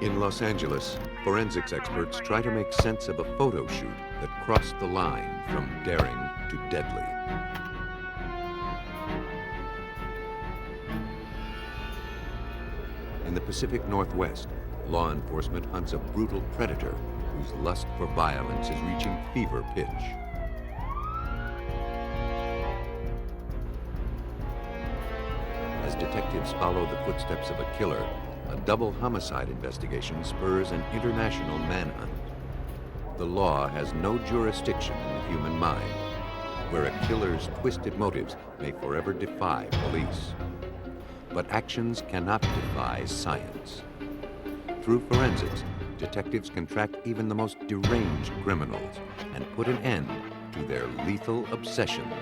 In Los Angeles, forensics experts try to make sense of a photo shoot that crossed the line from daring to deadly. In the Pacific Northwest, law enforcement hunts a brutal predator whose lust for violence is reaching fever pitch. As detectives follow the footsteps of a killer, a double homicide investigation spurs an international manhunt. The law has no jurisdiction in the human mind, where a killer's twisted motives may forever defy police. But actions cannot defy science. Through forensics, detectives can track even the most deranged criminals and put an end to their lethal obsessions.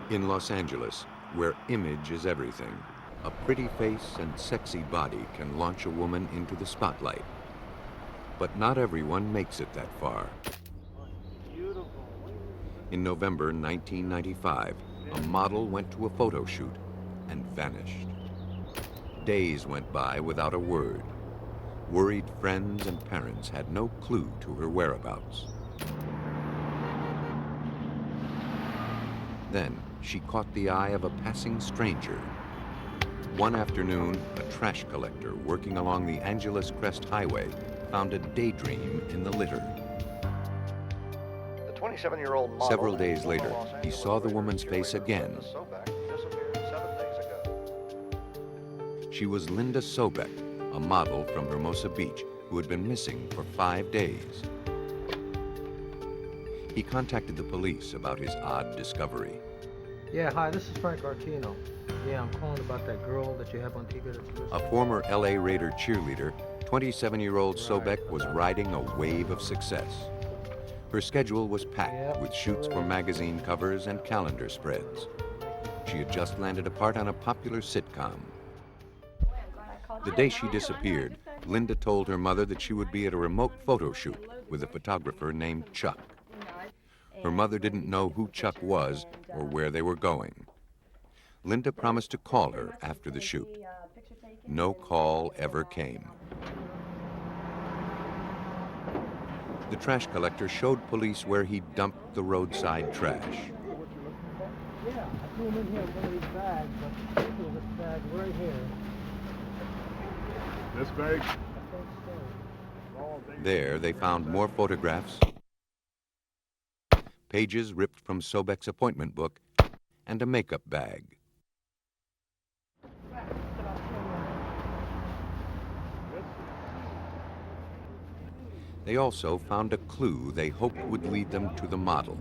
In Los Angeles, where image is everything, a pretty face and sexy body can launch a woman into the spotlight. But not everyone makes it that far. In November 1995, a model went to a photo shoot and vanished. Days went by without a word. Worried friends and parents had no clue to her whereabouts. Then, she caught the eye of a passing stranger. One afternoon, a trash collector working along the Angeles Crest Highway found a daydream in the litter. The 27-year-old model. Several days later, he saw the woman's face again. Linda Sobek disappeared 7 days ago. She was Linda Sobek, a model from Hermosa Beach who had been missing for 5 days. He contacted the police about his odd discovery. Yeah, hi, this is Frank Artino. Yeah, I'm calling about that girl that you have on TV that's missing. A former LA Raider cheerleader, 27-year-old Sobek was riding a wave of success. Her schedule was packed with shoots for magazine covers and calendar spreads. She had just landed a part on a popular sitcom. The day she disappeared, Linda told her mother that she would be at a remote photo shoot with a photographer named Chuck. Her mother didn't know who Chuck was or where they were going. Linda promised to call her after the shoot. No call ever came. The trash collector showed police where he dumped the roadside trash. Yeah, I threw him in here with one of these bags, but this was this bag right here. This bag? There, they found more photographs, pages ripped from Sobek's appointment book, and a makeup bag. They also found a clue they hoped would lead them to the model.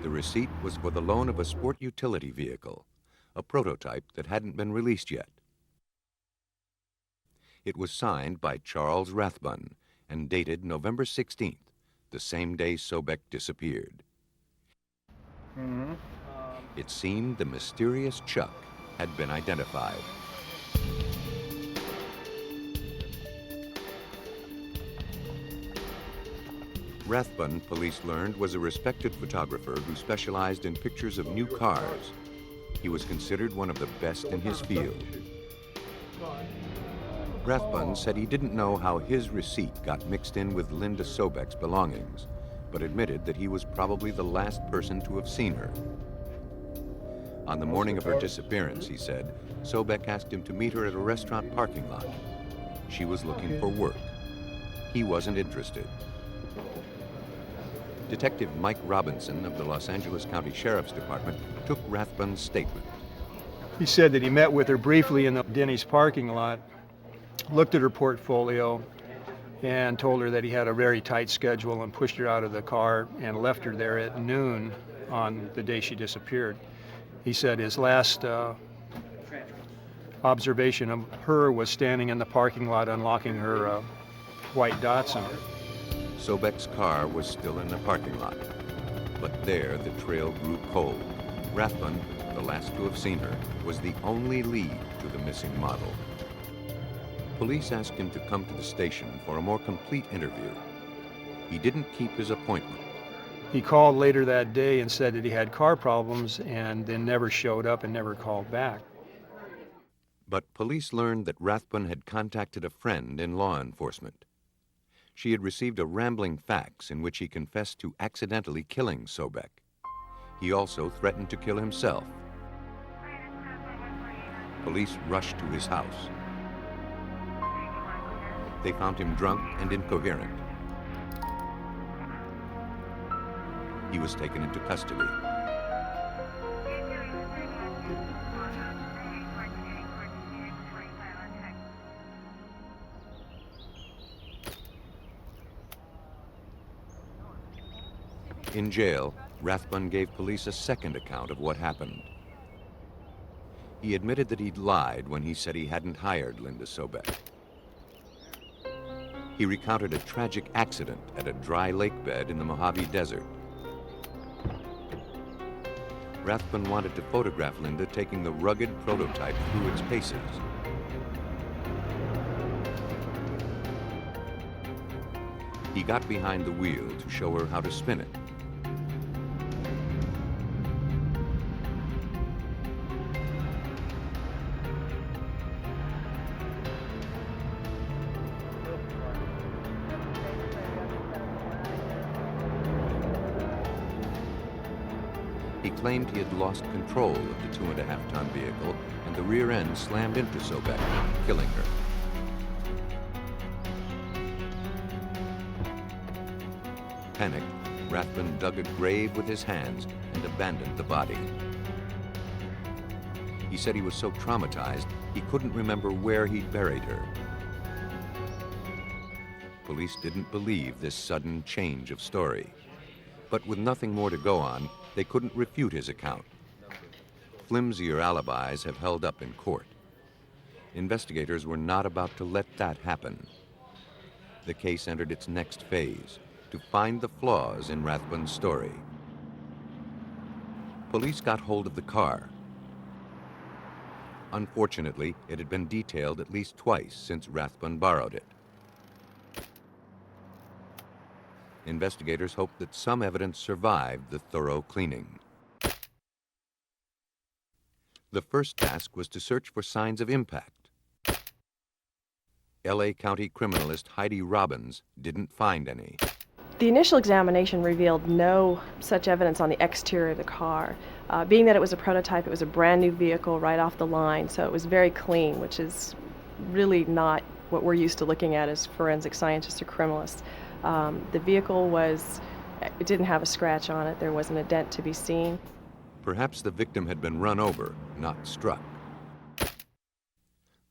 The receipt was for the loan of a sport utility vehicle, a prototype that hadn't been released yet. It was signed by Charles Rathbun and dated November 16th, the same day Sobek disappeared. It seemed the mysterious Chuck had been identified. Rathbun, police learned, was a respected photographer who specialized in pictures of new cars. He was considered one of the best in his field. Rathbun said he didn't know how his receipt got mixed in with Linda Sobek's belongings, but admitted that he was probably the last person to have seen her. On the morning of her disappearance, he said, Sobek asked him to meet her at a restaurant parking lot. She was looking for work. He wasn't interested. Detective Mike Robinson of the Los Angeles County Sheriff's Department took Rathbun's statement. He said that he met with her briefly in the Denny's parking lot, looked at her portfolio, and told her that he had a very tight schedule and pushed her out of the car and left her there at noon on the day she disappeared. He said his last observation of her was standing in the parking lot unlocking her white Datsun. Sobek's car was still in the parking lot, but there the trail grew cold. Rathbun, the last to have seen her, was the only lead to the missing model. Police asked him to come to the station for a more complete interview. He didn't keep his appointment. He called later that day and said that he had car problems and then never showed up and never called back. But police learned that Rathbun had contacted a friend in law enforcement. She had received a rambling fax in which he confessed to accidentally killing Sobek. He also threatened to kill himself. Police rushed to his house. They found him drunk and incoherent. He was taken into custody. In jail, Rathbun gave police a second account of what happened. He admitted that he'd lied when he said he hadn't hired Linda Sobek. He recounted a tragic accident at a dry lake bed in the Mojave Desert. Rathbun wanted to photograph Linda taking the rugged prototype through its paces. He got behind the wheel to show her how to spin it. He claimed he had lost control of the 2.5-ton vehicle, and the rear end slammed into Sobek, killing her. Panicked, Rathbun dug a grave with his hands and abandoned the body. He said he was so traumatized, he couldn't remember where he'd buried her. Police didn't believe this sudden change of story. But with nothing more to go on, they couldn't refute his account. Flimsier alibis have held up in court. Investigators were not about to let that happen. The case entered its next phase, to find the flaws in Rathbun's story. Police got hold of the car. Unfortunately, it had been detailed at least twice since Rathbun borrowed it. Investigators hoped that some evidence survived the thorough cleaning. The first task was to search for signs of impact. LA County criminalist Heidi Robbins didn't find any. The initial examination revealed no such evidence on the exterior of the car. Being that it was a prototype, it was a brand new vehicle right off the line, so it was very clean, which is really not what we're used to looking at as forensic scientists or criminalists. The vehicle it didn't have a scratch on it. There wasn't a dent to be seen. Perhaps the victim had been run over, not struck.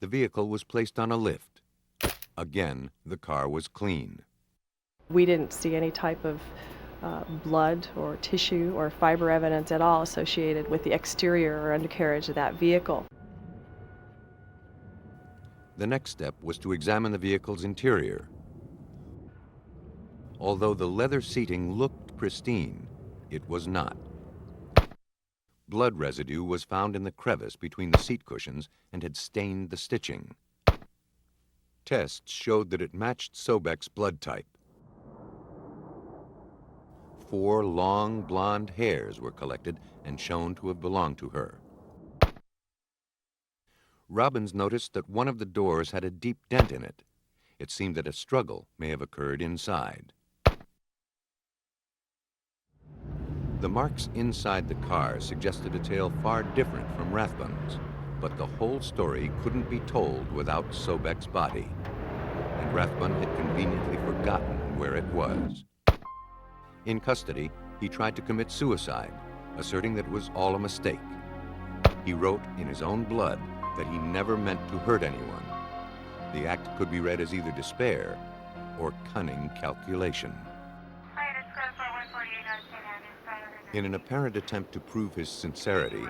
The vehicle was placed on a lift. Again, the car was clean. We didn't see any type of blood or tissue or fiber evidence at all associated with the exterior or undercarriage of that vehicle. The next step was to examine the vehicle's interior. Although the leather seating looked pristine, it was not. Blood residue was found in the crevice between the seat cushions and had stained the stitching. Tests showed that it matched Sobek's blood type. 4 long blonde hairs were collected and shown to have belonged to her. Robbins noticed that one of the doors had a deep dent in it. It seemed that a struggle may have occurred inside. The marks inside the car suggested a tale far different from Rathbun's, but the whole story couldn't be told without Sobek's body, and Rathbun had conveniently forgotten where it was. In custody, he tried to commit suicide, asserting that it was all a mistake. He wrote in his own blood that he never meant to hurt anyone. The act could be read as either despair or cunning calculation. In an apparent attempt to prove his sincerity,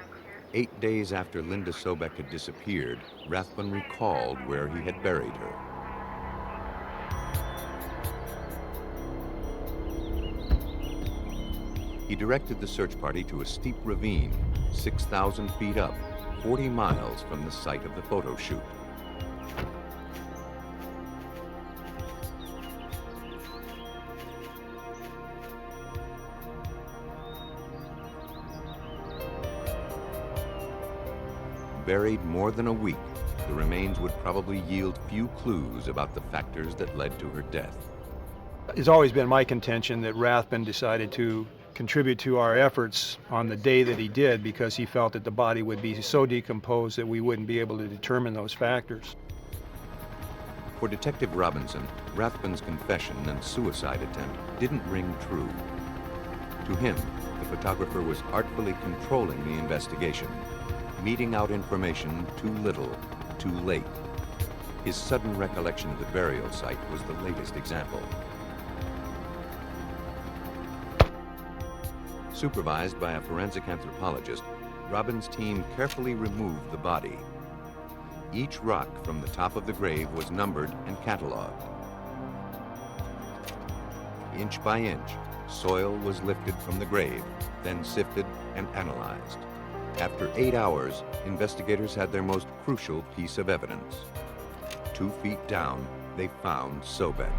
8 days after Linda Sobek had disappeared, Rathbun recalled where he had buried her. He directed the search party to a steep ravine, 6,000 feet up, 40 miles from the site of the photo shoot. Buried more than a week, the remains would probably yield few clues about the factors that led to her death. It's always been my contention that Rathbun decided to contribute to our efforts on the day that he did because he felt that the body would be so decomposed that we wouldn't be able to determine those factors. For Detective Robinson, Rathbun's confession and suicide attempt didn't ring true. To him, the photographer was artfully controlling the investigation, meting out information too little, too late. His sudden recollection of the burial site was the latest example. Supervised by a forensic anthropologist, Robin's team carefully removed the body. Each rock from the top of the grave was numbered and cataloged. Inch by inch, soil was lifted from the grave, then sifted and analyzed. After 8 hours, investigators had their most crucial piece of evidence. 2 feet down, they found Sobek.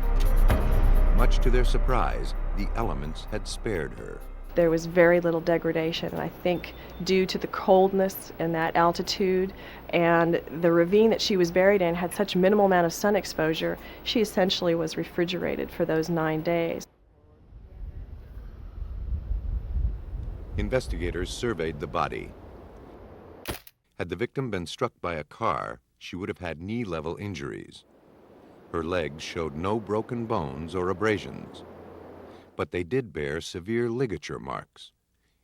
Much to their surprise, the elements had spared her. There was very little degradation, and I think due to the coldness and that altitude and the ravine that she was buried in had such minimal amount of sun exposure, she essentially was refrigerated for those 9 days. Investigators surveyed the body. Had the victim been struck by a car, she would have had knee-level injuries. Her legs showed no broken bones or abrasions, but they did bear severe ligature marks.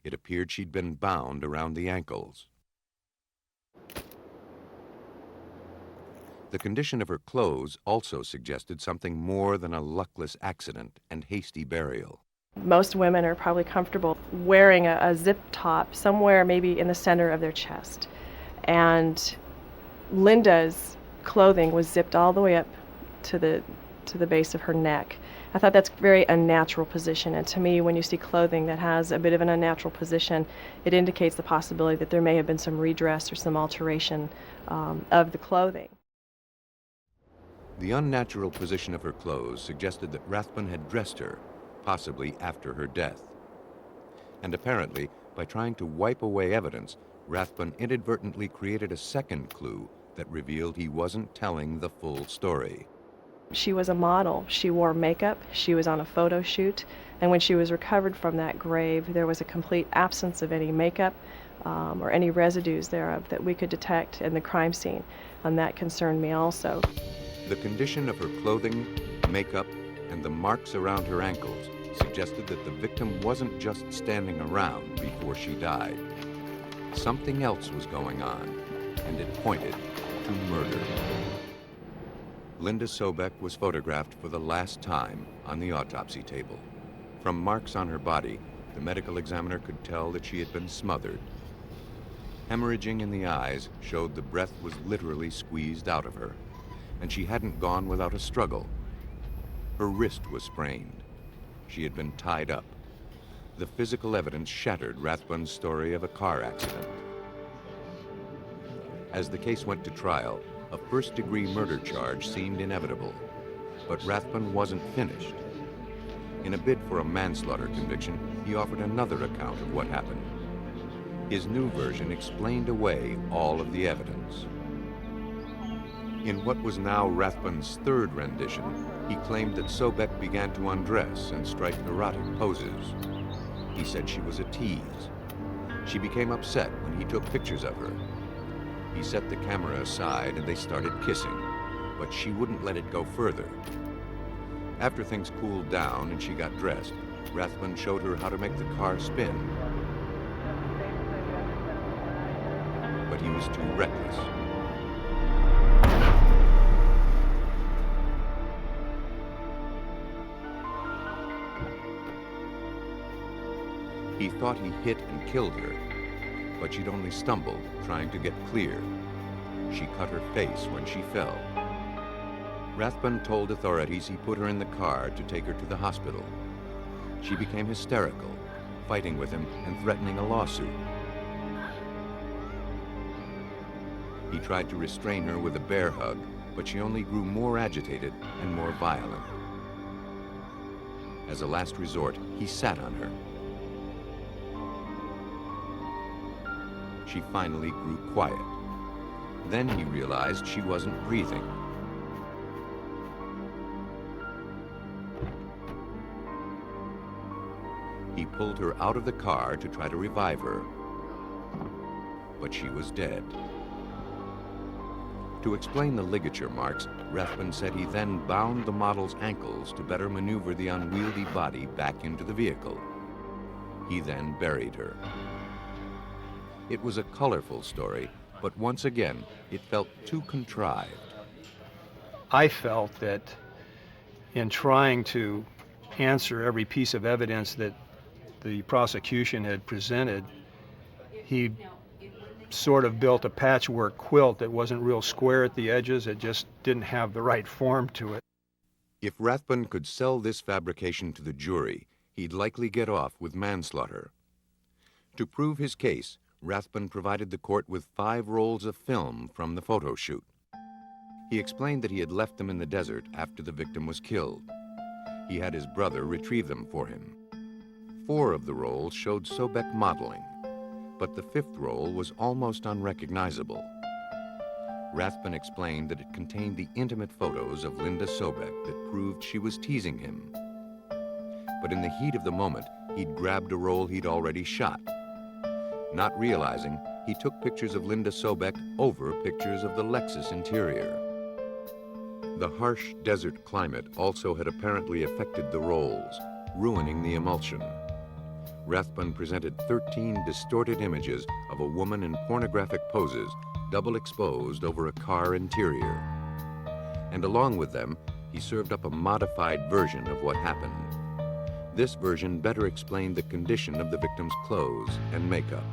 It appeared she'd been bound around the ankles. The condition of her clothes also suggested something more than a luckless accident and hasty burial. Most women are probably comfortable wearing a zip top somewhere maybe in the center of their chest. And Linda's clothing was zipped all the way up to the base of her neck. I thought that's a very unnatural position, and to me, when you see clothing that has a bit of an unnatural position, it indicates the possibility that there may have been some redress or some alteration of the clothing. The unnatural position of her clothes suggested that Rathbun had dressed her, possibly after her death. And apparently, by trying to wipe away evidence, Rathbun inadvertently created a second clue that revealed he wasn't telling the full story. She was a model. She wore makeup. She was on a photo shoot. And when she was recovered from that grave, there was a complete absence of any makeup or any residues thereof that we could detect in the crime scene. And that concerned me also. The condition of her clothing, makeup, and the marks around her ankles suggested that the victim wasn't just standing around before she died. Something else was going on, and it pointed to murder. Linda Sobek was photographed for the last time on the autopsy table. From marks on her body, the medical examiner could tell that she had been smothered. Hemorrhaging in the eyes showed the breath was literally squeezed out of her, and she hadn't gone without a struggle. Her wrist was sprained. She had been tied up. The physical evidence shattered Rathbun's story of a car accident. As the case went to trial, a first-degree murder charge seemed inevitable, but Rathbun wasn't finished. In a bid for a manslaughter conviction, he offered another account of what happened. His new version explained away all of the evidence. In what was now Rathbun's third rendition, he claimed that Sobek began to undress and strike erotic poses. He said she was a tease. She became upset when he took pictures of her. He set the camera aside and they started kissing, but she wouldn't let it go further. After things cooled down and she got dressed, Rathbun showed her how to make the car spin. But he was too reckless. He thought he hit and killed her. but she'd only stumbled trying to get clear. She cut her face when she fell. Rathbun told authorities he put her in the car to take her to the hospital. She became hysterical, fighting with him and threatening a lawsuit. He tried to restrain her with a bear hug, but she only grew more agitated and more violent. As a last resort, he sat on her. She finally grew quiet. Then he realized she wasn't breathing. He pulled her out of the car to try to revive her, but she was dead. To explain the ligature marks, Rathbun said he then bound the model's ankles to better maneuver the unwieldy body back into the vehicle. He then buried her. It was a colorful story, but once again, it felt too contrived. I felt that in trying to answer every piece of evidence that the prosecution had presented, he sort of built a patchwork quilt that wasn't real square at the edges. It just didn't have the right form to it. If Rathbun could sell this fabrication to the jury, he'd likely get off with manslaughter. To prove his case, Rathbun provided the court with 5 rolls of film from the photo shoot. He explained that he had left them in the desert after the victim was killed. He had his brother retrieve them for him. 4 of the rolls showed Sobek modeling, but the 5th roll was almost unrecognizable. Rathbun explained that it contained the intimate photos of Linda Sobek that proved she was teasing him. But in the heat of the moment, he'd grabbed a roll he'd already shot. Not realizing, he took pictures of Linda Sobek over pictures of the Lexus interior. The harsh desert climate also had apparently affected the rolls, ruining the emulsion. Rathbun presented 13 distorted images of a woman in pornographic poses, double exposed over a car interior. And along with them, he served up a modified version of what happened. This version better explained the condition of the victim's clothes and makeup.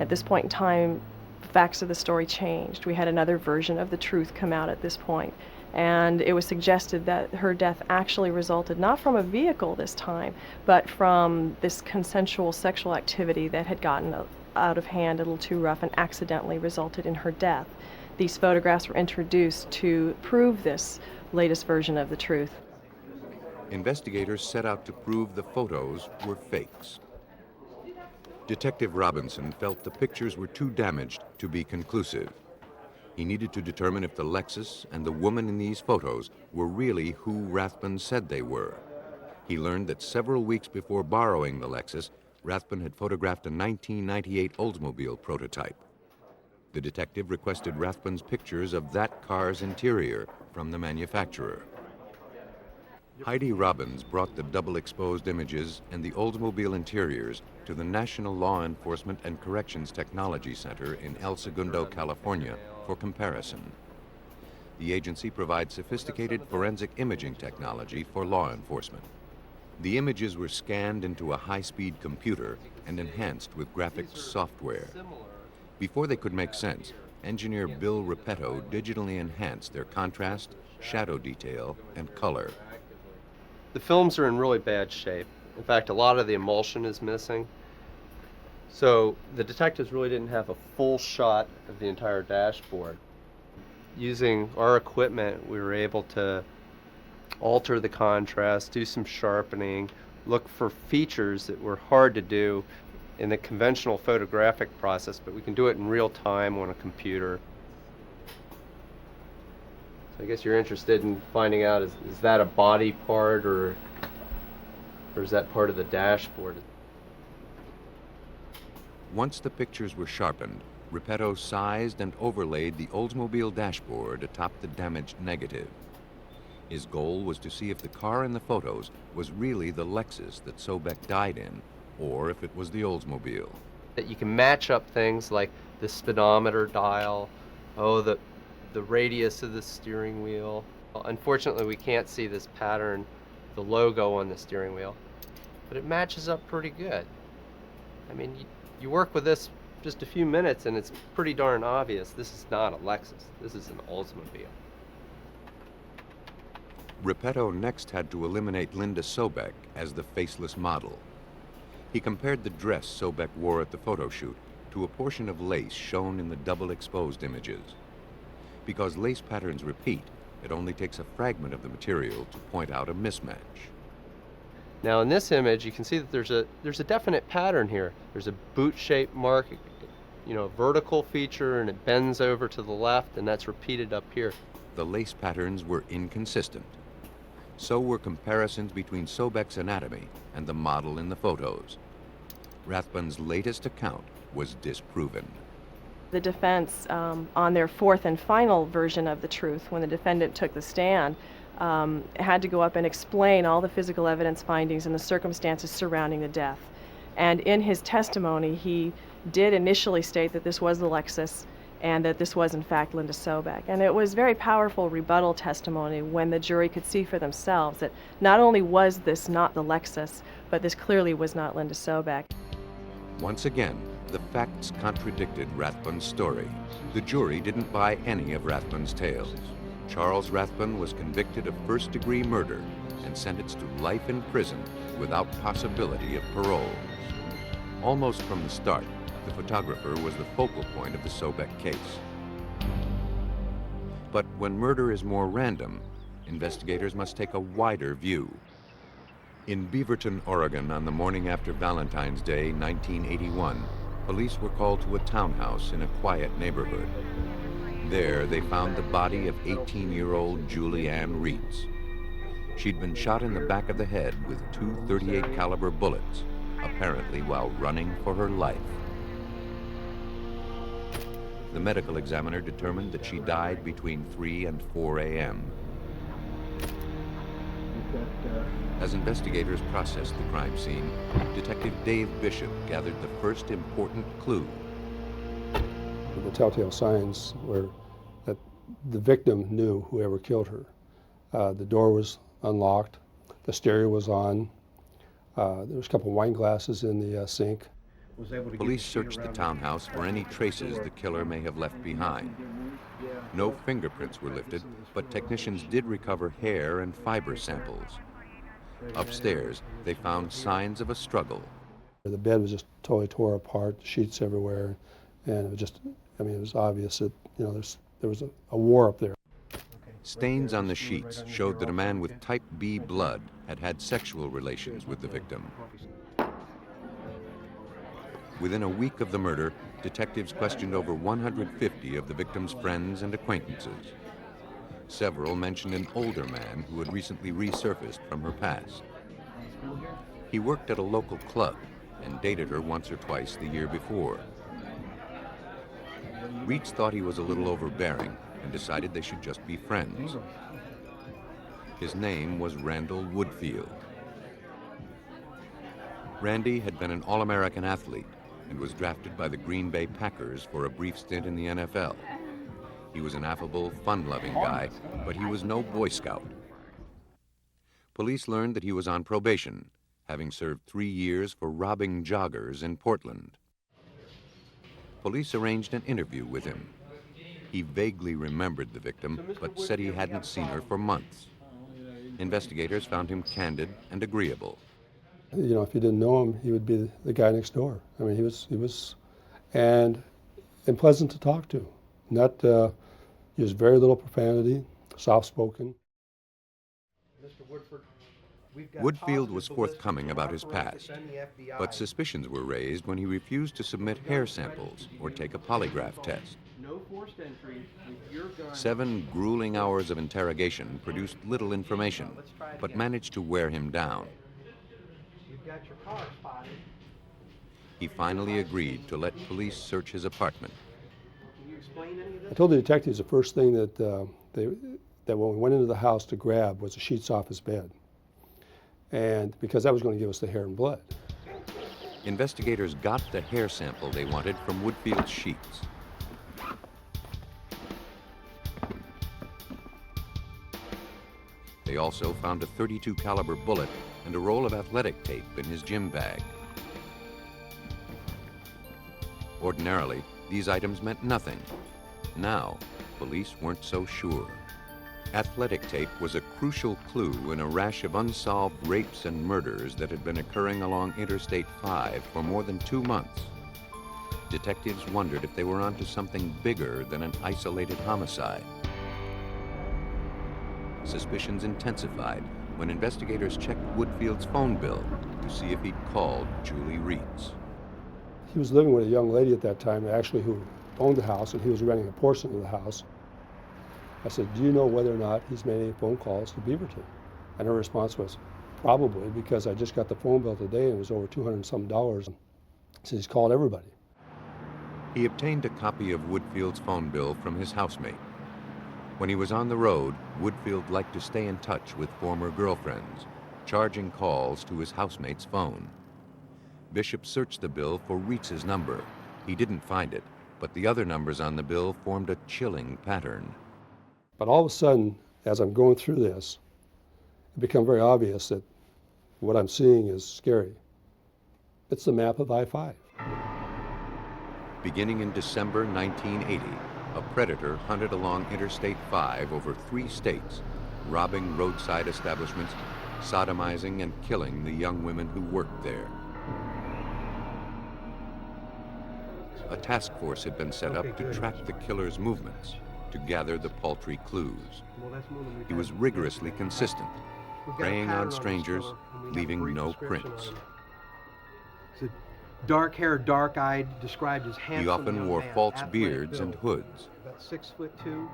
At this point in time, the facts of the story changed. We had another version of the truth come out at this point, and it was suggested that her death actually resulted not from a vehicle this time, but from this consensual sexual activity that had gotten out of hand, a little too rough, and accidentally resulted in her death. These photographs were introduced to prove this latest version of the truth. Investigators set out to prove the photos were fakes. Detective Robinson felt the pictures were too damaged to be conclusive. He needed to determine if the Lexus and the woman in these photos were really who Rathbun said they were. He learned that several weeks before borrowing the Lexus, Rathbun had photographed a 1998 Oldsmobile prototype. The detective requested Rathbun's pictures of that car's interior from the manufacturer. Heidi Robbins brought the double-exposed images and the Oldsmobile interiors to the National Law Enforcement and Corrections Technology Center in El Segundo, California, for comparison. The agency provides sophisticated forensic imaging technology for law enforcement. The images were scanned into a high-speed computer and enhanced with graphics software. Before they could make sense, engineer Bill Repetto digitally enhanced their contrast, shadow detail, and color. The films are in really bad shape. In fact, a lot of the emulsion is missing. So the detectives really didn't have a full shot of the entire dashboard. Using our equipment, we were able to alter the contrast, do some sharpening, look for features that were hard to do in the conventional photographic process, but we can do it in real time on a computer. So I guess you're interested in finding out, is that a body part or is that part of the dashboard? Once the pictures were sharpened, Repetto sized and overlaid the Oldsmobile dashboard atop the damaged negative. His goal was to see if the car in the photos was really the Lexus that Sobek died in, or if it was the Oldsmobile. That you can match up things like the speedometer dial, the radius of the steering wheel. Unfortunately, we can't see this pattern, the logo on the steering wheel, but it matches up pretty good. I mean, you work with this just a few minutes and it's pretty darn obvious this is not a Lexus. This is an Oldsmobile. Repetto next had to eliminate Linda Sobek as the faceless model. He compared the dress Sobek wore at the photo shoot to a portion of lace shown in the double-exposed images. Because lace patterns repeat, it only takes a fragment of the material to point out a mismatch. Now in this image, you can see that there's a definite pattern here. There's a boot-shaped mark, you know, a vertical feature, and it bends over to the left, and that's repeated up here. The lace patterns were inconsistent. So were comparisons between Sobek's anatomy and the model in the photos. Rathbun's latest account was disproven. The defense, on their fourth and final version of the truth, when the defendant took the stand, had to go up and explain all the physical evidence findings and the circumstances surrounding the death. And in his testimony, he did initially state that this was the Lexus and that this was in fact Linda Sobek. And it was very powerful rebuttal testimony when the jury could see for themselves that not only was this not the Lexus, but this clearly was not Linda Sobek. Once again, the facts contradicted Rathbun's story. The jury didn't buy any of Rathbun's tales. Charles Rathbun was convicted of first-degree murder and sentenced to life in prison without possibility of parole. Almost from the start, the photographer was the focal point of the Sobek case. But when murder is more random, investigators must take a wider view. In Beaverton, Oregon, on the morning after Valentine's Day, 1981, police were called to a townhouse in a quiet neighborhood. There, they found the body of 18-year-old Julie Ann Reitz. She'd been shot in the back of the head with two .38 caliber bullets, apparently while running for her life. The medical examiner determined that she died between 3 and 4 a.m. As investigators processed the crime scene, Detective Dave Bishop gathered the first important clue. The telltale signs were that the victim knew whoever killed her. The door was unlocked, the stereo was on, there was a couple of wine glasses in the sink. Police searched the townhouse for any traces the killer may have left behind. No fingerprints were lifted, but technicians did recover hair and fiber samples. Upstairs, they found signs of a struggle. The bed was just totally tore apart, sheets everywhere, and it was just, I mean, it was obvious that, you know, there was a war up there. Stains on the sheets showed that a man with type B blood had had sexual relations with the victim. Within a week of the murder, detectives questioned over 150 of the victim's friends and acquaintances. Several mentioned an older man who had recently resurfaced from her past. He worked at a local club and dated her once or twice the year before. Reitz thought he was a little overbearing and decided they should just be friends. His name was Randall Woodfield. Randy had been an All-American athlete and was drafted by the Green Bay Packers for a brief stint in the NFL. He was an affable, fun-loving guy, but he was no Boy Scout. Police learned that he was on probation, having served 3 years for robbing joggers in Portland. Police arranged an interview with him. He vaguely remembered the victim, but said he hadn't seen her for months. Investigators found him candid and agreeable. You know, if you didn't know him, he would be the guy next door. I mean, he was, and pleasant to talk to. Not, he was very little profanity, soft-spoken. Woodfield was forthcoming about his past, but suspicions were raised when he refused to submit hair samples or take a polygraph test. 7 grueling hours of interrogation produced little information, but managed to wear him down. He finally agreed to let police search his apartment. I told the detectives the first thing that that when we went into the house to grab was the sheets off his bed, and because that was going to give us the hair and blood. Investigators got the hair sample they wanted from Woodfield's sheets. They also found a .32 caliber bullet and a roll of athletic tape in his gym bag. Ordinarily, these items meant nothing. Now, police weren't so sure. Athletic tape was a crucial clue in a rash of unsolved rapes and murders that had been occurring along Interstate 5 for more than 2 months. Detectives wondered if they were onto something bigger than an isolated homicide. Suspicions intensified when investigators checked Woodfield's phone bill to see if he'd called Julie Reitz. He was living with a young lady at that time, actually, who owned the house, and he was renting a portion of the house. I said, do you know whether or not he's made any phone calls to Beaverton? And her response was, probably, because I just got the phone bill today and it was over $200 and some. So he's called everybody. He obtained a copy of Woodfield's phone bill from his housemate. When he was on the road, Woodfield liked to stay in touch with former girlfriends, charging calls to his housemate's phone. Bishop searched the bill for Reitz's number. He didn't find it, but the other numbers on the bill formed a chilling pattern. But all of a sudden, as I'm going through this, it became very obvious that what I'm seeing is scary. It's the map of I-5. Beginning in December 1980, a predator hunted along Interstate 5 over 3 states, robbing roadside establishments, sodomizing and killing the young women who worked there. A task force had been set up to track the killer's movements, to gather the paltry clues. He was rigorously consistent, preying on strangers, leaving no prints. Dark-haired, dark-eyed, described as handsome. He often young wore man, false athletic beards build. and hoods. About 6'2".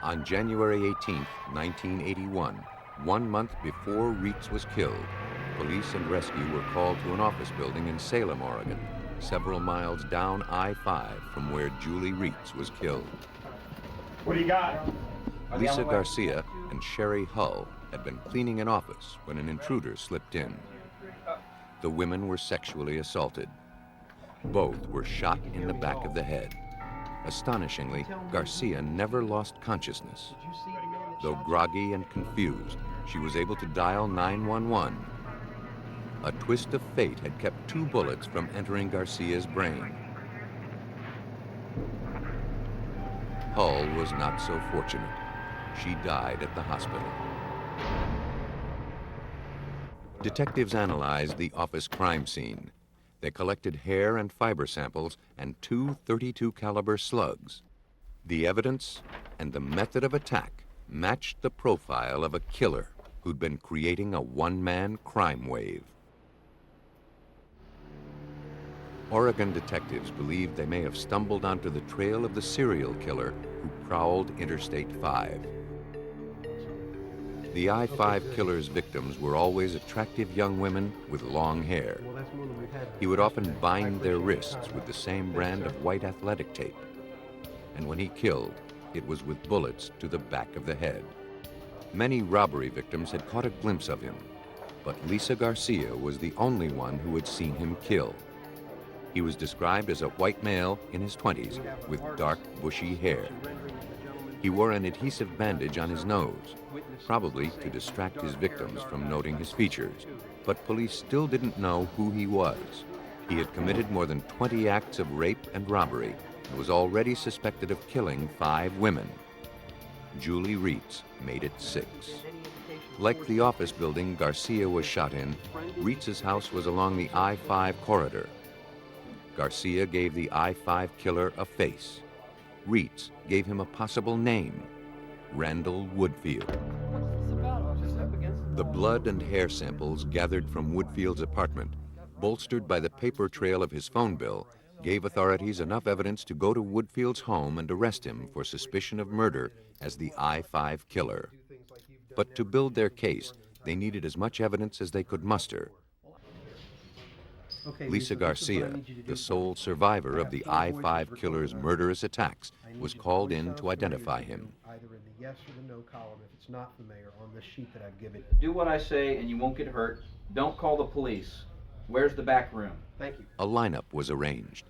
On January 18, 1981, 1 month before Reitz was killed, police and rescue were called to an office building in Salem, Oregon, several miles down I-5 from where Julie Reitz was killed. What do you got? Lisa Garcia and Sherry Hull had been cleaning an office when an intruder slipped in. The women were sexually assaulted. Both were shot in the back of the head. Astonishingly, Garcia never lost consciousness. Though groggy and confused, she was able to dial 911. A twist of fate had kept 2 bullets from entering Garcia's brain. Hull was not so fortunate. She died at the hospital. Detectives analyzed the office crime scene. They collected hair and fiber samples and 2 .32 caliber slugs. The evidence and the method of attack matched the profile of a killer who'd been creating a one-man crime wave. Oregon detectives believed they may have stumbled onto the trail of the serial killer who prowled Interstate 5. The I-5 killer's victims were always attractive young women with long hair. He would often bind their wrists with the same brand of white athletic tape. And when he killed, it was with bullets to the back of the head. Many robbery victims had caught a glimpse of him, but Lisa Garcia was the only one who had seen him kill. He was described as a white male in his 20s with dark, bushy hair. He wore an adhesive bandage on his nose, probably to distract his victims from noting his features. But police still didn't know who he was. He had committed more than 20 acts of rape and robbery and was already suspected of killing 5 women. Julie Reitz made it 6. Like the office building Garcia was shot in, Reitz's house was along the I-5 corridor. Garcia gave the I-5 killer a face. Reitz gave him a possible name, Randall Woodfield. The blood and hair samples gathered from Woodfield's apartment, bolstered by the paper trail of his phone bill, gave authorities enough evidence to go to Woodfield's home and arrest him for suspicion of murder as the I-5 killer. But to build their case, they needed as much evidence as they could muster. Lisa Garcia, the sole survivor of the I-5 killer's murderous attacks, was called in to identify him. Either in the yes or the no column if it's not the mayor on this sheet that I've given. Do what I say and you won't get hurt. Don't call the police. Where's the back room? Thank you. A lineup was arranged.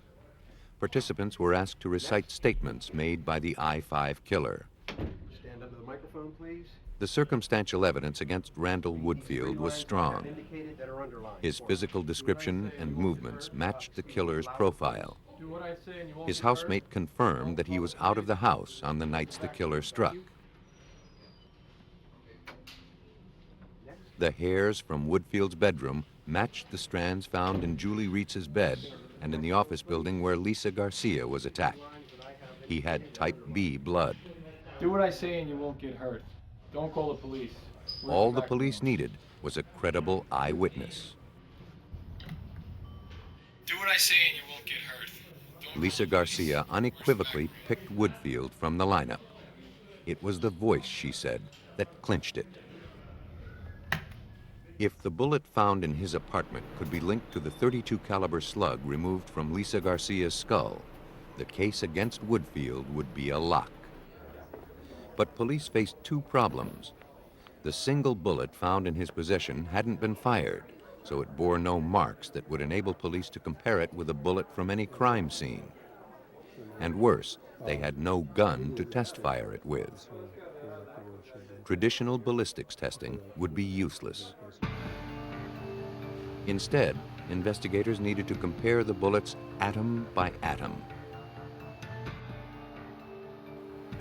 Participants were asked to recite statements made by the I-5 killer. Stand up to the microphone, please. The circumstantial evidence against Randall Woodfield was strong. Indicated that are underlined. His physical description and movements matched the killer's profile. His housemate confirmed that he was out of the house on the nights the killer struck. The hairs from Woodfield's bedroom matched the strands found in Julie Rietz's bed and in the office building where Lisa Garcia was attacked. He had type B blood. Do what I say and you won't get hurt. Don't call the police. All the police needed was a credible eyewitness. Do what I say and you won't get hurt. Lisa Garcia unequivocally picked Woodfield from the lineup. It was the voice, she said, that clinched it. If the bullet found in his apartment could be linked to the .32 caliber slug removed from Lisa Garcia's skull, the case against Woodfield would be a lock. But police faced two problems. The single bullet found in his possession hadn't been fired, so it bore no marks that would enable police to compare it with a bullet from any crime scene. And worse, they had no gun to test fire it with. Traditional ballistics testing would be useless. Instead, investigators needed to compare the bullets atom by atom.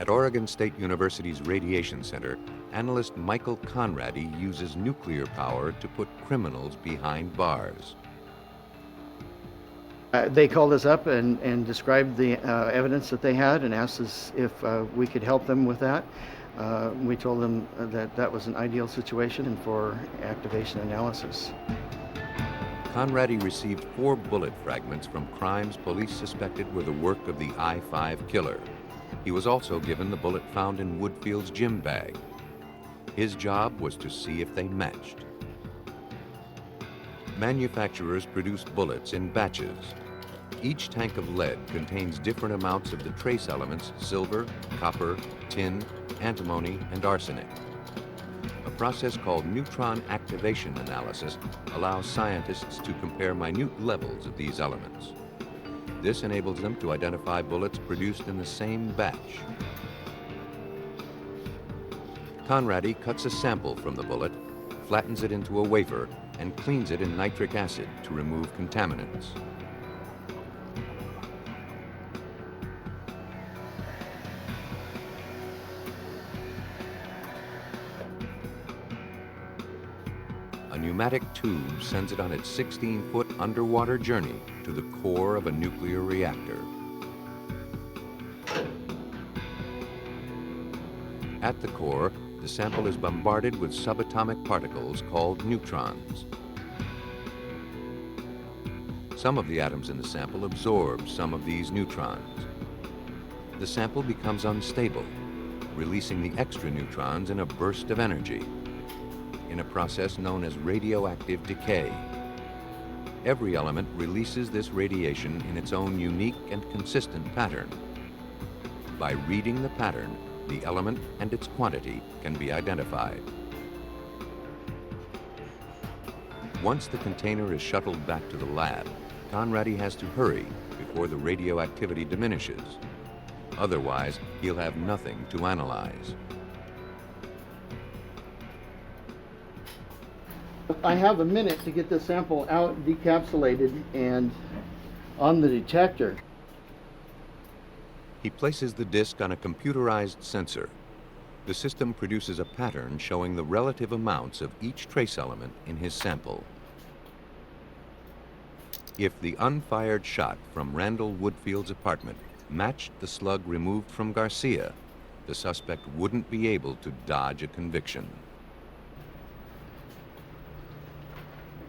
At Oregon State University's Radiation Center, analyst Michael Conradi uses nuclear power to put criminals behind bars. They called us up and described the evidence that they had and asked us if we could help them with that. We told them that that was an ideal situation for activation analysis. Conradi received 4 bullet fragments from crimes police suspected were the work of the I-5 killer. He was also given the bullet found in Woodfield's gym bag. His job was to see if they matched. Manufacturers produce bullets in batches. Each tank of lead contains different amounts of the trace elements silver, copper, tin, antimony, and arsenic. A process called neutron activation analysis allows scientists to compare minute levels of these elements. This enables them to identify bullets produced in the same batch. Conradi cuts a sample from the bullet, flattens it into a wafer, and cleans it in nitric acid to remove contaminants. A pneumatic tube sends it on its 16-foot underwater journey to the core of a nuclear reactor. At the core, the sample is bombarded with subatomic particles called neutrons. Some of the atoms in the sample absorb some of these neutrons. The sample becomes unstable, releasing the extra neutrons in a burst of energy, in a process known as radioactive decay. Every element releases this radiation in its own unique and consistent pattern. By reading the pattern, the element and its quantity can be identified. Once the container is shuttled back to the lab, Conradi has to hurry before the radioactivity diminishes. Otherwise, he'll have nothing to analyze. I have a minute to get the sample out, decapsulated, and on the detector. He places the disc on a computerized sensor. The system produces a pattern showing the relative amounts of each trace element in his sample. If the unfired shot from Randall Woodfield's apartment matched the slug removed from Garcia, the suspect wouldn't be able to dodge a conviction.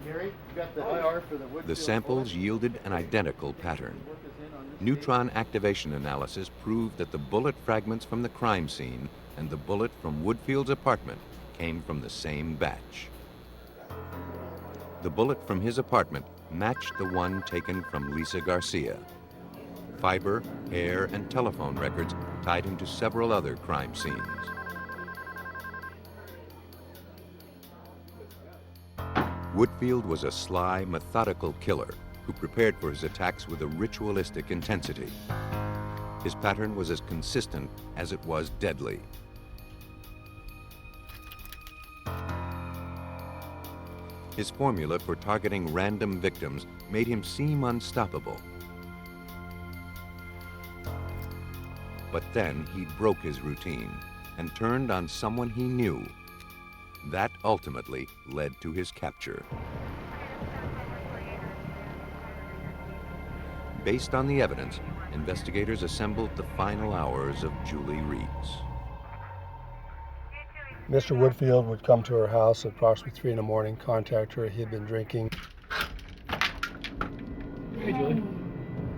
Gary, you got the IR for the Woodfield The samples yielded an identical pattern. Neutron activation analysis proved that the bullet fragments from the crime scene and the bullet from Woodfield's apartment came from the same batch. The bullet from his apartment matched the one taken from Lisa Garcia. Fiber, hair, and telephone records tied him to several other crime scenes. Woodfield was a sly, methodical killer who prepared for his attacks with a ritualistic intensity. His pattern was as consistent as it was deadly. His formula for targeting random victims made him seem unstoppable. But then he broke his routine and turned on someone he knew. That ultimately led to his capture. Based on the evidence, investigators assembled the final hours of Julie Reed's. Mr. Woodfield would come to her house at approximately 3 in the morning, contact her. He had been drinking. Hey, Julie.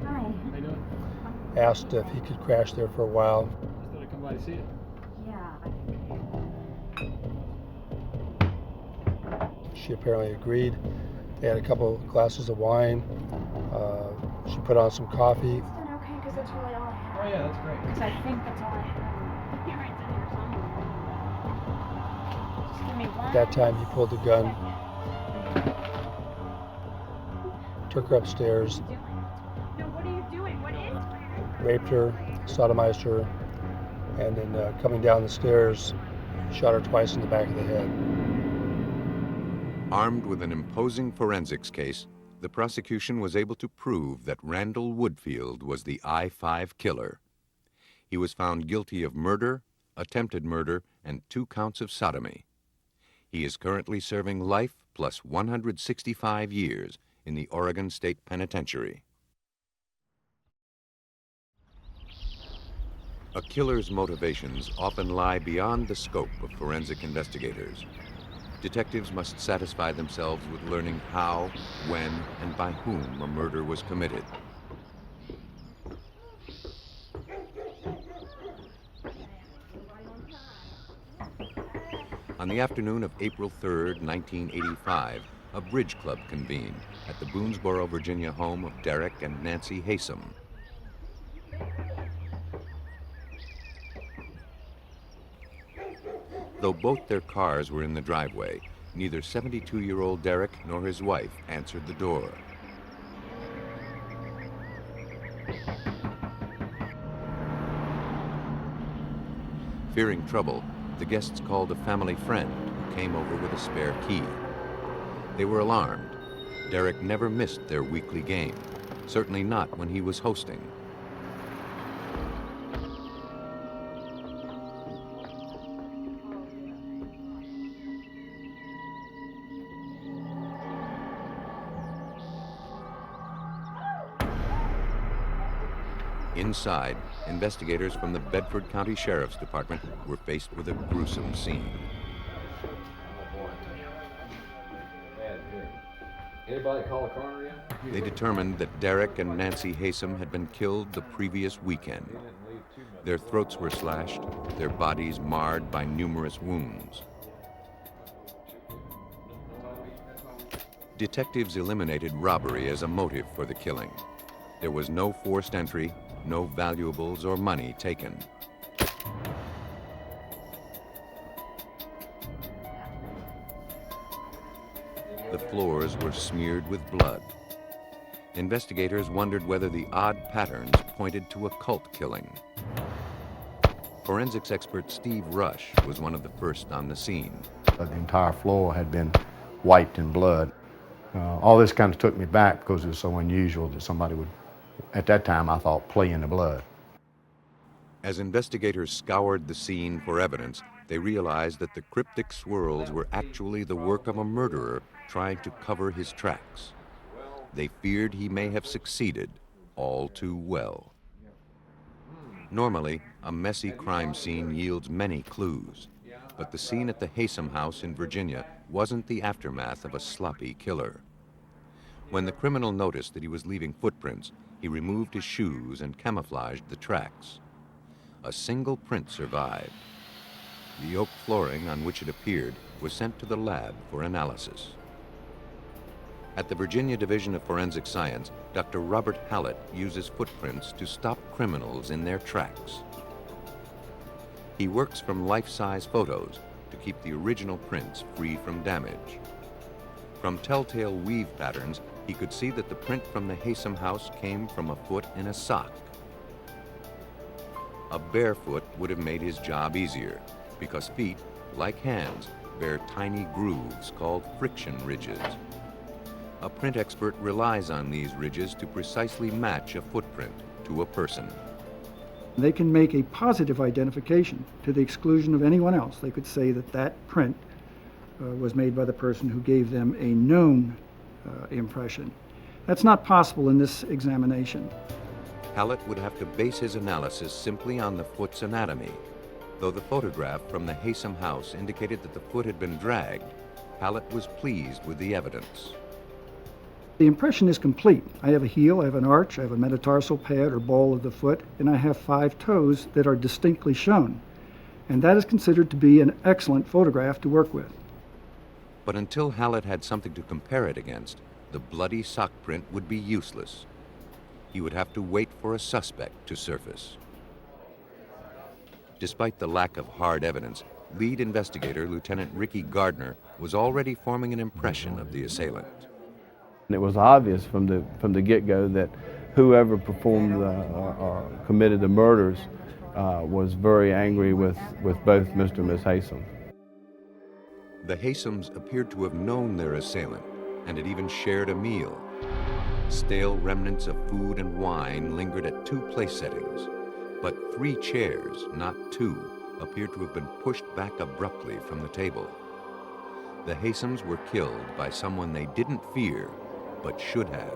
Hi. How you doing? Asked if he could crash there for a while. Just thought I'd come by to see you. Yeah. She apparently agreed. They had a couple of glasses of wine. She put on some coffee. It's been okay because that's really all I have. Oh, yeah, that's great. Because I think that's all I have. Here, it's in here somewhere. Just give me one. At that time, he pulled the gun, took her upstairs, No, what are you doing? What is? raped her, sodomized her, and then coming down the stairs, shot her twice in the back of the head. Armed with an imposing forensics case, the prosecution was able to prove that Randall Woodfield was the I-5 killer. He was found guilty of murder, attempted murder, and 2 counts of sodomy. He is currently serving life plus 165 years in the Oregon State Penitentiary. A killer's motivations often lie beyond the scope of forensic investigators. Detectives must satisfy themselves with learning how, when, and by whom a murder was committed. On the afternoon of April 3rd, 1985, a bridge club convened at the Boonesboro, Virginia home of Derek and Nancy Hesome. Though both their cars were in the driveway, neither 72-year-old Derek nor his wife answered the door. Fearing trouble, the guests called a family friend who came over with a spare key. They were alarmed. Derek never missed their weekly game, certainly not when he was hosting. Inside, investigators from the Bedford County Sheriff's Department were faced with a gruesome scene. Anybody call the coroner yet? They determined that Derek and Nancy Hesome had been killed the previous weekend. Their throats were slashed, their bodies marred by numerous wounds. Detectives eliminated robbery as a motive for the killing. There was no forced entry, no valuables or money taken. The floors were smeared with blood. Investigators wondered whether the odd patterns pointed to a cult killing. Forensics expert Steve Rush was one of the first on the scene. The entire floor had been wiped in blood. All this kind of took me back because it was so unusual that somebody would, at that time I thought, play in the blood. As investigators scoured the scene for evidence, they realized that the cryptic swirls were actually the work of a murderer trying to cover his tracks. They feared he may have succeeded all too well. Normally, a messy crime scene yields many clues, but the scene at the Hesome house in Virginia wasn't the aftermath of a sloppy killer. When the criminal noticed that he was leaving footprints, he removed his shoes and camouflaged the tracks. A single print survived. The oak flooring on which it appeared was sent to the lab for analysis. At the Virginia Division of Forensic Science, Dr. Robert Hallett uses footprints to stop criminals in their tracks. He works from life-size photos to keep the original prints free from damage. From telltale weave patterns, he could see that the print from the Hesome house came from a foot in a sock. A bare foot would have made his job easier, because feet, like hands, bear tiny grooves called friction ridges. A print expert relies on these ridges to precisely match a footprint to a person. They can make a positive identification to the exclusion of anyone else. They could say that that print was made by the person who gave them a known impression. That's not possible in this examination. Hallett would have to base his analysis simply on the foot's anatomy. Though the photograph from the Hesome house indicated that the foot had been dragged, Hallett was pleased with the evidence. The impression is complete. I have a heel, I have an arch, I have a metatarsal pad or ball of the foot, and I have 5 toes that are distinctly shown. And that is considered to be an excellent photograph to work with. But until Hallett had something to compare it against, the bloody sock print would be useless. He would have to wait for a suspect to surface. Despite the lack of hard evidence, lead investigator Lieutenant Ricky Gardner was already forming an impression of the assailant. It was obvious from the get-go that whoever performed or committed the murders was very angry with both Mr. and Ms. Hesome. The Hesomes appeared to have known their assailant and had even shared a meal. Stale remnants of food and wine lingered at 2 place settings, but 3 chairs, not 2, appeared to have been pushed back abruptly from the table. The Hesomes were killed by someone they didn't fear, but should have.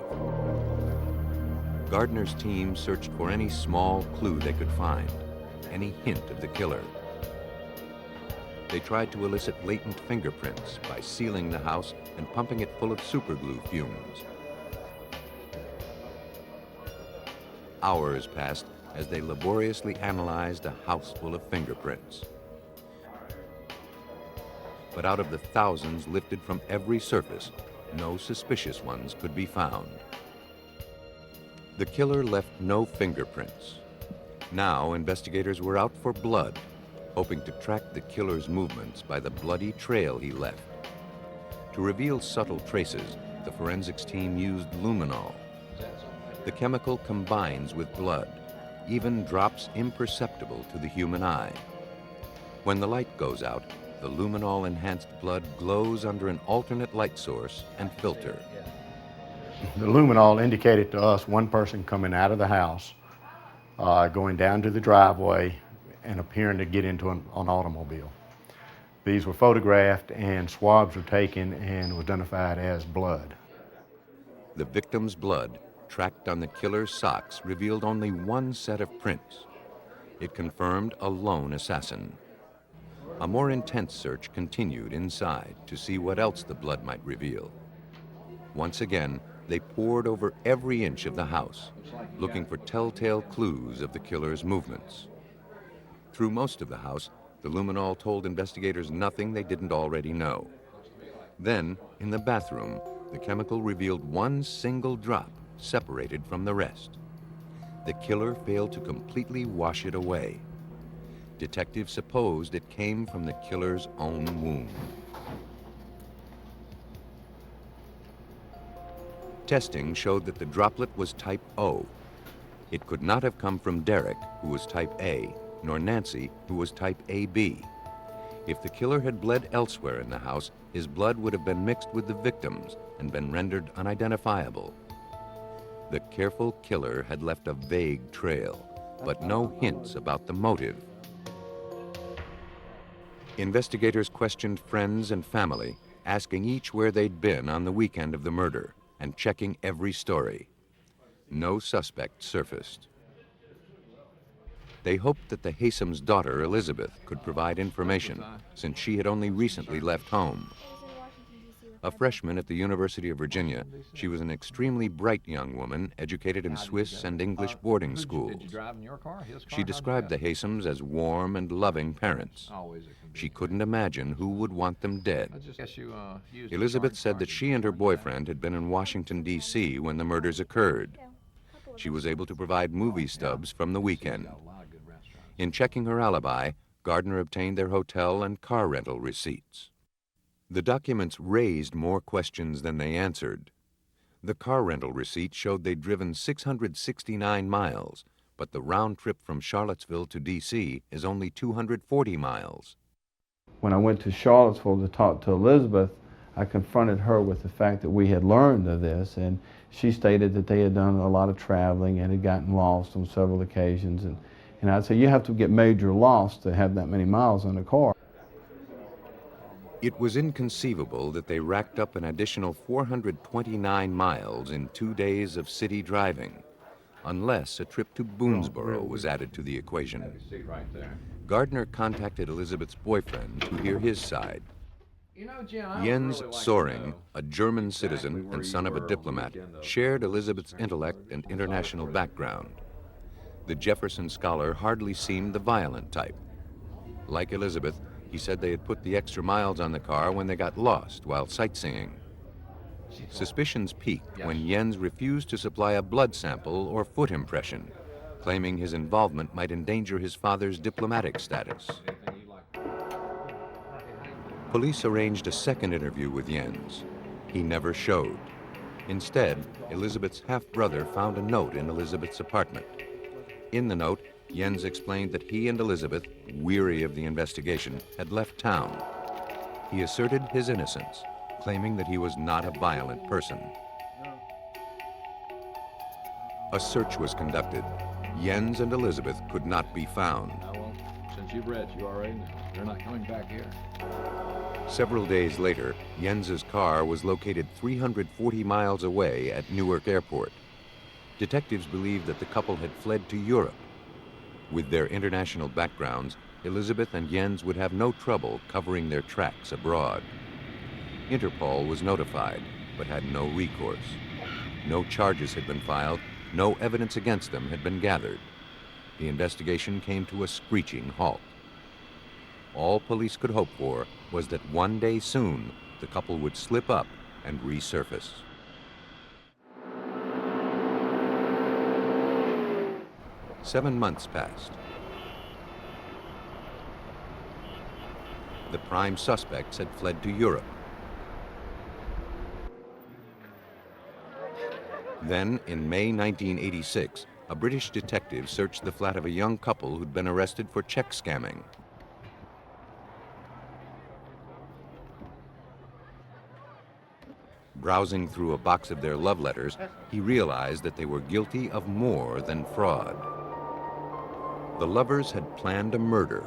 Gardner's team searched for any small clue they could find, any hint of the killer. They tried to elicit latent fingerprints by sealing the house and pumping it full of superglue fumes. Hours passed as they laboriously analyzed a house full of fingerprints. But out of the thousands lifted from every surface, no suspicious ones could be found. The killer left no fingerprints. Now investigators were out for blood, hoping to track the killer's movements by the bloody trail he left. To reveal subtle traces, the forensics team used luminol. The chemical combines with blood, even drops imperceptible to the human eye. When the light goes out, the luminol-enhanced blood glows under an alternate light source and filter. The luminol indicated to us one person coming out of the house, going down to the driveway, and appearing to get into an automobile. These were photographed and swabs were taken and was identified as blood. The victim's blood, tracked on the killer's socks, revealed only one set of prints. It confirmed a lone assassin. A more intense search continued inside to see what else the blood might reveal. Once again, they pored over every inch of the house, looking for telltale clues of the killer's movements. Through most of the house, the luminol told investigators nothing they didn't already know. Then, in the bathroom, the chemical revealed one single drop separated from the rest. The killer failed to completely wash it away. Detectives supposed it came from the killer's own wound. Testing showed that the droplet was type O. It could not have come from Derek, who was type A, nor Nancy, who was type AB. If the killer had bled elsewhere in the house, his blood would have been mixed with the victim's and been rendered unidentifiable. The careful killer had left a vague trail, but no hints about the motive. Investigators questioned friends and family, asking each where they'd been on the weekend of the murder and checking every story. No suspect surfaced. They hoped that the Hesome's daughter, Elizabeth, could provide information, since she had only recently left home. A freshman at the University of Virginia, she was an extremely bright young woman, educated in Swiss and English boarding schools. She described the Hesomes as warm and loving parents. She couldn't imagine who would want them dead. Elizabeth said that she and her boyfriend had been in Washington, D.C. when the murders occurred. She was able to provide movie stubs from the weekend. In checking her alibi, Gardner obtained their hotel and car rental receipts. The documents raised more questions than they answered. The car rental receipt showed they'd driven 669 miles, but the round trip from Charlottesville to D.C. is only 240 miles. when I went to Charlottesville to talk to Elizabeth, I confronted her with the fact that we had learned of this, and she stated that they had done a lot of traveling and had gotten lost on several occasions. And I'd say, you have to get major lost to have that many miles on a car. It was inconceivable that they racked up an additional 429 miles in 2 days of city driving, unless a trip to Boonesboro was added to the equation. Gardner contacted Elizabeth's boyfriend to hear his side. Jens Soring, a German citizen and son of a diplomat, shared Elizabeth's intellect and international background. The Jefferson scholar hardly seemed the violent type. Like Elizabeth, he said they had put the extra miles on the car when they got lost while sightseeing. Suspicions peaked when Jens refused to supply a blood sample or foot impression, claiming his involvement might endanger his father's diplomatic status. Police arranged a second interview with Jens. He never showed. Instead, Elizabeth's half-brother found a note in Elizabeth's apartment. In the note, Jens explained that he and Elizabeth, weary of the investigation, had left town. He asserted his innocence, claiming that he was not a violent person. A search was conducted. Jens and Elizabeth could not be found. Well, since you've read, you already know. They're not coming back here. Several days later, Jens's car was located 340 miles away at Newark Airport. Detectives believed that the couple had fled to Europe. With their international backgrounds, Elizabeth and Jens would have no trouble covering their tracks abroad. Interpol was notified, but had no recourse. No charges had been filed, no evidence against them had been gathered. The investigation came to a screeching halt. All police could hope for was that one day soon, the couple would slip up and resurface. Seven months passed. The prime suspects had fled to Europe. Then, in May 1986, a British detective searched the flat of a young couple who'd been arrested for check scamming. Browsing through a box of their love letters, he realized that they were guilty of more than fraud. The lovers had planned a murder.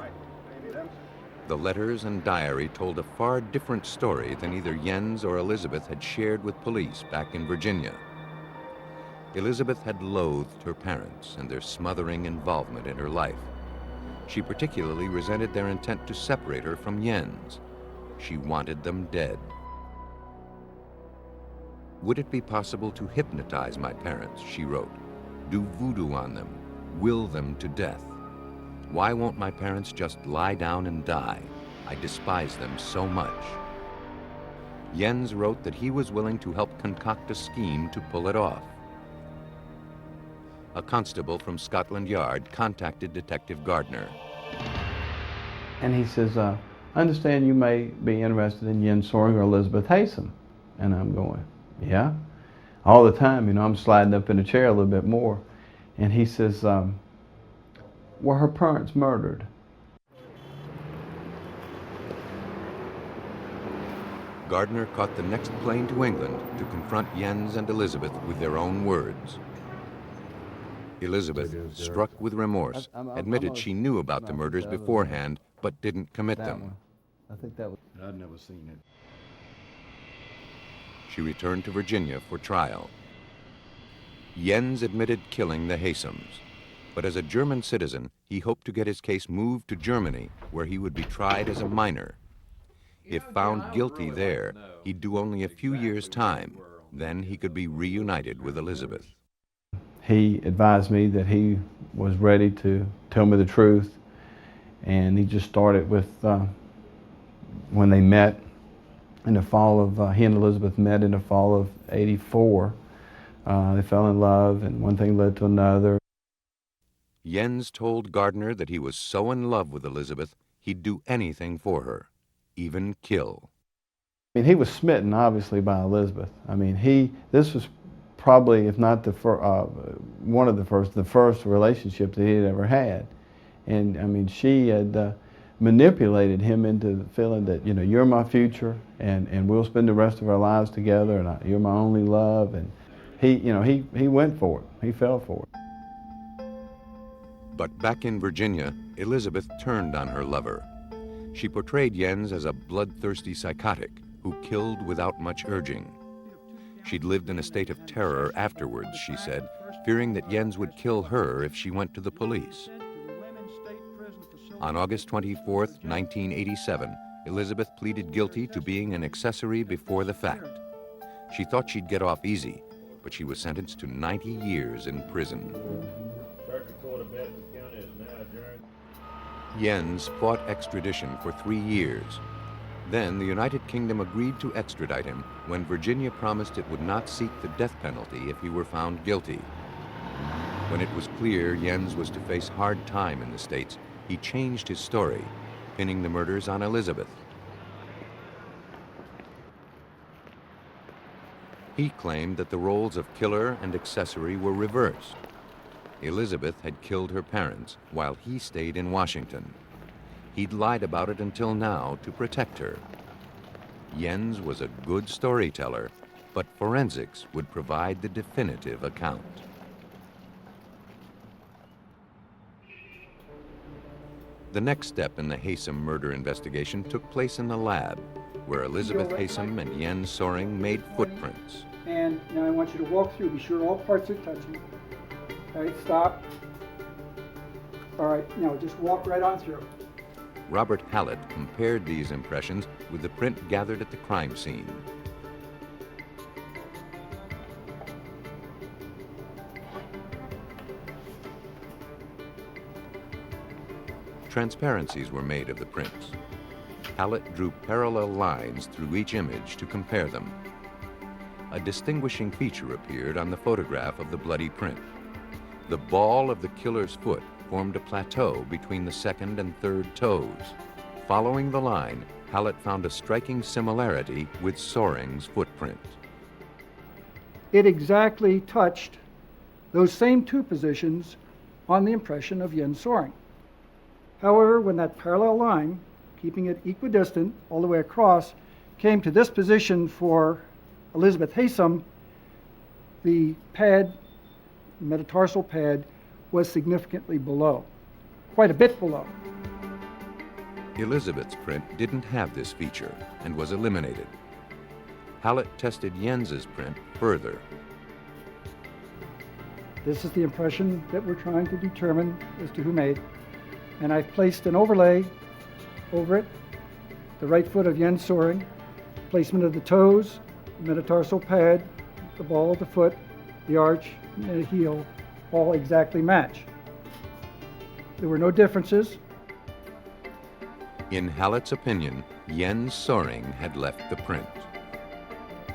The letters and diary told a far different story than either Jens or Elizabeth had shared with police back in Virginia. Elizabeth had loathed her parents and their smothering involvement in her life. She particularly resented their intent to separate her from Jens. She wanted them dead. Would it be possible to hypnotize my parents, she wrote, do voodoo on them, will them to death? Why won't my parents just lie down and die? I despise them so much. Jens wrote that he was willing to help concoct a scheme to pull it off. A constable from Scotland Yard contacted Detective Gardner. And he says, I understand you may be interested in Jens Soring or Elizabeth Hesome. And I'm going, yeah? All the time, you know, I'm sliding up in the chair a little bit more. And he says, were her parents murdered? Gardner caught the next plane to England to confront Jens and Elizabeth with their own words. Elizabeth, struck with remorse, admitted she knew about the murders beforehand, but didn't commit them. I think that was... I'd never seen it. She returned to Virginia for trial. Jens admitted killing the Hesomes, but as a German citizen, he hoped to get his case moved to Germany, where he would be tried as a minor. If found guilty there, he'd do only a few years' time. Then he could be reunited with Elizabeth. He advised me that he was ready to tell me the truth, and he just started with when they met in the fall of, he and Elizabeth met in the fall of '84. They fell in love, and one thing led to another. Jens told Gardner that he was so in love with Elizabeth, he'd do anything for her, even kill. I mean, he was smitten, obviously, by Elizabeth. I mean, this was probably, if not the one of the first relationship that he had ever had. And I mean, she had manipulated him into the feeling that, you're my future, and we'll spend the rest of our lives together, and you're my only love. And he went for it. He fell for it. But back in Virginia, Elizabeth turned on her lover. She portrayed Jens as a bloodthirsty psychotic who killed without much urging. She'd lived in a state of terror afterwards, she said, fearing that Jens would kill her if she went to the police. On August 24, 1987, Elizabeth pleaded guilty to being an accessory before the fact. She thought she'd get off easy, but she was sentenced to 90 years in prison. Jens fought extradition for 3 years. Then the United Kingdom agreed to extradite him when Virginia promised it would not seek the death penalty if he were found guilty. When it was clear Jens was to face hard time in the States, he changed his story, pinning the murders on Elizabeth. He claimed that the roles of killer and accessory were reversed. Elizabeth had killed her parents while he stayed in Washington. He'd lied about it until now to protect her. Jens was a good storyteller, but forensics would provide the definitive account. The next step in the Hesome murder investigation took place in the lab, where Elizabeth Hesome and Jens Soring made footprints. And now I want you to walk through. Be sure all parts are touching. All right, stop. All right, now just walk right on through. Robert Hallett compared these impressions with the print gathered at the crime scene. Transparencies were made of the prints. Hallett drew parallel lines through each image to compare them. A distinguishing feature appeared on the photograph of the bloody print. The ball of the killer's foot formed a plateau between the second and third toes. Following the line, Hallett found a striking similarity with Soring's footprint. It exactly touched those same two positions on the impression of Jens Soring. However, when that parallel line, keeping it equidistant all the way across, came to this position for Elizabeth Hesome, the pad, the metatarsal pad, was significantly below, quite a bit below. Elizabeth's print didn't have this feature and was eliminated. Hallett tested Jens's print further. This is the impression that we're trying to determine as to who made. And I've placed an overlay over it, the right foot of Jens Soring, placement of the toes, metatarsal pad, the ball of the foot, the arch, and the heel, all exactly match. There were no differences. In Hallett's opinion, Jens Soring had left the print.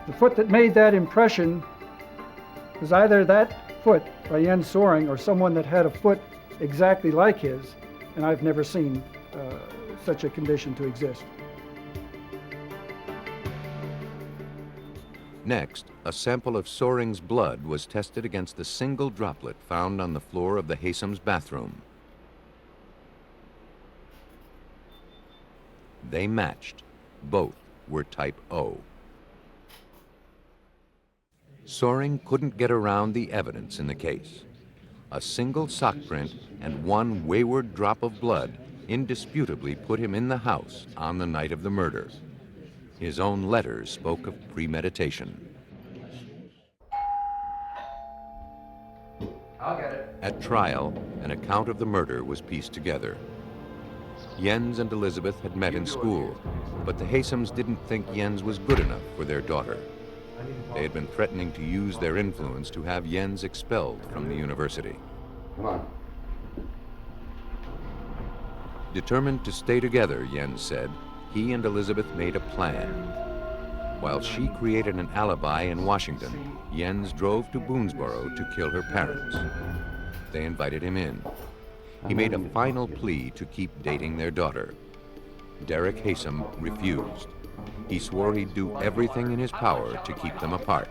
The foot that made that impression was either that foot by Jens Soring or someone that had a foot exactly like his, and I've never seen such a condition to exist. Next, a sample of Soring's blood was tested against a single droplet found on the floor of the Hesome's bathroom. They matched. Both were type O. Soring couldn't get around the evidence in the case. A single sock print and one wayward drop of blood indisputably put him in the house on the night of the murder. His own letters spoke of premeditation. I'll get it. At trial, an account of the murder was pieced together. Jens and Elizabeth had met in school, but the Hesomes didn't think Jens was good enough for their daughter. They had been threatening to use their influence to have Jens expelled from the university. Come on. Determined to stay together, Jens said, he and Elizabeth made a plan. While she created an alibi in Washington, Jens drove to Boonesboro to kill her parents. They invited him in. He made a final plea to keep dating their daughter. Derek Hesome refused. He swore he'd do everything in his power to keep them apart.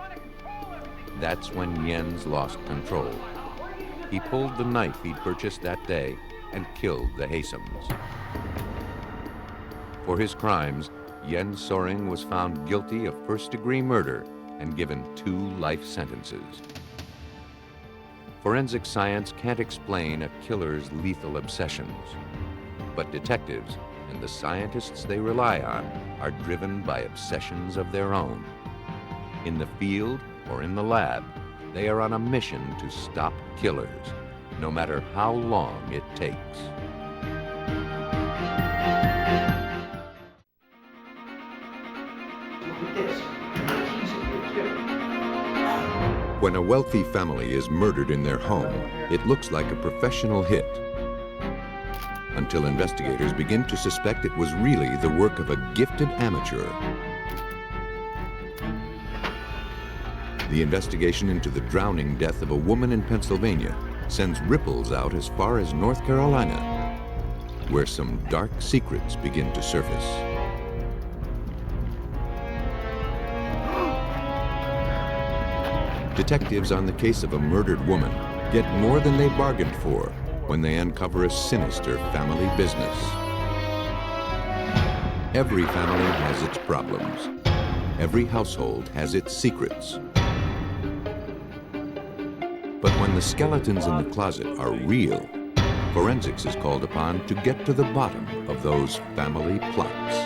That's when Jens lost control. He pulled the knife he'd purchased that day and killed the Hesomes. For his crimes, Jens Soring was found guilty of first-degree murder and given 2 life sentences. Forensic science can't explain a killer's lethal obsessions, but detectives and the scientists they rely on are driven by obsessions of their own. In the field or in the lab, they are on a mission to stop killers, no matter how long it takes. When a wealthy family is murdered in their home, it looks like a professional hit, until investigators begin to suspect it was really the work of a gifted amateur. The investigation into the drowning death of a woman in Pennsylvania sends ripples out as far as North Carolina, where some dark secrets begin to surface. Detectives on the case of a murdered woman get more than they bargained for when they uncover a sinister family business. Every family has its problems. Every household has its secrets. But when the skeletons in the closet are real, forensics is called upon to get to the bottom of those family plots.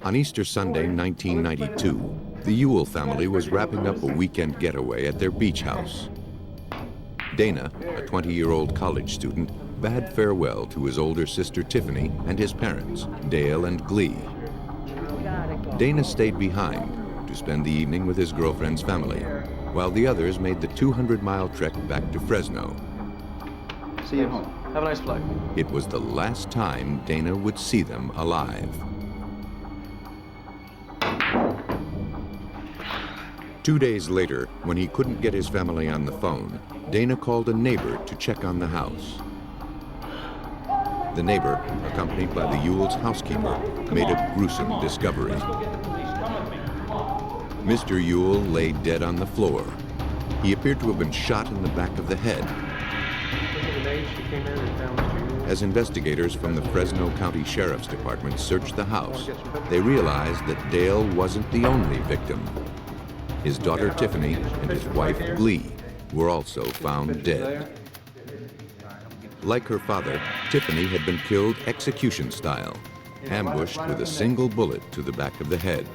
On Easter Sunday, 1992, the Ewell family was wrapping up a weekend getaway at their beach house. Dana, a 20-year-old college student, bade farewell to his older sister Tiffany and his parents, Dale and Glee. Dana stayed behind to spend the evening with his girlfriend's family, while the others made the 200-mile trek back to Fresno. See you home. Have a nice flight. It was the last time Dana would see them alive. 2 days later, when he couldn't get his family on the phone, Dana called a neighbor to check on the house. The neighbor, accompanied by the Ewell's housekeeper, made a gruesome discovery. Mr. Ewell lay dead on the floor. He appeared to have been shot in the back of the head. As investigators from the Fresno County Sheriff's Department searched the house, they realized that Dale wasn't the only victim. His daughter Tiffany and his wife Glee were also found dead. Like her father, Tiffany had been killed execution style, ambushed with a single bullet to the back of the head.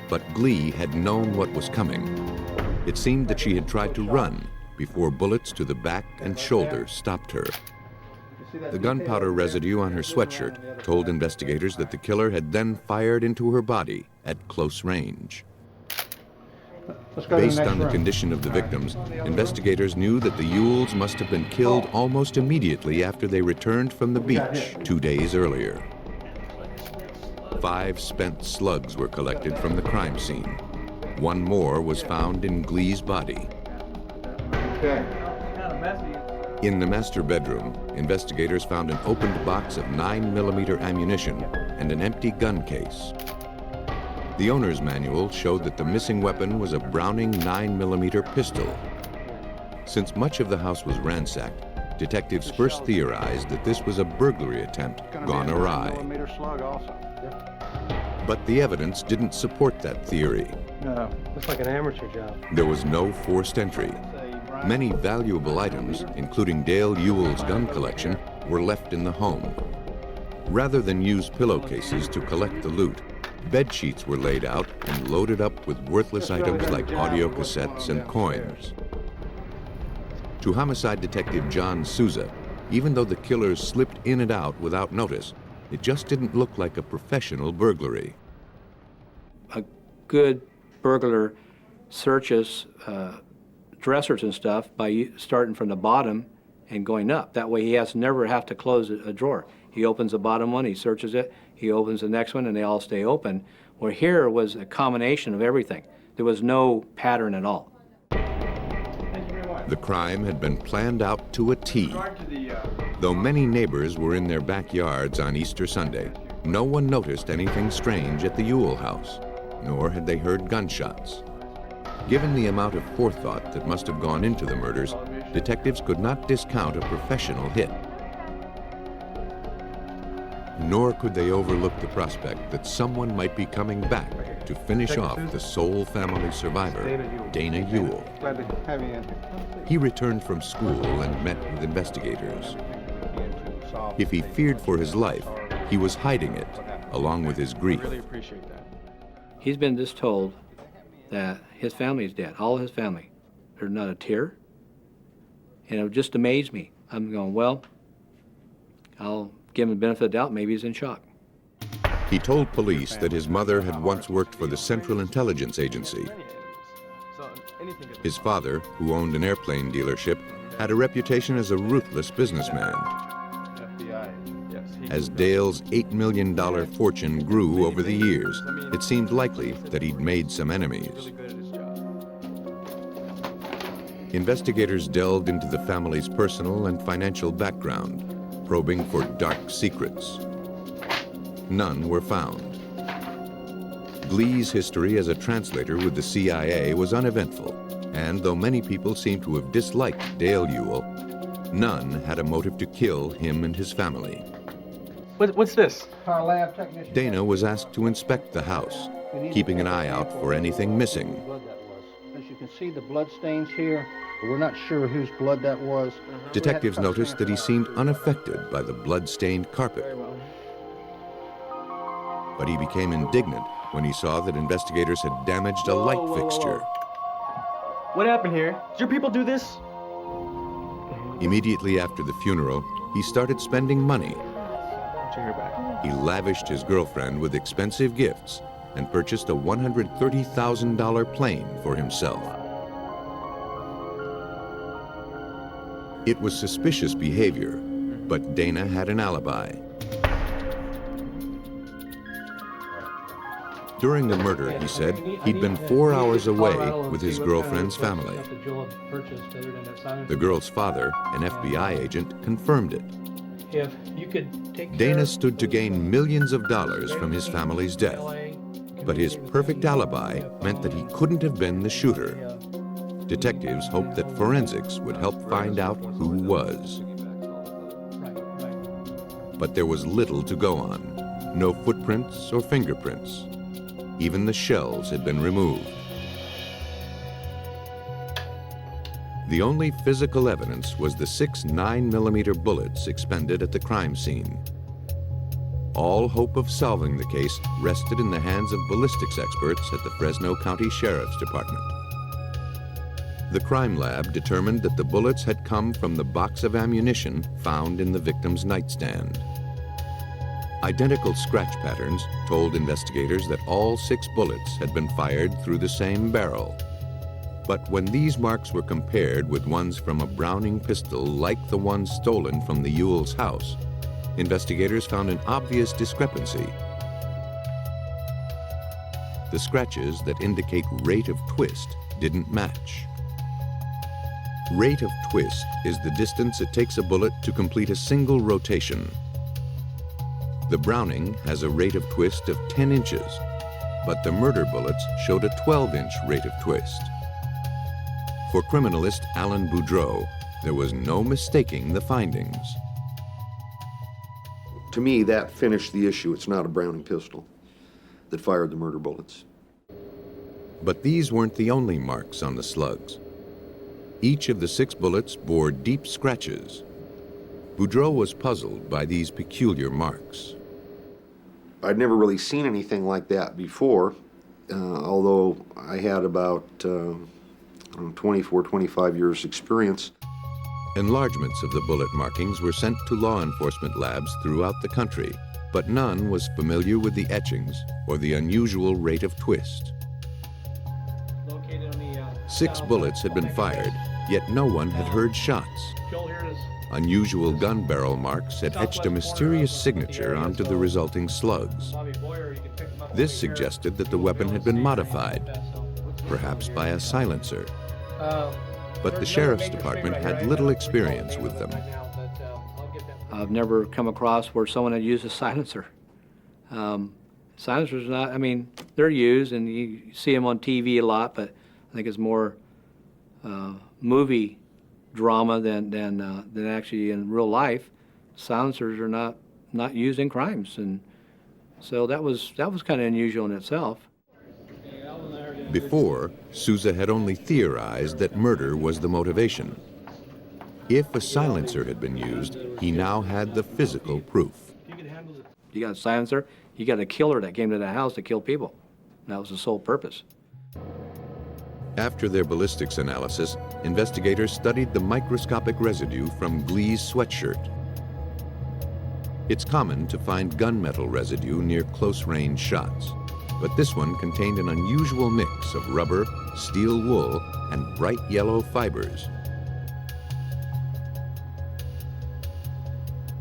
But Glee had known what was coming. It seemed that she had tried to run before bullets to the back and shoulder stopped her. The gunpowder residue on her sweatshirt told investigators that the killer had then fired into her body at close range. Based on the condition of the victims, investigators knew that the Ewells must have been killed almost immediately after they returned from the beach 2 days earlier. 5 spent slugs were collected from the crime scene. 1 more was found in Glee's body. In the master bedroom, investigators found an opened box of 9mm ammunition and an empty gun case. The owner's manual showed that the missing weapon was a Browning 9mm pistol. Since much of the house was ransacked, detectives first theorized that this was a burglary attempt gone awry. But the evidence didn't support that theory. No, it's like an amateur job. There was no forced entry. Many valuable items, including Dale Ewell's gun collection, were left in the home. Rather than use pillowcases to collect the loot, bed sheets were laid out and loaded up with worthless items like audio cassettes and coins. To homicide detective John Souza, even though the killers slipped in and out without notice, it just didn't look like a professional burglary. A good burglar searches dressers and stuff by starting from the bottom and going up. That way he never have to close a drawer. He opens the bottom one, he searches it, He opens the next one and they all stay open. Where here was a combination of everything. There was no pattern at all. The crime had been planned out to a T. Though many neighbors were in their backyards on Easter Sunday, no one noticed anything strange at the Ewell house, nor had they heard gunshots. Given the amount of forethought that must have gone into the murders, detectives could not discount a professional hit. Nor could they overlook the prospect that someone might be coming back to finish off the sole family survivor, Dana Ewell. Glad to have you in. He returned from school and met with investigators. If he feared for his life, he was hiding it, along with his grief. Really appreciate that. He's been just told that his family is dead, all his family. There's not a tear. And it just amazed me. I'm going, well, I'll give him the benefit of the doubt, maybe he's in shock. He told police that his mother had once worked for the Central Intelligence Agency. His father, who owned an airplane dealership, had a reputation as a ruthless businessman. As Dale's $8 million fortune grew over the years, it seemed likely that he'd made some enemies. Investigators delved into the family's personal and financial background, probing for dark secrets. None were found. Glee's history as a translator with the CIA was uneventful, and though many people seem to have disliked Dale Ewell, none had a motive to kill him and his family. What's this? Our lab technician. Dana was asked to inspect the house, keeping an eye out for anything missing. As you can see the blood stains here, but we're not sure whose blood that was. Detectives noticed that he seemed unaffected by the blood-stained carpet. But he became indignant when he saw that investigators had damaged a light fixture. What happened here? Did your people do this? Immediately after the funeral, he started spending money. He lavished his girlfriend with expensive gifts and purchased a $130,000 plane for himself. It was suspicious behavior, but Dana had an alibi. During the murder, he said, he'd been 4 hours away with his girlfriend's family. The girl's father, an FBI agent, confirmed it. If you could take Dana stood to gain millions of dollars from his family's death, but his perfect alibi meant that he couldn't have been the shooter. Detectives hoped that forensics would help find out who was. But there was little to go on. No footprints or fingerprints. Even the shells had been removed. The only physical evidence was the 6 9mm bullets expended at the crime scene. All hope of solving the case rested in the hands of ballistics experts at the Fresno County Sheriff's Department. The crime lab determined that the bullets had come from the box of ammunition found in the victim's nightstand. Identical scratch patterns told investigators that all 6 bullets had been fired through the same barrel. But when these marks were compared with ones from a Browning pistol like the one stolen from the Ewell's house, investigators found an obvious discrepancy. The scratches that indicate rate of twist didn't match. Rate of twist is the distance it takes a bullet to complete a single rotation. The Browning has a rate of twist of 10 inches, but the murder bullets showed a 12-inch rate of twist. For criminalist Alan Boudreau, there was no mistaking the findings. To me, that finished the issue. It's not a Browning pistol that fired the murder bullets. But these weren't the only marks on the slugs. Each of the 6 bullets bore deep scratches. Boudreau was puzzled by these peculiar marks. I'd never really seen anything like that before, although I had about 24, 25 years experience. Enlargements of the bullet markings were sent to law enforcement labs throughout the country, but none was familiar with the etchings or the unusual rate of twist. 6 bullets had been fired, yet no one had heard shots. Unusual gun barrel marks had etched a mysterious signature onto the resulting slugs. This suggested that the weapon had been modified, perhaps by a silencer. But the sheriff's department had little experience with them. I've never come across where someone had used a silencer. Silencers not, I mean, they're used and you see them on TV a lot, but I think it's more movie drama than actually in real life. Silencers are not used in crimes, and so that was kind of unusual in itself. Before, Souza had only theorized that murder was the motivation. If a silencer had been used, he now had the physical proof. You got a silencer, you got a killer that came to the house to kill people. That was the sole purpose. After their ballistics analysis, investigators studied the microscopic residue from Glee's sweatshirt. It's common to find gunmetal residue near close-range shots, but this one contained an unusual mix of rubber, steel wool, and bright yellow fibers.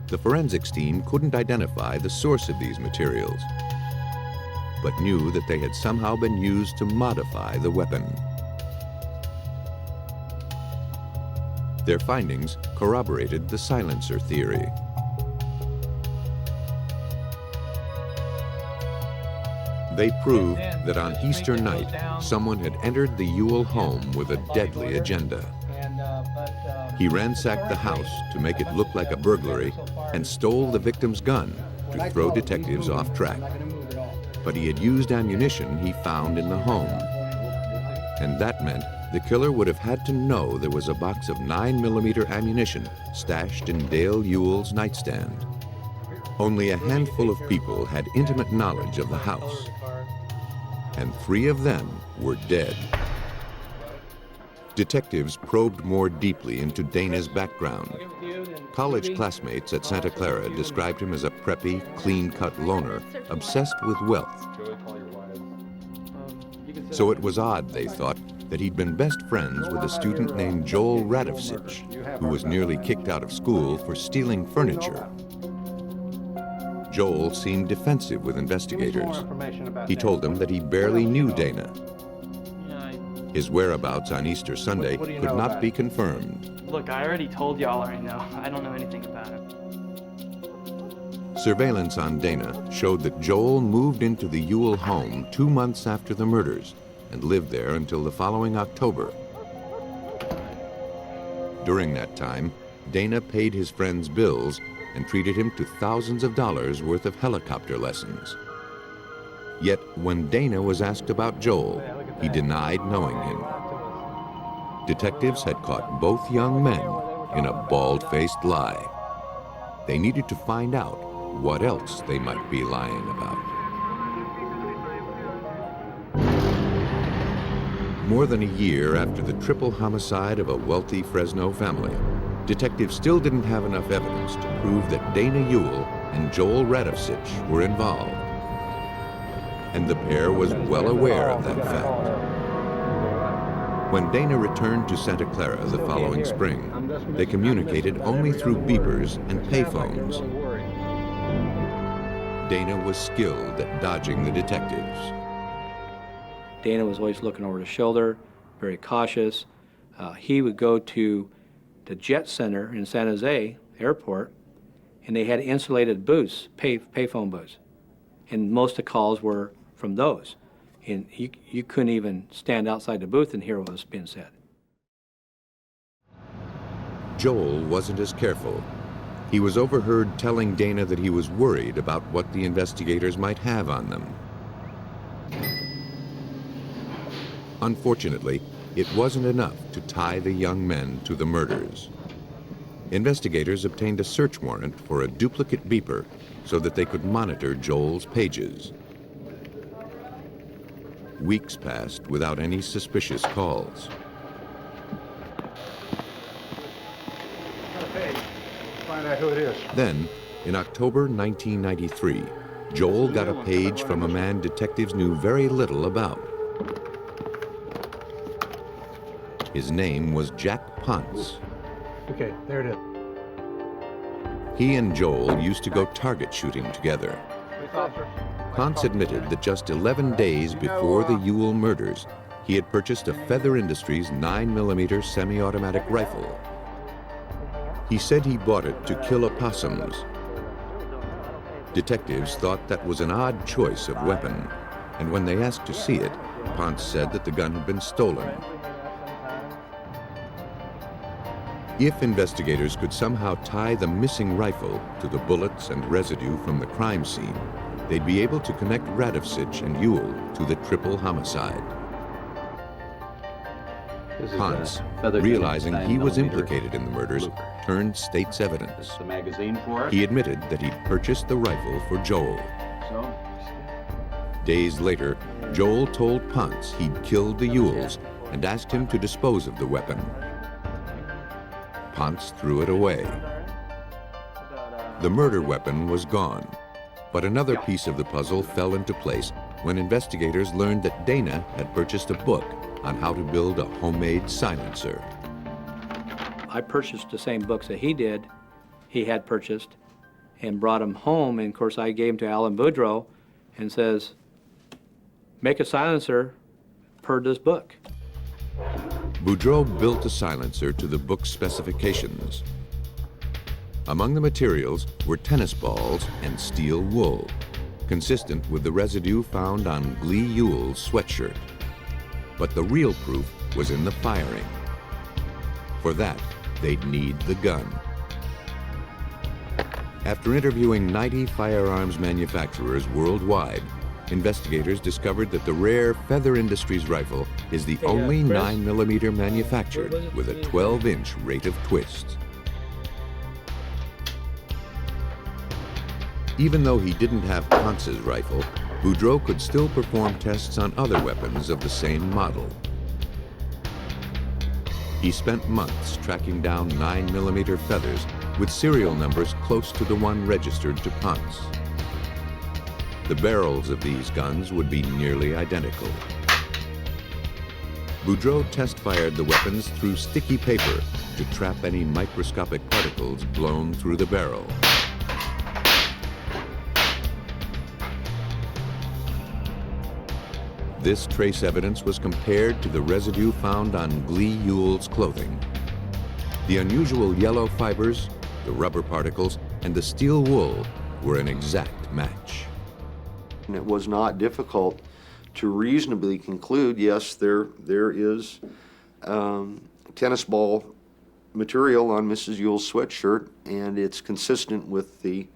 The forensics team couldn't identify the source of these materials, but knew that they had somehow been used to modify the weapon. Their findings corroborated the silencer theory. They proved that on Easter night, someone had entered the Ewell home with a deadly agenda. He ransacked the house to make it look like a burglary and stole the victim's gun to throw detectives off track. But he had used ammunition he found in the home. And that meant the killer would have had to know there was a box of 9mm ammunition stashed in Dale Ewell's nightstand. Only a handful of people had intimate knowledge of the house, and 3 of them were dead. Detectives probed more deeply into Dana's background. College classmates at Santa Clara described him as a preppy, clean-cut loner, obsessed with wealth. So it was odd, they thought, that he'd been best friends with a student named Joel Radovsich, who was nearly kicked out of school for stealing furniture. Joel seemed defensive with investigators. He told them that he barely knew Dana. His whereabouts on Easter Sunday could not be confirmed. Look, I already told y'all I know. I don't know anything about it. Surveillance on Dana showed that Joel moved into the Ewell home 2 months after the murders and lived there until the following October. During that time, Dana paid his friends bills and treated him to thousands of dollars worth of helicopter lessons. Yet when Dana was asked about Joel, he denied knowing him. Detectives had caught both young men in a bald-faced lie. They needed to find out what else they might be lying about. More than a year after the triple homicide of a wealthy Fresno family, detectives still didn't have enough evidence to prove that Dana Ewell and Joel Radovsich were involved. And the pair was well aware of that fact. When Dana returned to Santa Clara the following spring, they communicated only through beepers and payphones. Dana was skilled at dodging the detectives. Dana was always looking over his shoulder, very cautious. He would go to the Jet Center in San Jose Airport, and they had insulated booths, payphone booths, and most of the calls were from those. And you couldn't even stand outside the booth and hear what was being said. Joel wasn't as careful. He was overheard telling Dana that he was worried about what the investigators might have on them. Unfortunately, it wasn't enough to tie the young men to the murders. Investigators obtained a search warrant for a duplicate beeper so that they could monitor Joel's pages. Weeks passed without any suspicious calls. Find out who it is. Then, in October 1993, Joel got a page from a man detectives knew very little about. His name was Jack Ponce. Okay, there it is. He and Joel used to go target shooting together. Ponce admitted that just 11 days before the Ewell murders, he had purchased a Feather Industries 9mm semi-automatic rifle. He said he bought it to kill opossums. Detectives thought that was an odd choice of weapon, and when they asked to see it, Ponce said that the gun had been stolen. If investigators could somehow tie the missing rifle to the bullets and residue from the crime scene, they'd be able to connect Radovsich and Ewell to the triple homicide. Ponce, realizing he was implicated in the murders, turned state's evidence. The magazine for it? He admitted that he'd purchased the rifle for Joel. Days later, Joel told Ponce he'd killed the Ewells and asked him to dispose of the weapon. Ponce threw it away. The murder weapon was gone, but another piece of the puzzle fell into place when investigators learned that Dana had purchased a book on how to build a homemade silencer. I purchased the same books that he had purchased, and brought them home, and of course I gave them to Alan Boudreau and says, make a silencer per this book. Boudreau built a silencer to the book's specifications. Among the materials were tennis balls and steel wool, consistent with the residue found on Glee Ewell's sweatshirt. But the real proof was in the firing. For that, they'd need the gun. After interviewing 90 firearms manufacturers worldwide, investigators discovered that the rare Feather Industries rifle is the only 9mm manufactured with a 12-inch rate of twist. Even though he didn't have Ponce's rifle, Boudreau could still perform tests on other weapons of the same model. He spent months tracking down 9mm feathers with serial numbers close to the one registered to Ponce. The barrels of these guns would be nearly identical. Boudreau test-fired the weapons through sticky paper to trap any microscopic particles blown through the barrel. This trace evidence was compared to the residue found on Glee Ewell's clothing. The unusual yellow fibers, the rubber particles, and the steel wool were an exact match. And it was not difficult to reasonably conclude, yes, there is tennis ball material on Mrs. Ewell's sweatshirt, and it's consistent with the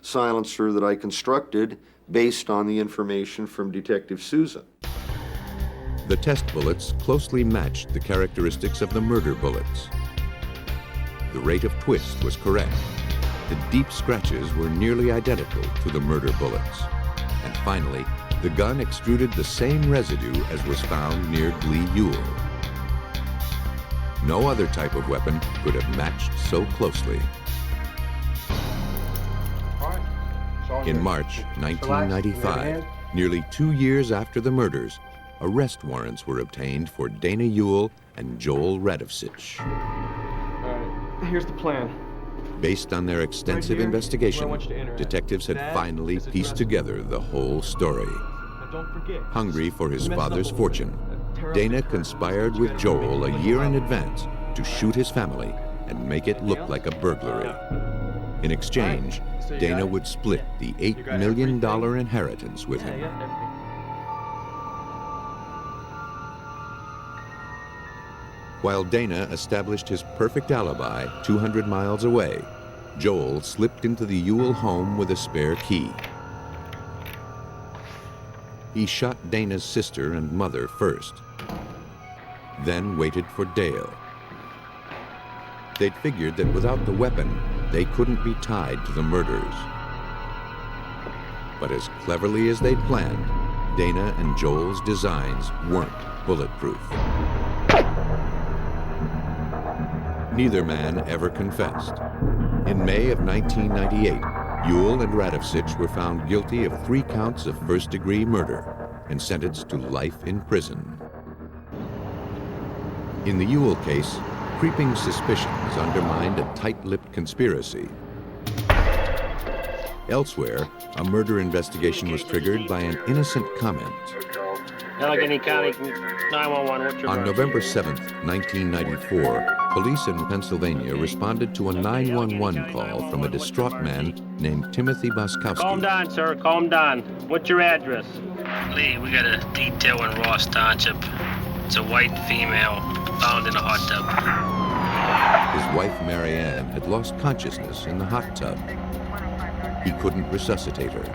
silencer that I constructed based on the information from Detective Souza. The test bullets closely matched the characteristics of the murder bullets. The rate of twist was correct. The deep scratches were nearly identical to the murder bullets. And finally, the gun extruded the same residue as was found near Glee Ewell. No other type of weapon could have matched so closely. In March 1995, nearly 2 years after the murders, arrest warrants were obtained for Dana Ewell and Joel Radovsich. All right, here's the plan. Based on their extensive investigation, detectives had finally pieced together the whole story. Hungry for his father's fortune, Dana conspired with Joel a year in advance to shoot his family and make it look like a burglary. In exchange, Dana would split the $8 million inheritance with him. While Dana established his perfect alibi 200 miles away, Joel slipped into the Ewell home with a spare key. He shot Dana's sister and mother first, then waited for Dale. They'd figured that without the weapon, they couldn't be tied to the murders. But as cleverly as they'd planned, Dana and Joel's designs weren't bulletproof. Neither man ever confessed. In May of 1998, Ewell and Radovsich were found guilty of 3 counts of first-degree murder and sentenced to life in prison. In the Ewell case, creeping suspicions undermined a tight-lipped conspiracy. Elsewhere, a murder investigation was triggered by an innocent comment. Allegheny County 911, what's your On verdict? November 7th, 1994, police in Pennsylvania responded to a 911 call from a distraught man named Timothy Bosowski. Calm down, sir. Calm down. What's your address? Lee, we got a detail in Ross Township. It's a white female found in a hot tub. His wife, Mary Ann, had lost consciousness in the hot tub. He couldn't resuscitate her.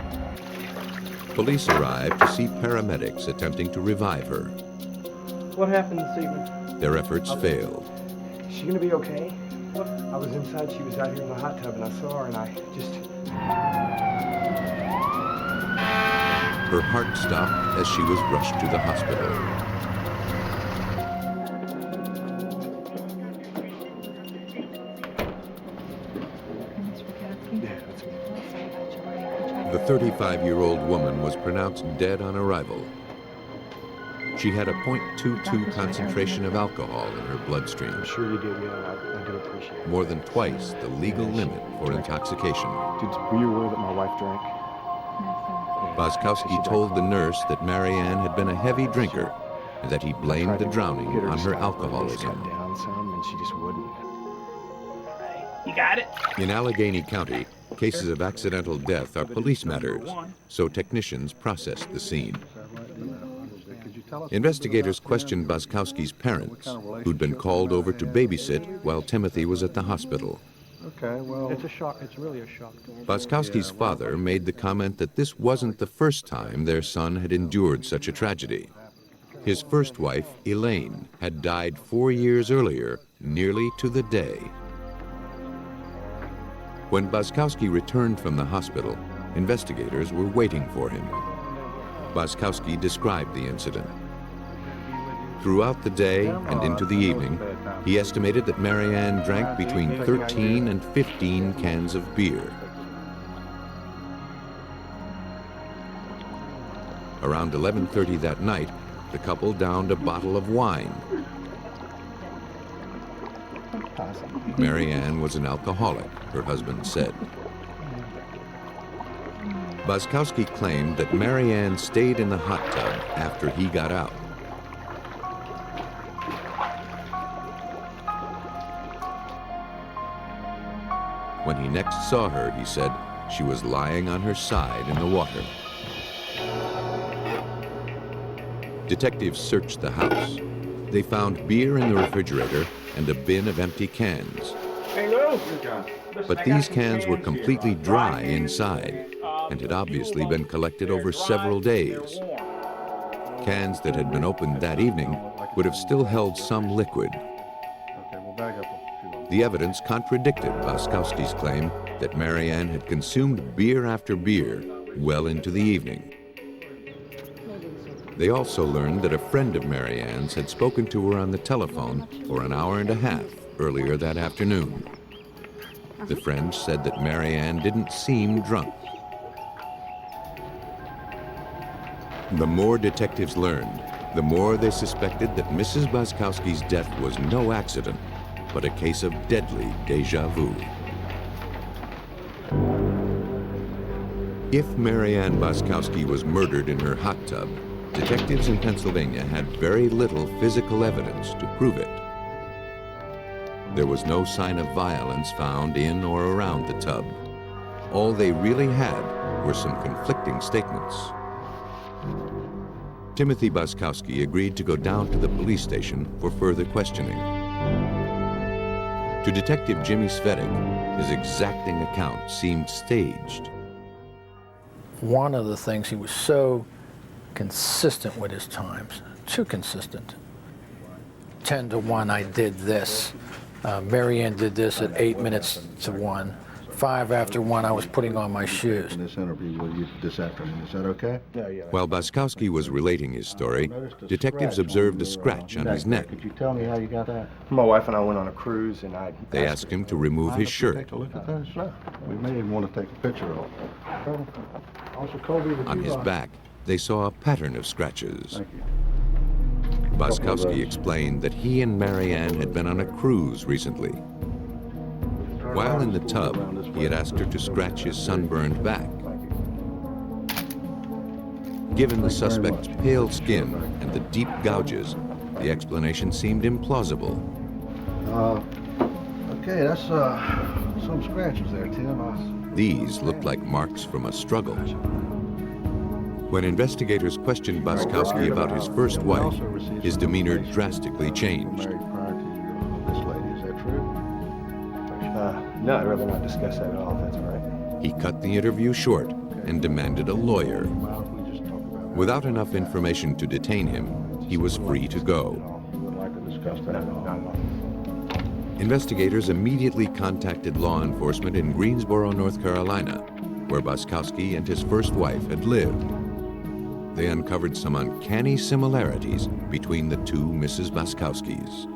Police arrived to see paramedics attempting to revive her. What happened this evening? Their efforts failed. Is she gonna be okay? I was inside, she was out here in the hot tub, and I saw her, and I just... Her heart stopped as she was rushed to the hospital. The 35-year-old woman was pronounced dead on arrival. She had a .22 concentration of alcohol in her bloodstream. I'm sure you did, yeah, I do appreciate it. More than twice the legal limit for intoxication. Were you aware that my wife drank? Bosowski told the nurse that Mary Ann had been a heavy drinker and that he blamed the drowning on her alcoholism. Down some, and she just wouldn't. You got it? In Allegheny County, cases of accidental death are police matters, so technicians process the scene. Investigators questioned Bosowski's parents, who'd been called over to babysit while Timothy was at the hospital. Okay, well... It's a shock. It's really a shock. Bosowski's father made the comment that this wasn't the first time their son had endured such a tragedy. His first wife, Elaine, had died 4 years earlier, nearly to the day. When Bosowski returned from the hospital, investigators were waiting for him. Bosowski described the incident. Throughout the day and into the evening, he estimated that Mary Ann drank between 13 and 15 cans of beer. Around 11:30 that night, the couple downed a bottle of wine. Mary Ann was an alcoholic, her husband said. Bosowski claimed that Mary Ann stayed in the hot tub after he got out. When he next saw her, he said, she was lying on her side in the water. Detectives searched the house. They found beer in the refrigerator and a bin of empty cans. But these cans were completely dry inside and had obviously been collected over several days. Cans that had been opened that evening would have still held some liquid. The evidence contradicted Bosowski's claim that Mary Ann had consumed beer after beer well into the evening. They also learned that a friend of Mary Ann's had spoken to her on the telephone for an hour and a half earlier that afternoon. The friend said that Mary Ann didn't seem drunk. The more detectives learned, the more they suspected that Mrs. Bosowski's death was no accident, but a case of deadly déjà vu. If Mary Ann Bosowski was murdered in her hot tub, detectives in Pennsylvania had very little physical evidence to prove it. There was no sign of violence found in or around the tub. All they really had were some conflicting statements. Timothy Bosowski agreed to go down to the police station for further questioning. To Detective Jimmy Svedek, his exacting account seemed staged. One of the things, he was so consistent with his times, too consistent. 10 to 1, I did this. Mary Ann did this at 8 minutes to 1. 5 after 1, I was putting on my shoes. In this interview with you this afternoon, is that okay? While Bosowski was relating his story, detectives observed a scratch on his neck. Could you tell me how you got that? My wife and I went on a cruise, and They asked him to remove his shirt. Take a look at this? No. We may even want to take a picture of it. Also, Colby, would On you, his back, they saw a pattern of scratches. Bosowski explained that he and Mary Ann had been on a cruise recently. While in the tub, he had asked her to scratch his sunburned back. Given the suspect's pale skin and the deep gouges, the explanation seemed implausible. Okay, that's some scratches there, Tim. These looked like marks from a struggle. When investigators questioned Bosowski about his first wife, his demeanor drastically changed. This lady, is that true? No, I'd rather not discuss that at all, if that's all right. He cut the interview short and demanded a lawyer. Without enough information to detain him, he was free to go. You would like to discuss that at all? Investigators immediately contacted law enforcement in Greensboro, North Carolina, where Bosowski and his first wife had lived. They uncovered some uncanny similarities between the two Mrs. Bosowskis.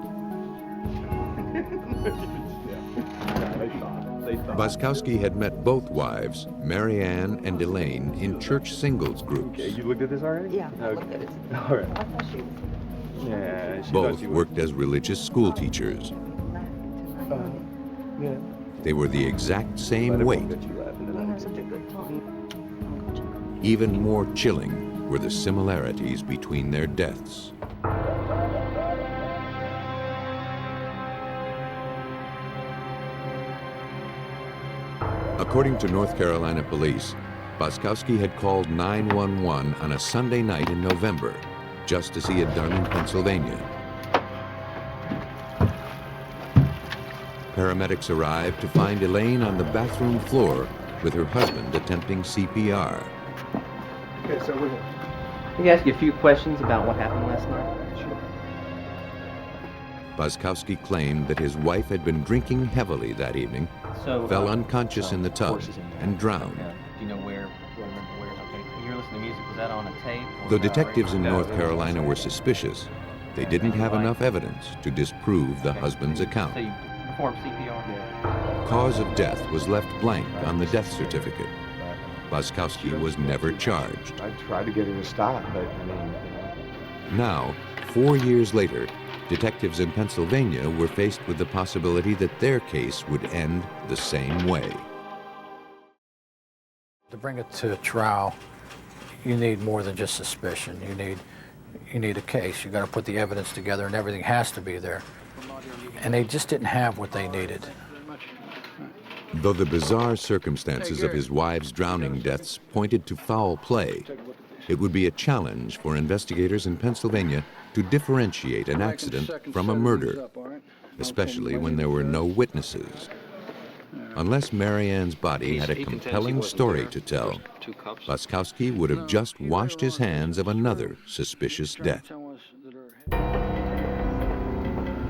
Bosowski had met both wives, Mary Ann and Elaine, in church singles groups. You looked at this already? Yeah, I looked at it. All right. I thought she was. Yeah, she Both worked as religious school teachers. Yeah. They were the exact same weight. We had such a good time. Even more chilling were the similarities between their deaths. According to North Carolina police, Bosowski had called 911 on a Sunday night in November, just as he had done in Pennsylvania. Paramedics arrived to find Elaine on the bathroom floor with her husband attempting CPR. Okay, so we're here. Can I ask you a few questions about what happened last night? Sure. Bosowski claimed that his wife had been drinking heavily that evening, fell unconscious in the tub, and drowned. Do you know where? Okay, you were listening to music. Was that on a tape? Though detectives in North Carolina were suspicious, they didn't have enough evidence to disprove the husband's account. So you performed CPR? Cause of death was left blank on the death certificate. Bosowski was never charged. I tried to get her to stop, but I mean, you know. Now, 4 years later, detectives in Pennsylvania were faced with the possibility that their case would end the same way. To bring it to trial, you need more than just suspicion. You need a case. You got to put the evidence together, and everything has to be there. And they just didn't have what they needed. Though the bizarre circumstances of his wife's drowning deaths pointed to foul play, it would be a challenge for investigators in Pennsylvania to differentiate an accident from a murder, especially when there were no witnesses. Unless Mary Ann's body had a compelling story to tell, Bosowski would have just washed his hands of another suspicious death.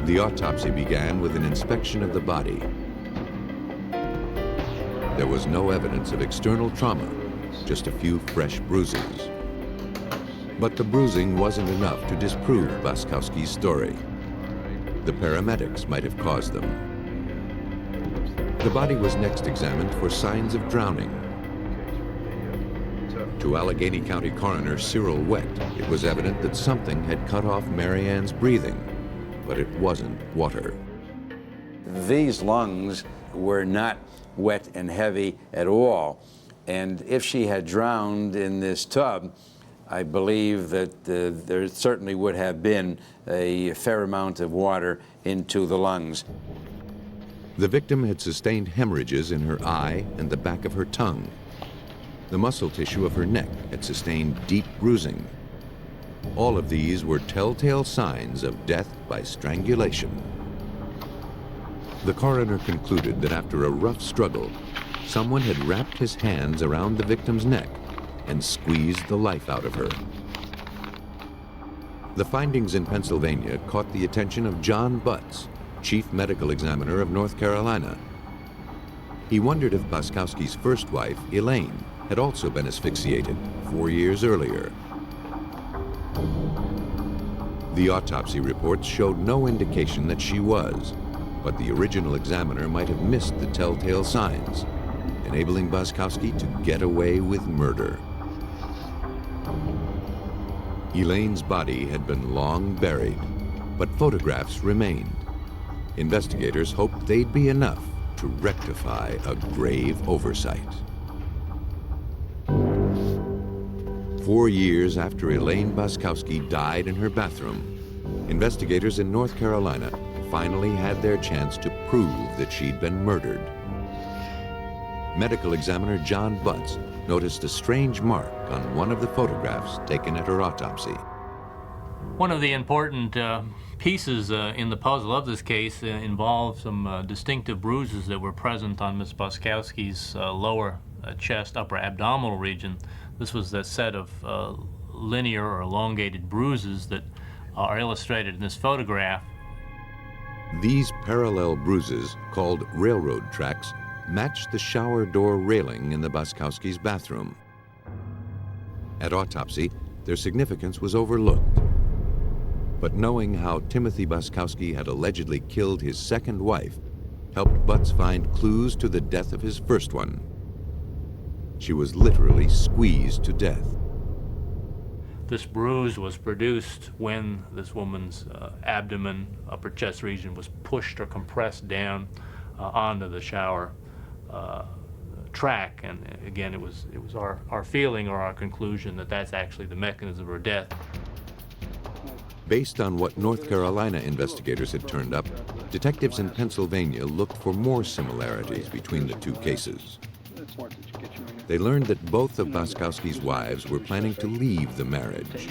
The autopsy began with an inspection of the body. There was no evidence of external trauma, just a few fresh bruises. But the bruising wasn't enough to disprove Bosowski's story. The paramedics might have caused them. The body was next examined for signs of drowning. To Allegheny County Coroner Cyril Wett, it was evident that something had cut off Mary Ann's breathing, but it wasn't water. These lungs were not wet and heavy at all. And if she had drowned in this tub, I believe that there certainly would have been a fair amount of water into the lungs. The victim had sustained hemorrhages in her eye and the back of her tongue. The muscle tissue of her neck had sustained deep bruising. All of these were telltale signs of death by strangulation. The coroner concluded that after a rough struggle, someone had wrapped his hands around the victim's neck and squeezed the life out of her. The findings in Pennsylvania caught the attention of John Butts, chief medical examiner of North Carolina. He wondered if Bosowski's first wife, Elaine, had also been asphyxiated 4 years earlier. The autopsy reports showed no indication that she was, but the original examiner might have missed the telltale signs, enabling Bosowski to get away with murder. Elaine's body had been long buried, but photographs remained. Investigators hoped they'd be enough to rectify a grave oversight. 4 years after Elaine Bosowski died in her bathroom, investigators in North Carolina finally had their chance to prove that she'd been murdered. Medical examiner John Butts noticed a strange mark on one of the photographs taken at her autopsy. One of the important pieces in the puzzle of this case involved some distinctive bruises that were present on Ms. Bosowski's lower chest, upper abdominal region. This was the set of linear or elongated bruises that are illustrated in this photograph. These parallel bruises, called railroad tracks, matched the shower door railing in the Bosowski's bathroom. At autopsy, their significance was overlooked. But knowing how Timothy Bosowski had allegedly killed his second wife helped Butts find clues to the death of his first one. She was literally squeezed to death. This bruise was produced when this woman's abdomen, upper chest region was pushed or compressed down onto the shower track, and again it was our feeling or our conclusion that that's actually the mechanism of her death. Based on what North Carolina investigators had turned up, detectives in Pennsylvania looked for more similarities between the two cases. They learned that both of Bosowski's wives were planning to leave the marriage.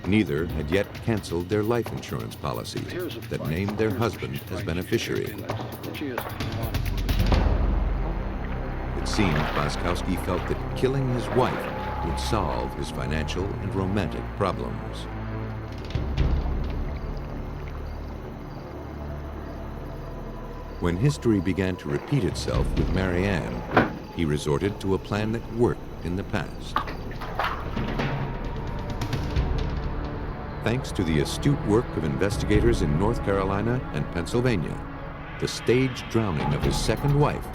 Neither had yet canceled their life insurance policies that named their husband as beneficiary. It seemed Bosowski felt that killing his wife would solve his financial and romantic problems. When history began to repeat itself with Mary Ann, he resorted to a plan that worked in the past. Thanks to the astute work of investigators in North Carolina and Pennsylvania, the staged drowning of his second wife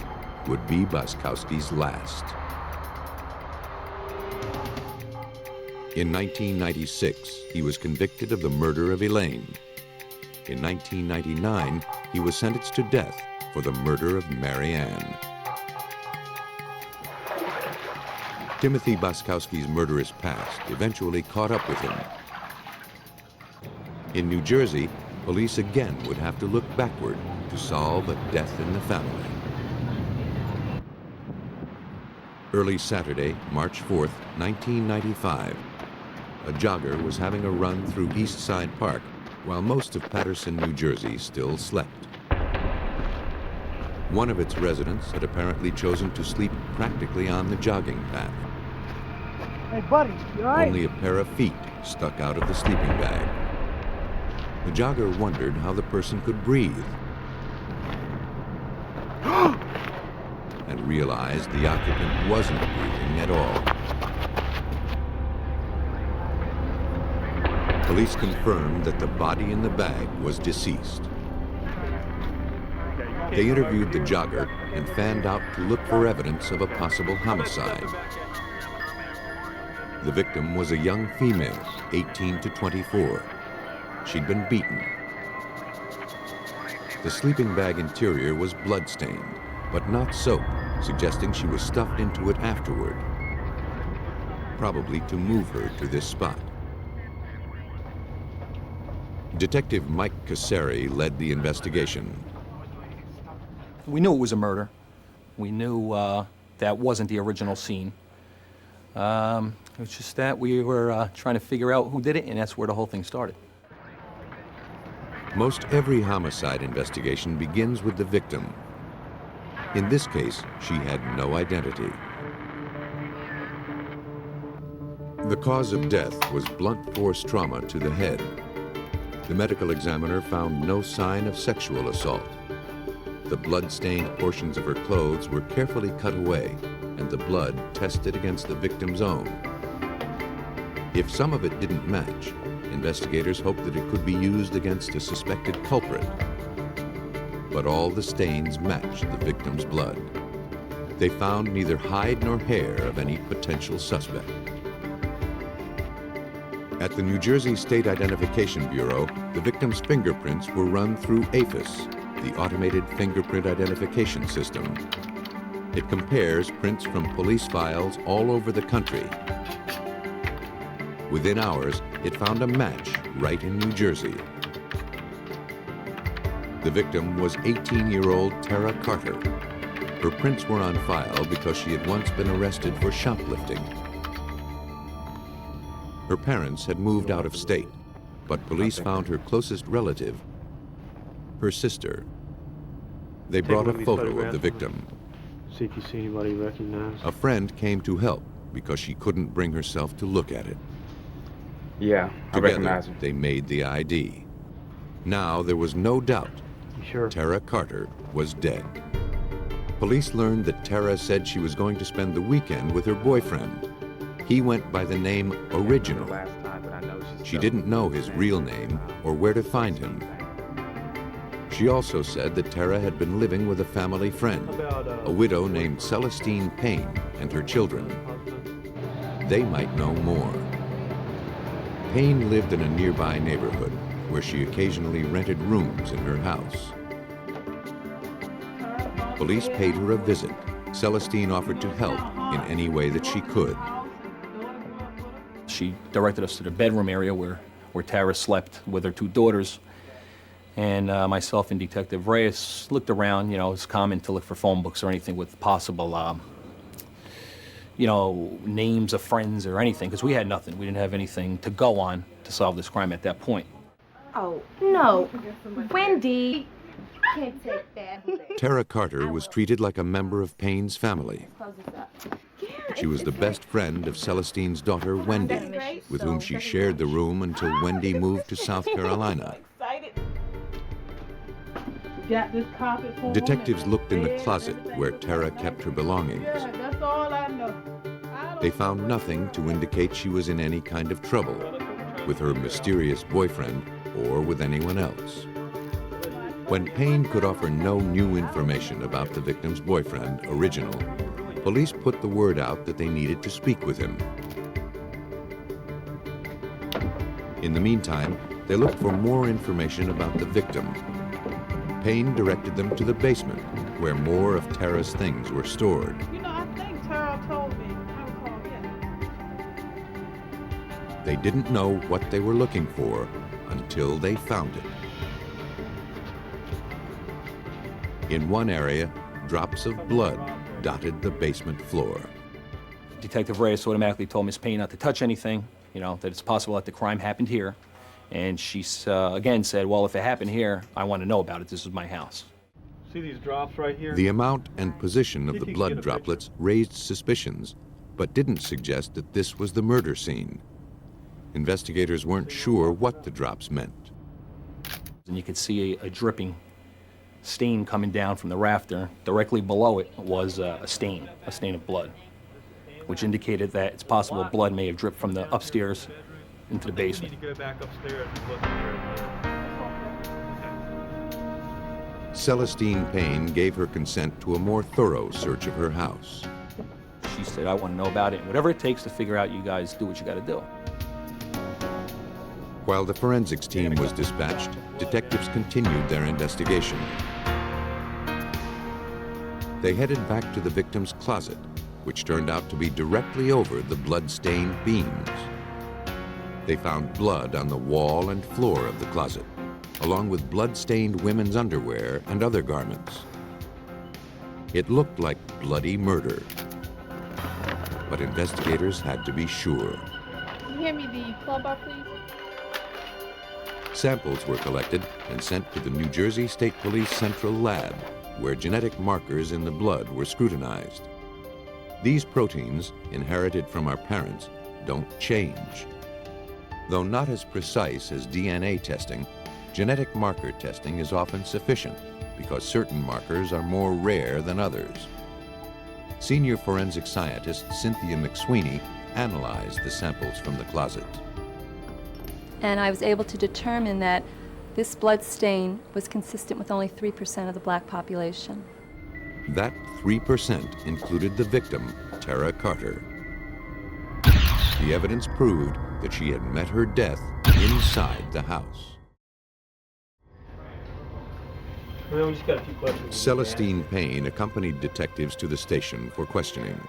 would be Bosowski's last. In 1996, he was convicted of the murder of Elaine. In 1999, he was sentenced to death for the murder of Mary Ann. Timothy Bosowski's murderous past eventually caught up with him. In New Jersey, police again would have to look backward to solve a death in the family. Early Saturday, March 4th, 1995, a jogger was having a run through East Side Park while most of Paterson, New Jersey still slept. One of its residents had apparently chosen to sleep practically on the jogging path. Hey, buddy, you all right? Only a pair of feet stuck out of the sleeping bag. The jogger wondered how the person could breathe and realized the occupant wasn't breathing at all. Police confirmed that the body in the bag was deceased. They interviewed the jogger and fanned out to look for evidence of a possible homicide. The victim was a young female, 18 to 24. She'd been beaten. The sleeping bag interior was blood-stained, but not soap, suggesting she was stuffed into it afterward, probably to move her to this spot. Detective Mike Cassari led the investigation. We knew it was a murder. We knew that wasn't the original scene. It's just that we were trying to figure out who did it, and that's where the whole thing started. Most every homicide investigation begins with the victim. In this case, she had no identity. The cause of death was blunt force trauma to the head. The medical examiner found no sign of sexual assault. The blood-stained portions of her clothes were carefully cut away, and the blood tested against the victim's own. If some of it didn't match, investigators hoped that it could be used against a suspected culprit. But all the stains matched the victim's blood. They found neither hide nor hair of any potential suspect. At the New Jersey State Identification Bureau, the victim's fingerprints were run through APHIS, the automated fingerprint identification system. It compares prints from police files all over the country. Within hours, it found a match right in New Jersey. The victim was 18-year-old Tara Carter. Her prints were on file because she had once been arrested for shoplifting. Her parents had moved out of state, but police found her closest relative, her sister. They brought a photo of the victim. See if you see anybody you recognize. A friend came to help because she couldn't bring herself to look at it. Yeah, I recognize her. They made the ID. Now there was no doubt. Sure. Tara Carter was dead. Police learned that Tara said she was going to spend the weekend with her boyfriend. He went by the name Original. She didn't know his real name or where to find him. She also said that Tara had been living with a family friend, a widow named Celestine Payne, and her children. They might know more. Payne lived in a nearby neighborhood where she occasionally rented rooms in her house. Police paid her a visit. Celestine offered to help in any way that she could. She directed us to the bedroom area where Tara slept with her two daughters. And myself and Detective Reyes looked around. You know, it's common to look for phone books or anything with possible, names of friends or anything, because we had nothing. We didn't have anything to go on to solve this crime at that point. Oh, no. Wendy, you can't take that. Tara Carter was treated like a member of Payne's family. She was the best friend of Celestine's daughter, Wendy, with whom she shared the room until Wendy moved to South Carolina. Got this carpet for Detectives looked in the closet where Tara kept her belongings. That's all I know. They found nothing to indicate she was in any kind of trouble with her mysterious boyfriend or with anyone else. When Payne could offer no new information about the victim's boyfriend, Original, police put the word out that they needed to speak with him. In the meantime, they looked for more information about the victim. Payne directed them to the basement, where more of Tara's things were stored. You know, I think Tara told me I would call him. They didn't know what they were looking for until they found it. In one area, drops of blood dotted the basement floor. Detective Reyes automatically told Miss Payne not to touch anything, that it's possible that the crime happened here. And she again said, well, if it happened here, I want to know about it. This is my house. See these drops right here? The amount and position of the blood droplets raised suspicions, but didn't suggest that this was the murder scene. Investigators weren't sure what the drops meant. And you could see a dripping stain coming down from the rafter. Directly below it was a stain of blood, which indicated that it's possible blood may have dripped from the upstairs into the basement. You need to go back upstairs and look there. Celestine Payne gave her consent to a more thorough search of her house. She said, I want to know about it. Whatever it takes to figure out, you guys do what you got to do. While the forensics team was dispatched, detectives continued their investigation. They headed back to the victim's closet, which turned out to be directly over the blood-stained beams. They found blood on the wall and floor of the closet, along with blood-stained women's underwear and other garments. It looked like bloody murder, but investigators had to be sure. Can you hand me the club bar, please? Samples were collected and sent to the New Jersey State Police Central Lab, where genetic markers in the blood were scrutinized. These proteins, inherited from our parents, don't change. Though not as precise as DNA testing, genetic marker testing is often sufficient because certain markers are more rare than others. Senior forensic scientist Cynthia McSweeney analyzed the samples from the closet. And I was able to determine that this blood stain was consistent with only 3% of the black population. That 3% included the victim, Tara Carter. The evidence proved that she had met her death inside the house. We just got a few questions. Celestine Payne accompanied detectives to the station for questioning.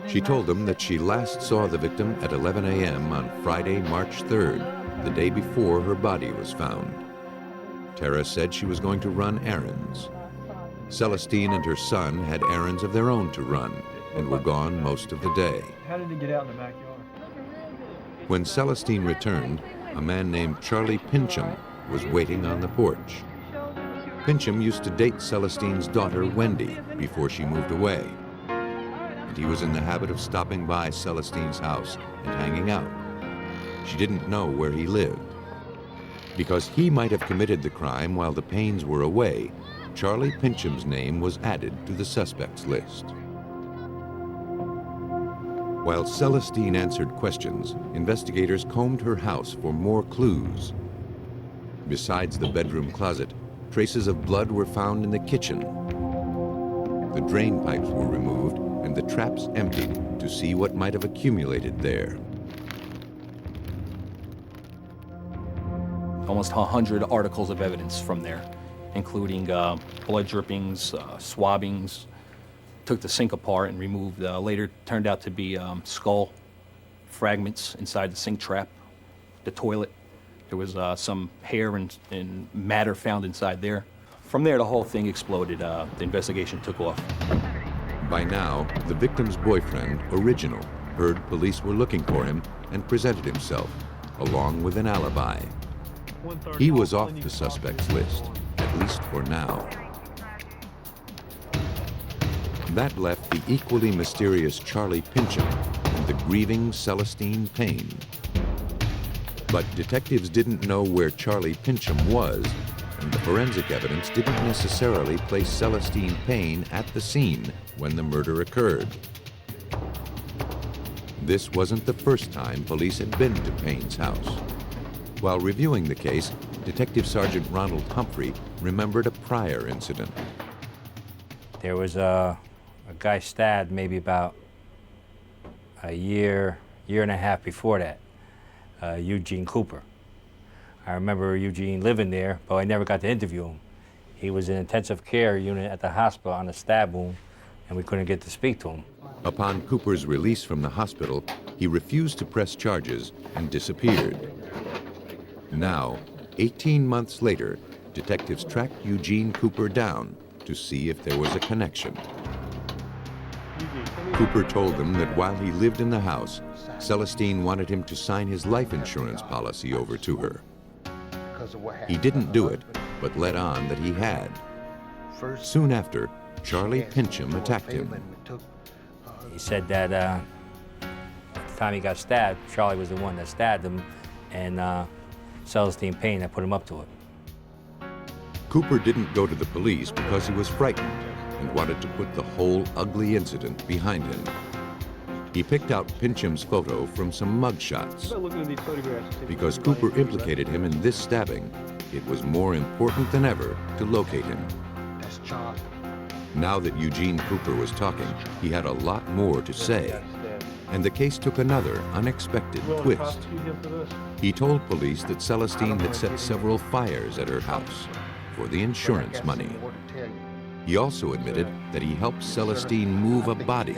She told them that she last saw the victim at 11 a.m. on Friday, March 3rd, the day before her body was found. Tara said she was going to run errands. Celestine and her son had errands of their own to run and were gone most of the day. How did he get out in the backyard? When Celestine returned, a man named Charlie Pincham was waiting on the porch. Pincham used to date Celestine's daughter, Wendy, before she moved away. And he was in the habit of stopping by Celestine's house and hanging out. She didn't know where he lived. Because he might have committed the crime while the Paynes were away, Charlie Pincham's name was added to the suspects list. While Celestine answered questions, investigators combed her house for more clues. Besides the bedroom closet, traces of blood were found in the kitchen. The drain pipes were removed and the traps emptied to see what might have accumulated there. Almost 100 articles of evidence from there, including blood drippings, swabbings. Took the sink apart and removed, later turned out to be skull fragments inside the sink trap, the toilet. There was some hair and matter found inside there. From there, the whole thing exploded. The investigation took off. By now, the victim's boyfriend, Original, heard police were looking for him and presented himself, along with an alibi. He was off the suspects list, at least for now. That left the equally mysterious Charlie Pincham and the grieving Celestine Payne. But detectives didn't know where Charlie Pincham was, and the forensic evidence didn't necessarily place Celestine Payne at the scene when the murder occurred. This wasn't the first time police had been to Payne's house. While reviewing the case, Detective Sergeant Ronald Humphrey remembered a prior incident. There was a guy stabbed maybe about a year and a half before that, Eugene Cooper. I remember Eugene living there, but I never got to interview him. He was in intensive care unit at the hospital on a stab wound, and we couldn't get to speak to him. Upon Cooper's release from the hospital, he refused to press charges and disappeared. Now, 18 months later, detectives tracked Eugene Cooper down to see if there was a connection. Cooper told them that while he lived in the house, Celestine wanted him to sign his life insurance policy over to her. He didn't do it, but let on that he had. Soon after, Charlie Pincham attacked him. He said that at the time he got stabbed, Charlie was the one that stabbed him, and Celestine Payne that put him up to it. Cooper didn't go to the police because he was frightened and wanted to put the whole ugly incident behind him. He picked out Pincham's photo from some mugshots. Because Cooper implicated him in this stabbing, it was more important than ever to locate him. Now that Eugene Cooper was talking, he had a lot more to say. And the case took another unexpected twist. He told police that Celestine had set several fires at her house for the insurance money. He also admitted that he helped Celestine move a body,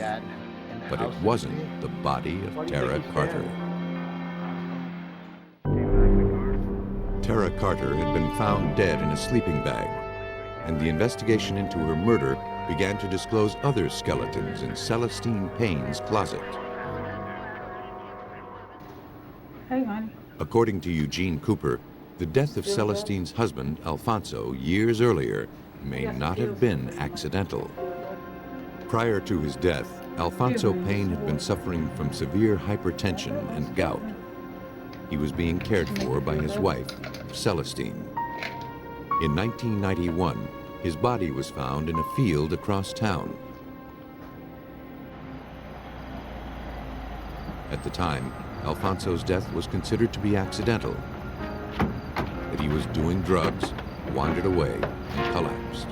but it wasn't the body of Tara Carter. Tara Carter had been found dead in a sleeping bag, and the investigation into her murder began to disclose other skeletons in Celestine Payne's closet. Hey, honey. According to Eugene Cooper, the death of Celestine's husband, Alfonso, years earlier, may not have been accidental. Prior to his death, Alfonso Payne had been suffering from severe hypertension and gout. He was being cared for by his wife, Celestine. In 1991, his body was found in a field across town. At the time, Alfonso's death was considered to be accidental, that he was doing drugs, wandered away, and collapsed.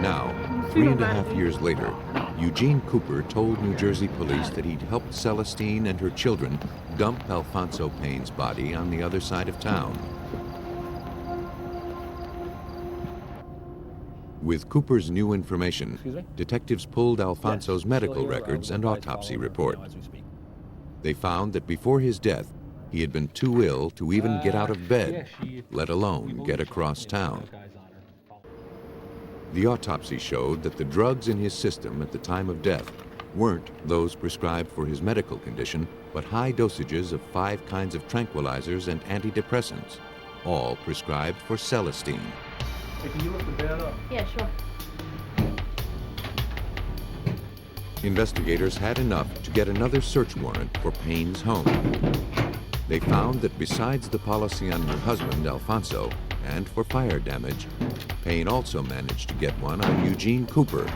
Now, 3.5 years later, Eugene Cooper told New Jersey police that he'd helped Celestine and her children dump Alfonso Payne's body on the other side of town. With Cooper's new information, detectives pulled Alfonso's medical records and autopsy report. They found that before his death, he had been too ill to even get out of bed, let alone get across town. The autopsy showed that the drugs in his system at the time of death weren't those prescribed for his medical condition, but high dosages of 5 kinds of tranquilizers and antidepressants, all prescribed for Celestine. Hey, can you lift the bed up? Yeah, sure. Investigators had enough to get another search warrant for Payne's home. They found that besides the policy on her husband, Alfonso, and for fire damage, Payne also managed to get one on Eugene Cooper,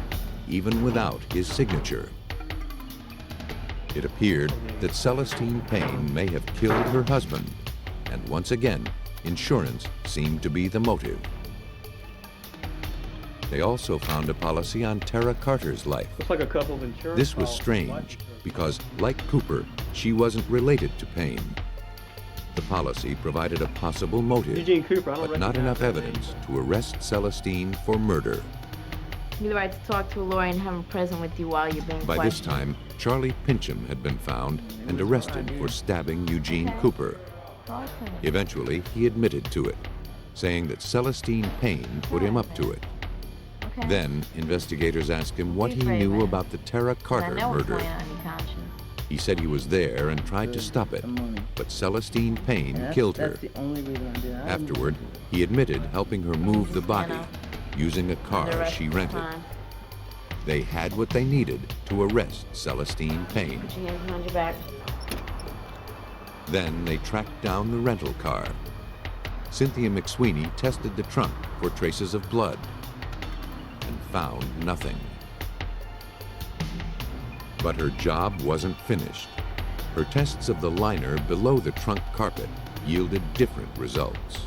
even without his signature. It appeared that Celestine Payne may have killed her husband, and once again, insurance seemed to be the motive. They also found a policy on Tara Carter's life. Looks like a couple of insurance. This was strange because, like Cooper, she wasn't related to Payne. The policy provided a possible motive, Eugene Cooper, I don't but not recognize enough that evidence to arrest Celestine for murder. You have the right to talk to a lawyer and have him present with you while you're being By questioned. this time, Charlie Pincham had been found and arrested for stabbing Eugene Cooper. Eventually, he admitted to it, saying that Celestine Payne put him up to it. Then, investigators asked him what he knew about the Tara Carter murder. He said he was there and tried to stop it, but Celestine Payne killed her. Afterward, he admitted helping her move the body, using a car she rented. They had what they needed to arrest Celestine Payne. Put your hands behind your back. Then they tracked down the rental car. Cynthia McSweeney tested the trunk for traces of blood and found nothing. But her job wasn't finished. Her tests of the liner below the trunk carpet yielded different results.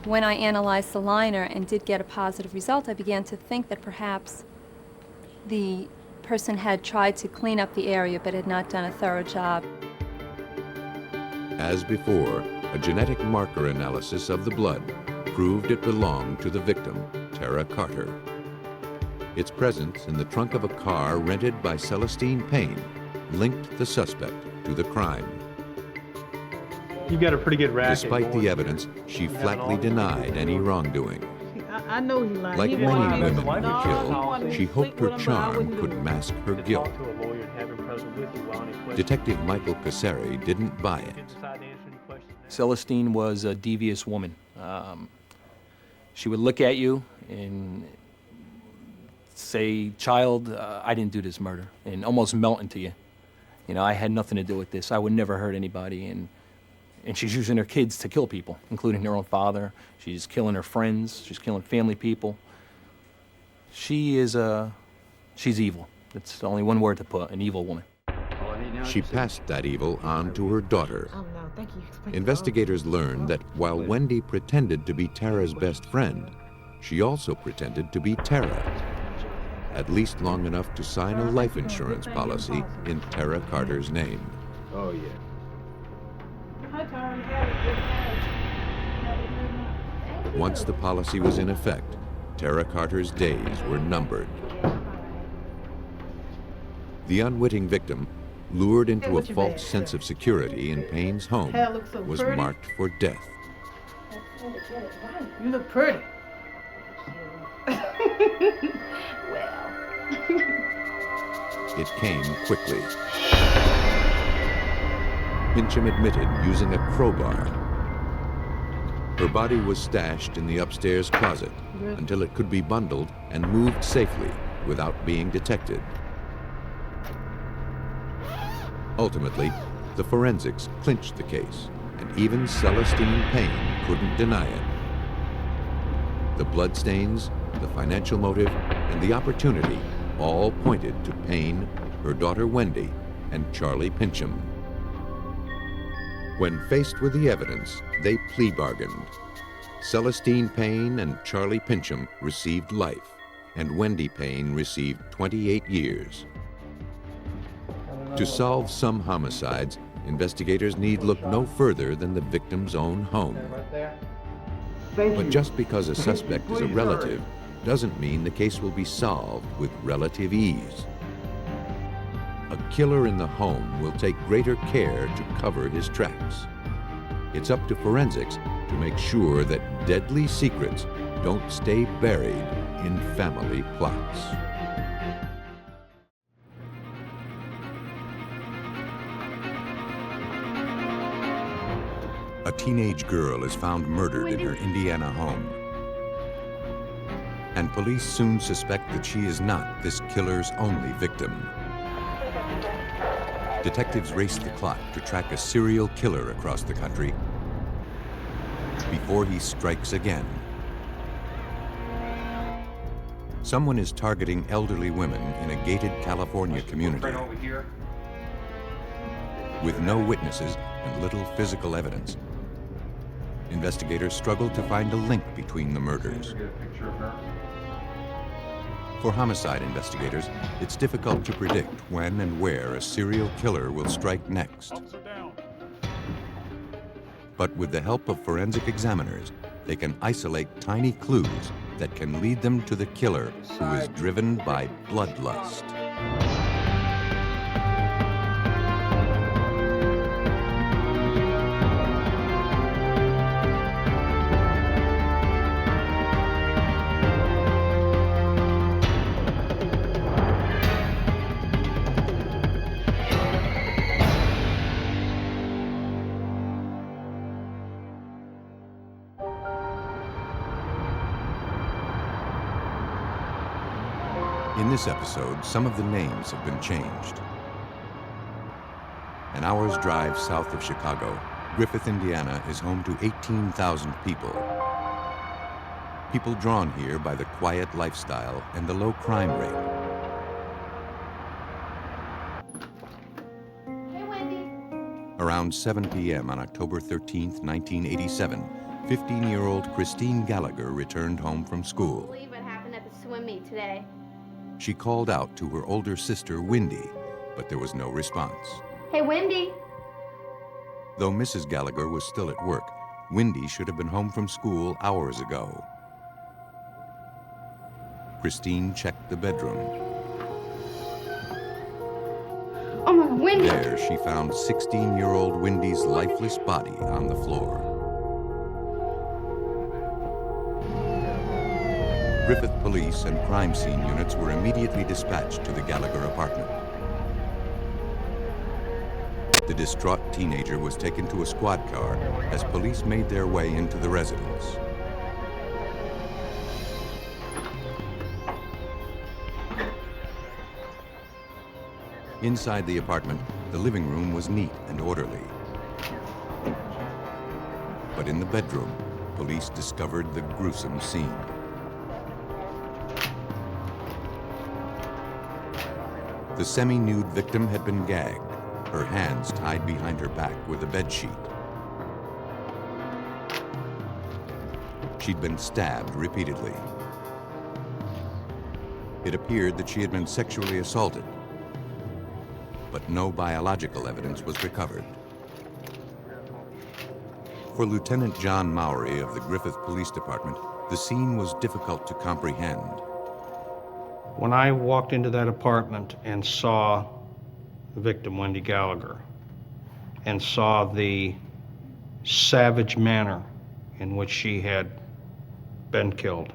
When I analyzed the liner and did get a positive result, I began to think that perhaps the person had tried to clean up the area but had not done a thorough job. As before, a genetic marker analysis of the blood proved it belonged to the victim, Tara Carter. Its presence in the trunk of a car rented by Celestine Payne linked the suspect to the crime. You've got a pretty good racket. Despite the evidence, she flatly denied any wrongdoing. I know he lied. Like He many wanted me women to- who kill, she hoped her charm could mask her guilt. Talk to a lawyer and have him present with you while any questions. Detective Michael Casari didn't buy it. Celestine was a devious woman. She would look at you and say, "Child, I didn't do this murder," and almost melt into you. You know, I had nothing to do with this. I would never hurt anybody. And she's using her kids to kill people, including her own father. She's killing her friends. She's killing family people. She's evil. That's only one word to put, an evil woman. She passed that evil on to her daughter. Oh, no, thank you. Investigators learned that while Wendy pretended to be Tara's best friend, she also pretended to be Tara, at least long enough to sign a life insurance policy in Tara Carter's name. Oh, yeah. Once the policy was in effect, Tara Carter's days were numbered. The unwitting victim, lured into a false sense of security in Payne's home, was marked for death. You look pretty. Well. It came quickly. Pincham admitted using a crowbar. Her body was stashed in the upstairs closet until it could be bundled and moved safely without being detected. Ultimately, the forensics clinched the case, and even Celestine Payne couldn't deny it. The bloodstains, the financial motive, and the opportunity all pointed to Payne, her daughter Wendy, and Charlie Pincham. When faced with the evidence, they plea bargained. Celestine Payne and Charlie Pincham received life, and Wendy Payne received 28 years. To solve some homicides, investigators need look no further than the victim's own home. But just because a suspect is a relative doesn't mean the case will be solved with relative ease. A killer in the home will take greater care to cover his tracks. It's up to forensics to make sure that deadly secrets don't stay buried in family plots. A teenage girl is found murdered in her Indiana home. And police soon suspect that she is not this killer's only victim. Detectives race the clock to track a serial killer across the country before he strikes again. Someone is targeting elderly women in a gated California community. With no witnesses and little physical evidence, investigators struggle to find a link between the murders. For homicide investigators, it's difficult to predict when and where a serial killer will strike next. But with the help of forensic examiners, they can isolate tiny clues that can lead them to the killer who is driven by bloodlust. In this episode, some of the names have been changed. An hour's drive south of Chicago, Griffith, Indiana is home to 18,000 people. People drawn here by the quiet lifestyle and the low crime rate. Hey, Wendy. Around 7 p.m. on October 13th, 1987, 15-year-old Christine Gallagher returned home from school. I believe what happened at the swim meet today. She called out to her older sister, Wendy, but there was no response. Hey, Wendy. Though Mrs. Gallagher was still at work, Wendy should have been home from school hours ago. Christine checked the bedroom. Oh my God, Wendy. There, she found 16-year-old Wendy's lifeless body on the floor. Griffith police and crime scene units were immediately dispatched to the Gallagher apartment. The distraught teenager was taken to a squad car as police made their way into the residence. Inside the apartment, the living room was neat and orderly. But in the bedroom, police discovered the gruesome scene. The semi-nude victim had been gagged, her hands tied behind her back with a bedsheet. She'd been stabbed repeatedly. It appeared that she had been sexually assaulted, but no biological evidence was recovered. For Lieutenant John Mowry of the Griffith Police Department, the scene was difficult to comprehend. When I walked into that apartment and saw the victim, Wendy Gallagher, and saw the savage manner in which she had been killed,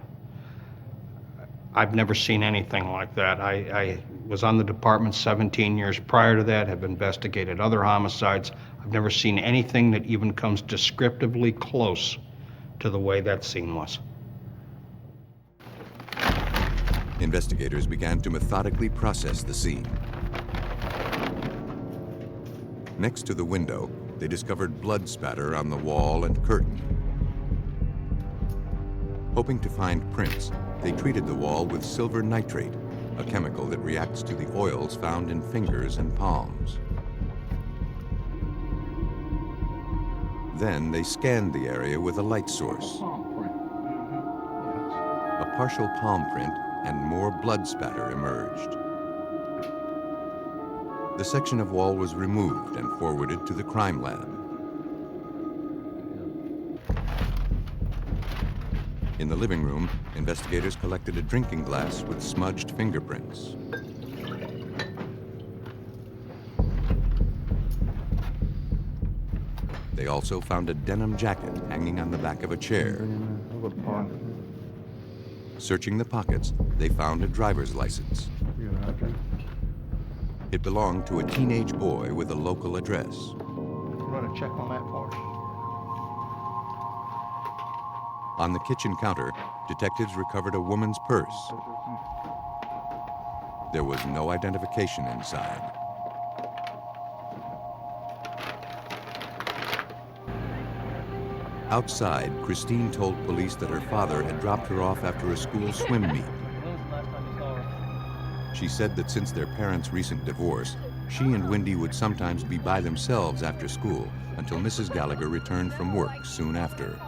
I've never seen anything like that. I was on the department 17 years prior to that, have investigated other homicides. I've never seen anything that even comes descriptively close to the way that scene was. Investigators began to methodically process the scene. Next to the window, they discovered blood spatter on the wall and curtain. Hoping to find prints, they treated the wall with silver nitrate, a chemical that reacts to the oils found in fingers and palms. Then they scanned the area with a light source. A partial palm print and more blood spatter emerged. The section of wall was removed and forwarded to the crime lab. In the living room, investigators collected a drinking glass with smudged fingerprints. They also found a denim jacket hanging on the back of a chair. Searching the pockets, they found a driver's license. It belonged to a teenage boy with a local address. Run a check on that for us. On the kitchen counter, detectives recovered a woman's purse. There was no identification inside. Outside, Christine told police that her father had dropped her off after a school swim meet. She said that since their parents' recent divorce, she and Wendy would sometimes be by themselves after school until Mrs. Gallagher returned from work soon after.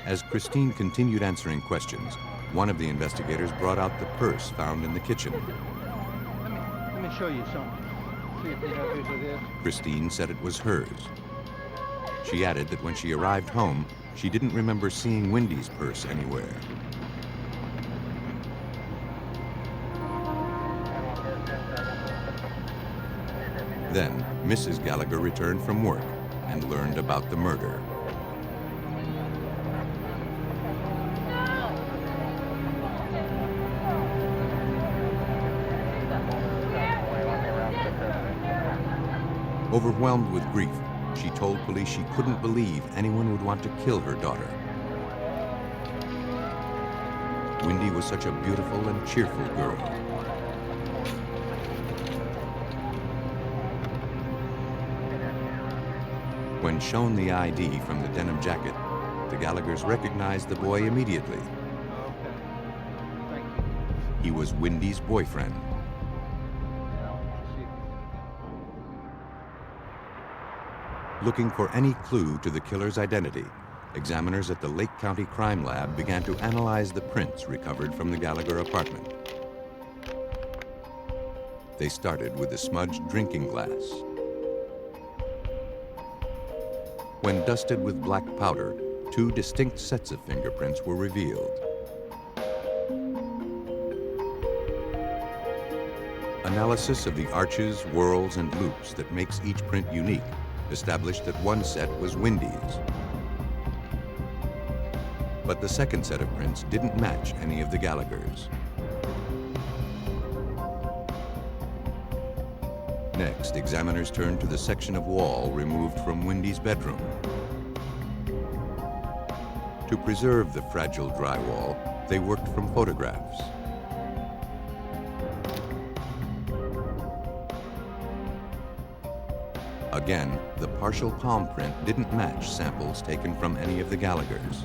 As Christine continued answering questions, one of the investigators brought out the purse found in the kitchen. Let me show you something. See if you know whose it is. Christine said it was hers. She added that when she arrived home, she didn't remember seeing Wendy's purse anywhere. Then, Mrs. Gallagher returned from work and learned about the murder. Overwhelmed with grief, she told police she couldn't believe anyone would want to kill her daughter. Wendy was such a beautiful and cheerful girl. When shown the ID from the denim jacket, the Gallaghers recognized the boy immediately. He was Wendy's boyfriend. Looking for any clue to the killer's identity, examiners at the Lake County Crime Lab began to analyze the prints recovered from the Gallagher apartment. They started with the smudged drinking glass. When dusted with black powder, two distinct sets of fingerprints were revealed. Analysis of the arches, whorls, and loops that makes each print unique established that one set was Wendy's. But the second set of prints didn't match any of the Gallaghers. Next, examiners turned to the section of wall removed from Wendy's bedroom. To preserve the fragile drywall, they worked from photographs. Again, the partial palm print didn't match samples taken from any of the Gallaghers.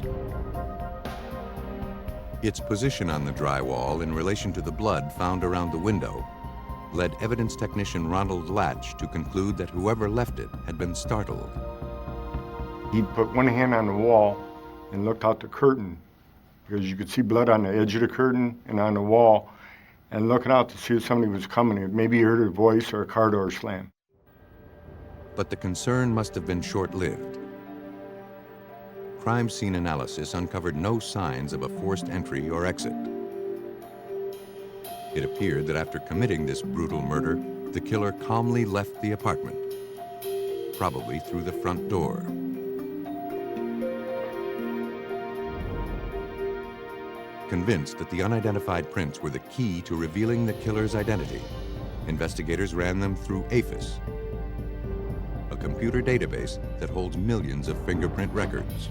Its position on the drywall in relation to the blood found around the window led evidence technician Ronald Latch to conclude that whoever left it had been startled. He put one hand on the wall and looked out the curtain because you could see blood on the edge of the curtain and on the wall, and looking out to see if somebody was coming. Maybe he heard a voice or a car door slam. But the concern must have been short-lived. Crime scene analysis uncovered no signs of a forced entry or exit. It appeared that after committing this brutal murder, the killer calmly left the apartment, probably through the front door. Convinced that the unidentified prints were the key to revealing the killer's identity, investigators ran them through APHIS, a computer database that holds millions of fingerprint records.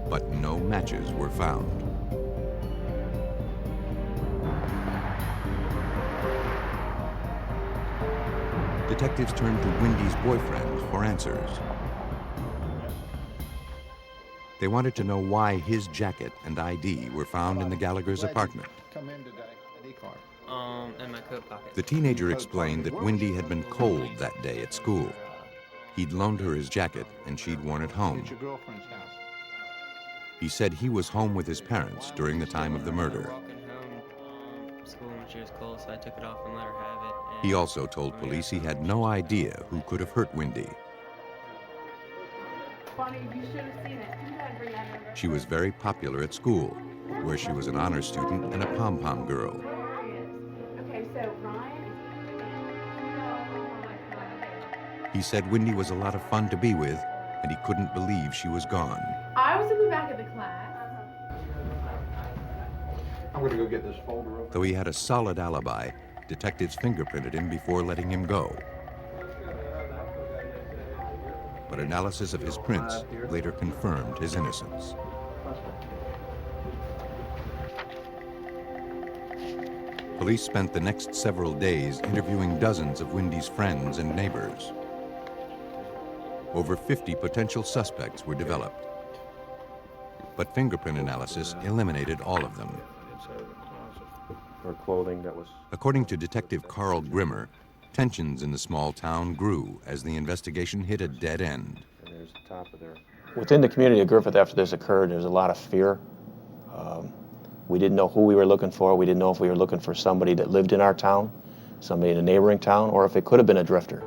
But no matches were found. Detectives turned to Wendy's boyfriend for answers. They wanted to know why his jacket and ID were found in the Gallagher's apartment. Come in today at E-Car. In my coat pocket. The teenager explained that Wendy had been cold that day at school. He'd loaned her his jacket and she'd worn it home. It's your girlfriend's house. He said he was home with his parents during the time of the murder. Walking home, school when she was cold, so I took it off and let her have it. He also told police he had no idea who could have hurt Wendy. She was very popular at school, where she was an honor student and a pom-pom girl. He said Wendy was a lot of fun to be with, and he couldn't believe she was gone. I was in the back of the class. I'm going to go get this folder over. Though he had a solid alibi, detectives fingerprinted him before letting him go. But analysis of his prints later confirmed his innocence. Police spent the next several days interviewing dozens of Wendy's friends and neighbors. Over 50 potential suspects were developed, but fingerprint analysis eliminated all of them. Or clothing that was... According to Detective Carl Grimmer, tensions in the small town grew as the investigation hit a dead end. And there's the top of their... Within the community of Griffith after this occurred, there was a lot of fear. We didn't know who we were looking for. We didn't know if we were looking for somebody that lived in our town, somebody in a neighboring town, or if it could have been a drifter.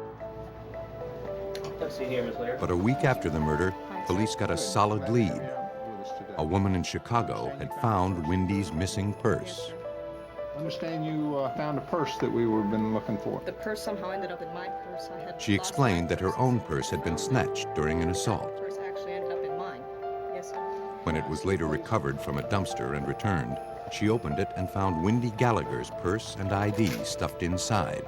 Let's see here, Ms. Laird. But a week after the murder, police got a solid lead. A woman in Chicago had found Wendy's missing purse. I understand you found a purse that we were been looking for. The purse somehow ended up in my purse. I had She explained that her own purse had been snatched during an assault. The purse actually ended up in mine. Yes, sir. When it was later recovered from a dumpster and returned, she opened it and found Wendy Gallagher's purse and ID stuffed inside.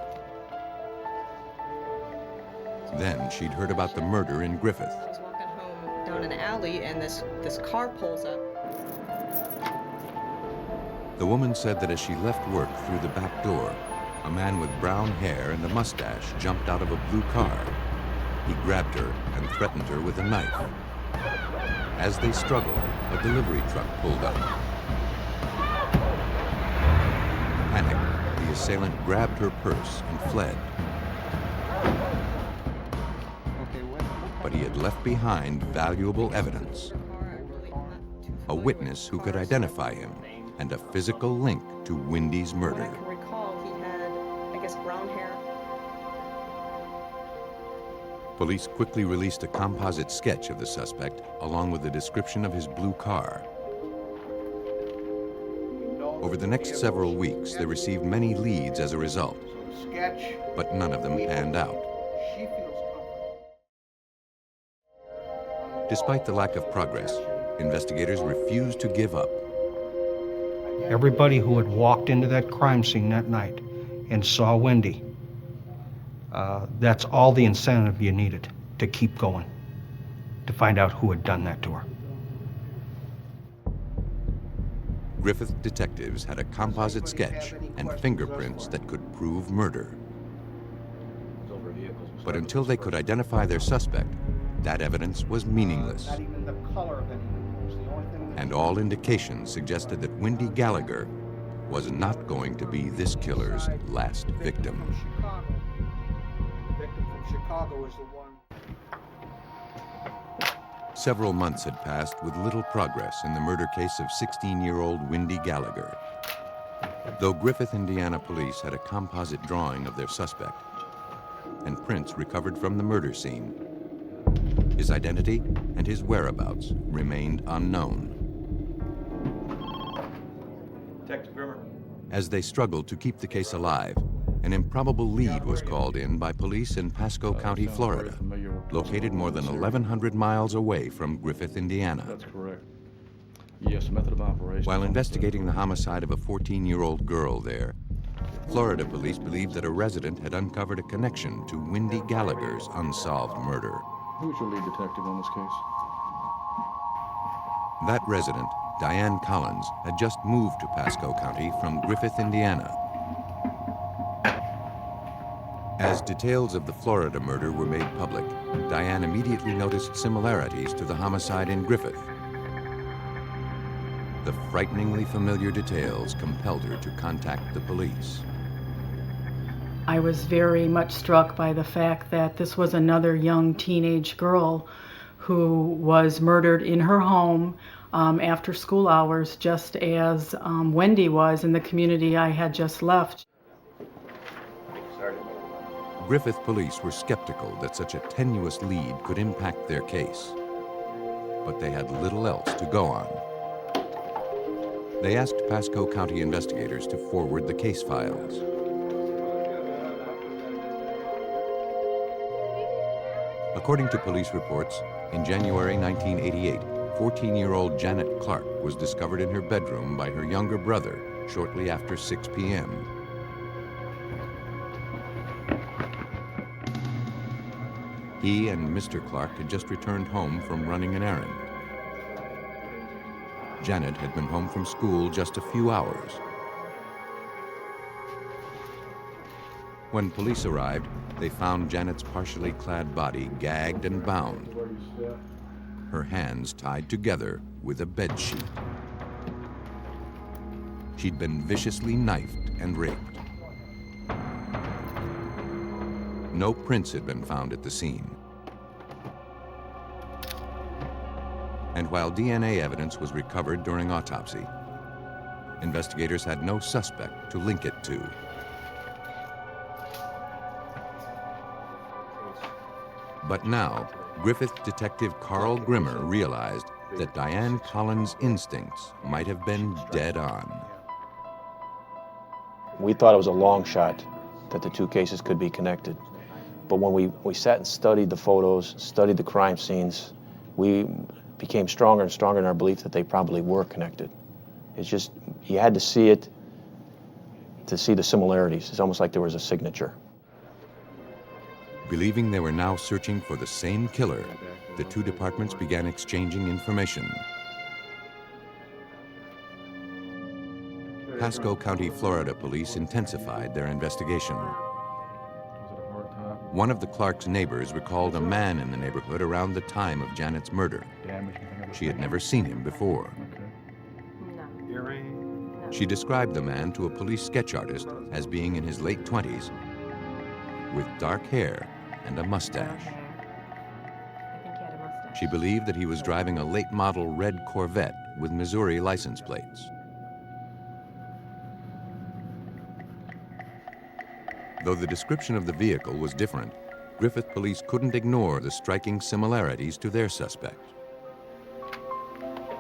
Then she'd heard about the murder in Griffith. I was walking home down an alley and this car pulls up. The woman said that as she left work through the back door, a man with brown hair and a mustache jumped out of a blue car. He grabbed her and threatened her with a knife. As they struggled, a delivery truck pulled up. Panicked, the assailant grabbed her purse and fled. But he had left behind valuable evidence. A witness who could identify him and a physical link to Wendy's murder. I can recall he had, I guess, brown hair. Police quickly released a composite sketch of the suspect, along with a description of his blue car. Over the next several weeks, they received many leads as a result, but none of them panned out. Despite the lack of progress, investigators refused to give up. Everybody who had walked into that crime scene that night and saw Wendy, that's all the incentive you needed to keep going, to find out who had done that to her. Griffith detectives had a composite sketch and fingerprints that could prove murder. But until they could identify their suspect, that evidence was meaningless. And all indications suggested that Wendy Gallagher was not going to be this killer's last victim. The victim from Chicago is the one. Several months had passed with little progress in the murder case of 16-year-old Wendy Gallagher. Though Griffith, Indiana police had a composite drawing of their suspect and prints recovered from the murder scene, his identity and his whereabouts remained unknown. Detective Grimmer. As they struggled to keep the case alive, an improbable lead was called in by police in Pasco County, Florida, located more than 1,100 miles away from Griffith, Indiana. That's correct. Yes, method of operation. While investigating the homicide of a 14-year-old girl there, Florida police believed that a resident had uncovered a connection to Wendy Gallagher's unsolved murder. Who's your lead detective on this case? That resident, Diane Collins, had just moved to Pasco County from Griffith, Indiana. As details of the Florida murder were made public, Diane immediately noticed similarities to the homicide in Griffith. The frighteningly familiar details compelled her to contact the police. I was very much struck by the fact that this was another young teenage girl who was murdered in her home after school hours, just as Wendy was in the community I had just left. Griffith police were skeptical that such a tenuous lead could impact their case, but they had little else to go on. They asked Pasco County investigators to forward the case files. According to police reports, in January 1988, 14-year-old Janet Clark was discovered in her bedroom by her younger brother shortly after 6 p.m. He and Mr. Clark had just returned home from running an errand. Janet had been home from school just a few hours. When police arrived, they found Janet's partially clad body gagged and bound, her hands tied together with a bed sheet. She'd been viciously knifed and raped. No prints had been found at the scene. And while DNA evidence was recovered during autopsy, investigators had no suspect to link it to. But now, Griffith detective Carl Grimmer realized that Diane Collins' instincts might have been dead on. We thought it was a long shot that the two cases could be connected. But when we sat and studied the photos, studied the crime scenes, we became stronger and stronger in our belief that they probably were connected. It's just, you had to see it to see the similarities. It's almost like there was a signature. Believing they were now searching for the same killer, the two departments began exchanging information. Pasco County, Florida police intensified their investigation. One of the Clark's neighbors recalled a man in the neighborhood around the time of Janet's murder. She had never seen him before. She described the man to a police sketch artist as being in his late 20s, with dark hair and a mustache. She believed that he was driving a late model red Corvette with Missouri license plates. Though the description of the vehicle was different, Griffith police couldn't ignore the striking similarities to their suspect.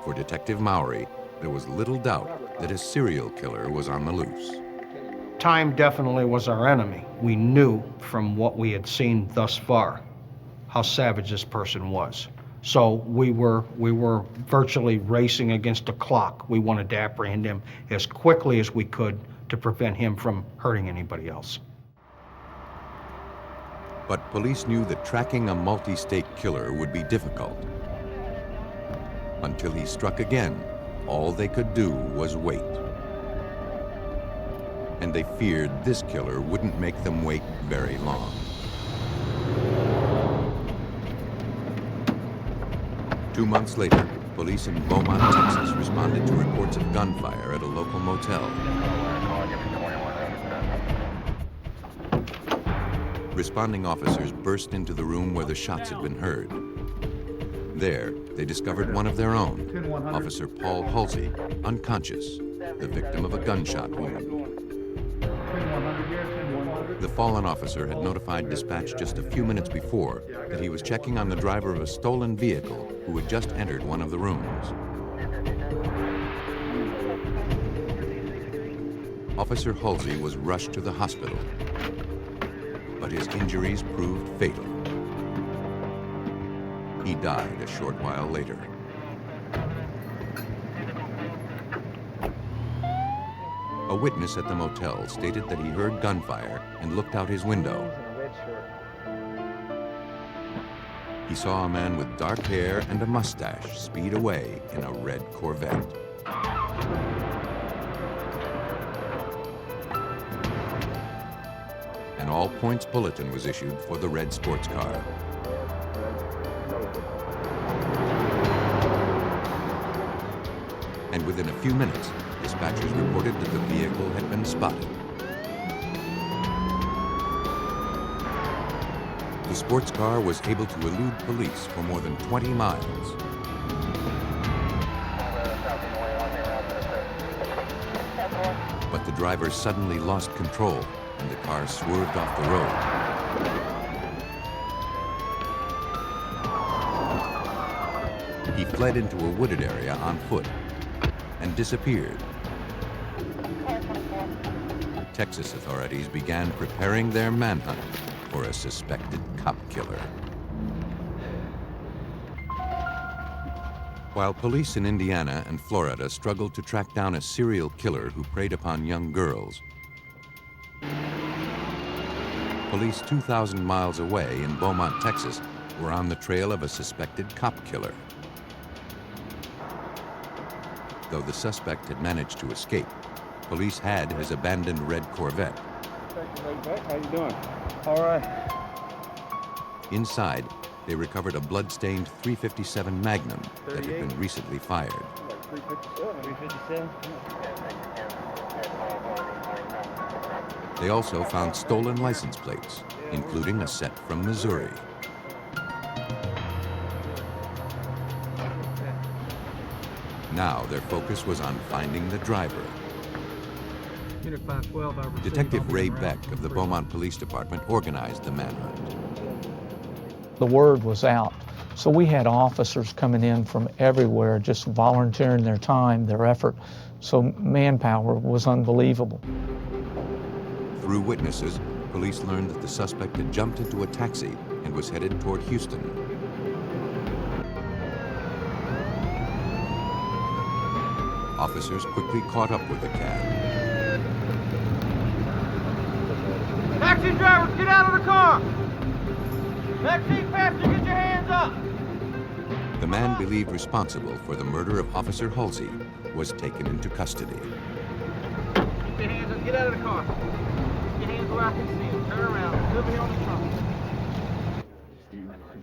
For Detective Mowry, there was little doubt that a serial killer was on the loose. Time definitely was our enemy. We knew from what we had seen thus far how savage this person was. So we were virtually racing against the clock. We wanted to apprehend him as quickly as we could to prevent him from hurting anybody else. But police knew that tracking a multi-state killer would be difficult. Until he struck again, all they could do was wait. And they feared this killer wouldn't make them wait very long. Two months later, police in Beaumont, Texas responded to reports of gunfire at a local motel. Responding officers burst into the room where the shots had been heard. There, they discovered one of their own, Officer Paul Halsey, unconscious, the victim of a gunshot wound. The fallen officer had notified dispatch just a few minutes before that he was checking on the driver of a stolen vehicle who had just entered one of the rooms. Officer Halsey was rushed to the hospital, but his injuries proved fatal. He died a short while later. A witness at the motel stated that he heard gunfire and looked out his window. He saw a man with dark hair and a mustache speed away in a red Corvette. An all-points bulletin was issued for the red sports car. And within a few minutes, dispatchers reported that the vehicle had been spotted. The sports car was able to elude police for more than 20 miles. driver suddenly lost control and the car swerved off the road. He fled into a wooded area on foot and disappeared. Texas authorities began preparing their manhunt for a suspected cop killer. While police in Indiana and Florida struggled to track down a serial killer who preyed upon young girls, police 2,000 miles away in Beaumont, Texas, were on the trail of a suspected cop killer. Though the suspect had managed to escape, police had his abandoned red Corvette. How you doing? All right. Inside, they recovered a blood-stained .357 Magnum that had been recently fired. 357? They also found stolen license plates, including a set from Missouri. Now their focus was on finding the driver. Detective Ray Beck of the Beaumont Police Department organized the manhunt. The word was out. So we had officers coming in from everywhere, just volunteering their time, their effort. So manpower was unbelievable. Through witnesses, police learned that the suspect had jumped into a taxi and was headed toward Houston. Officers quickly caught up with the cab. Taxi drivers, get out of the car! Taxi passenger, get your hands up! The man believed responsible for the murder of Officer Halsey was taken into custody. Get your hands up, get out of the car. Get your hands where I can see them. Turn around, still be on the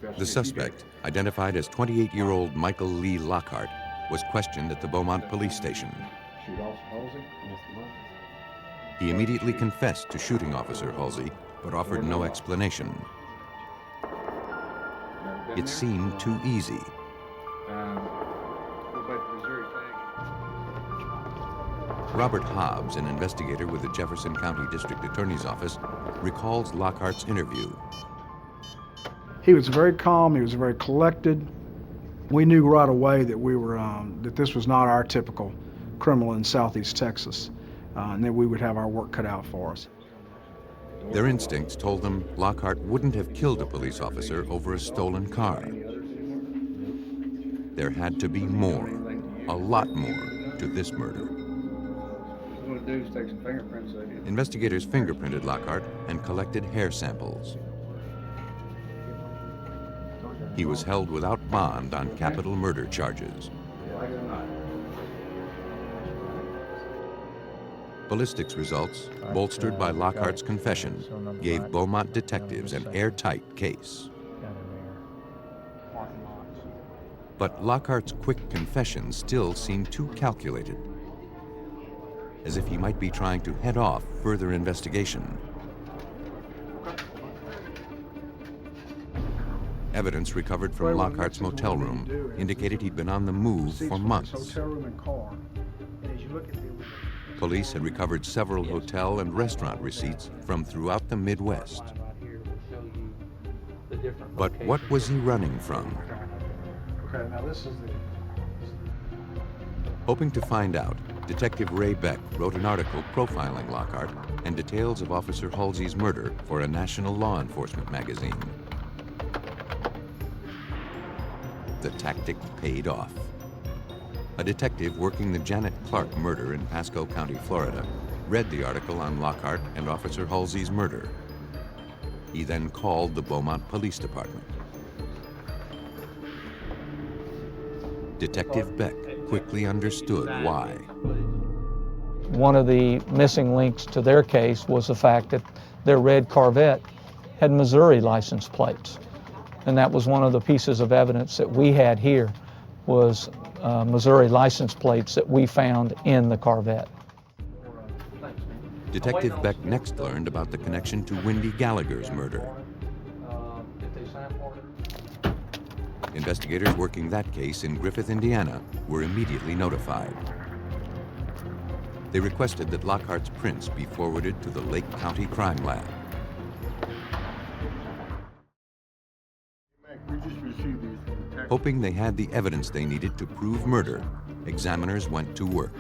trunk. The suspect, identified as 28-year-old Michael Lee Lockhart, was questioned at the Beaumont police station. He immediately confessed to shooting Officer Halsey, but offered no explanation. It seemed too easy. Robert Hobbs, an investigator with the Jefferson County District Attorney's Office, recalls Lockhart's interview. He was very calm, he was very collected. We knew right away that we were that this was not our typical criminal in Southeast Texas, and that we would have our work cut out for us. Their instincts told them Lockhart wouldn't have killed a police officer over a stolen car. There had to be more, a lot more, to this murder. Investigators fingerprinted Lockhart and collected hair samples. He was held without bond on capital murder charges. Ballistics results, bolstered by Lockhart's confession, gave Beaumont detectives an airtight case. But Lockhart's quick confession still seemed too calculated, as if he might be trying to head off further investigation. Evidence recovered from Lockhart's motel room indicated he'd been on the move for months. Police had recovered several hotel and restaurant receipts from throughout the Midwest. But what was he running from? Hoping to find out, Detective Ray Beck wrote an article profiling Lockhart and details of Officer Halsey's murder for a national law enforcement magazine. The tactic paid off. A detective working the Janet Clark murder in Pasco County, Florida, read the article on Lockhart and Officer Halsey's murder. He then called the Beaumont Police Department. Detective Beck quickly understood why. One of the missing links to their case was the fact that their red Corvette had Missouri license plates. And that was one of the pieces of evidence that we had here was Missouri license plates that we found in the Corvette. Detective Beck next learned about the connection to Wendy Gallagher's murder. Investigators working that case in Griffith, Indiana, were immediately notified. They requested that Lockhart's prints be forwarded to the Lake County Crime Lab. Hoping they had the evidence they needed to prove murder, examiners went to work,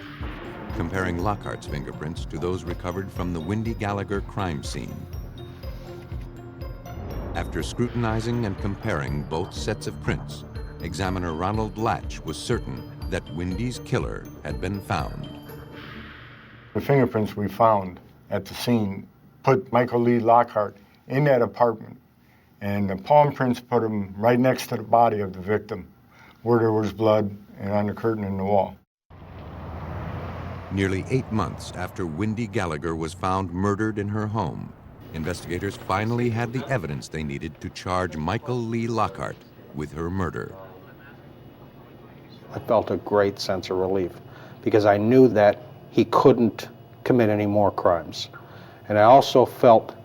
comparing Lockhart's fingerprints to those recovered from the Wendy Gallagher crime scene. After scrutinizing and comparing both sets of prints, examiner Ronald Latch was certain that Wendy's killer had been found. The fingerprints we found at the scene put Michael Lee Lockhart in that apartment, and the palm prints put him right next to the body of the victim, where there was blood and on the curtain in the wall. Nearly 8 months after Wendy Gallagher was found murdered in her home, investigators finally had the evidence they needed to charge Michael Lee Lockhart with her murder. I felt a great sense of relief because I knew that he couldn't commit any more crimes. And I also felt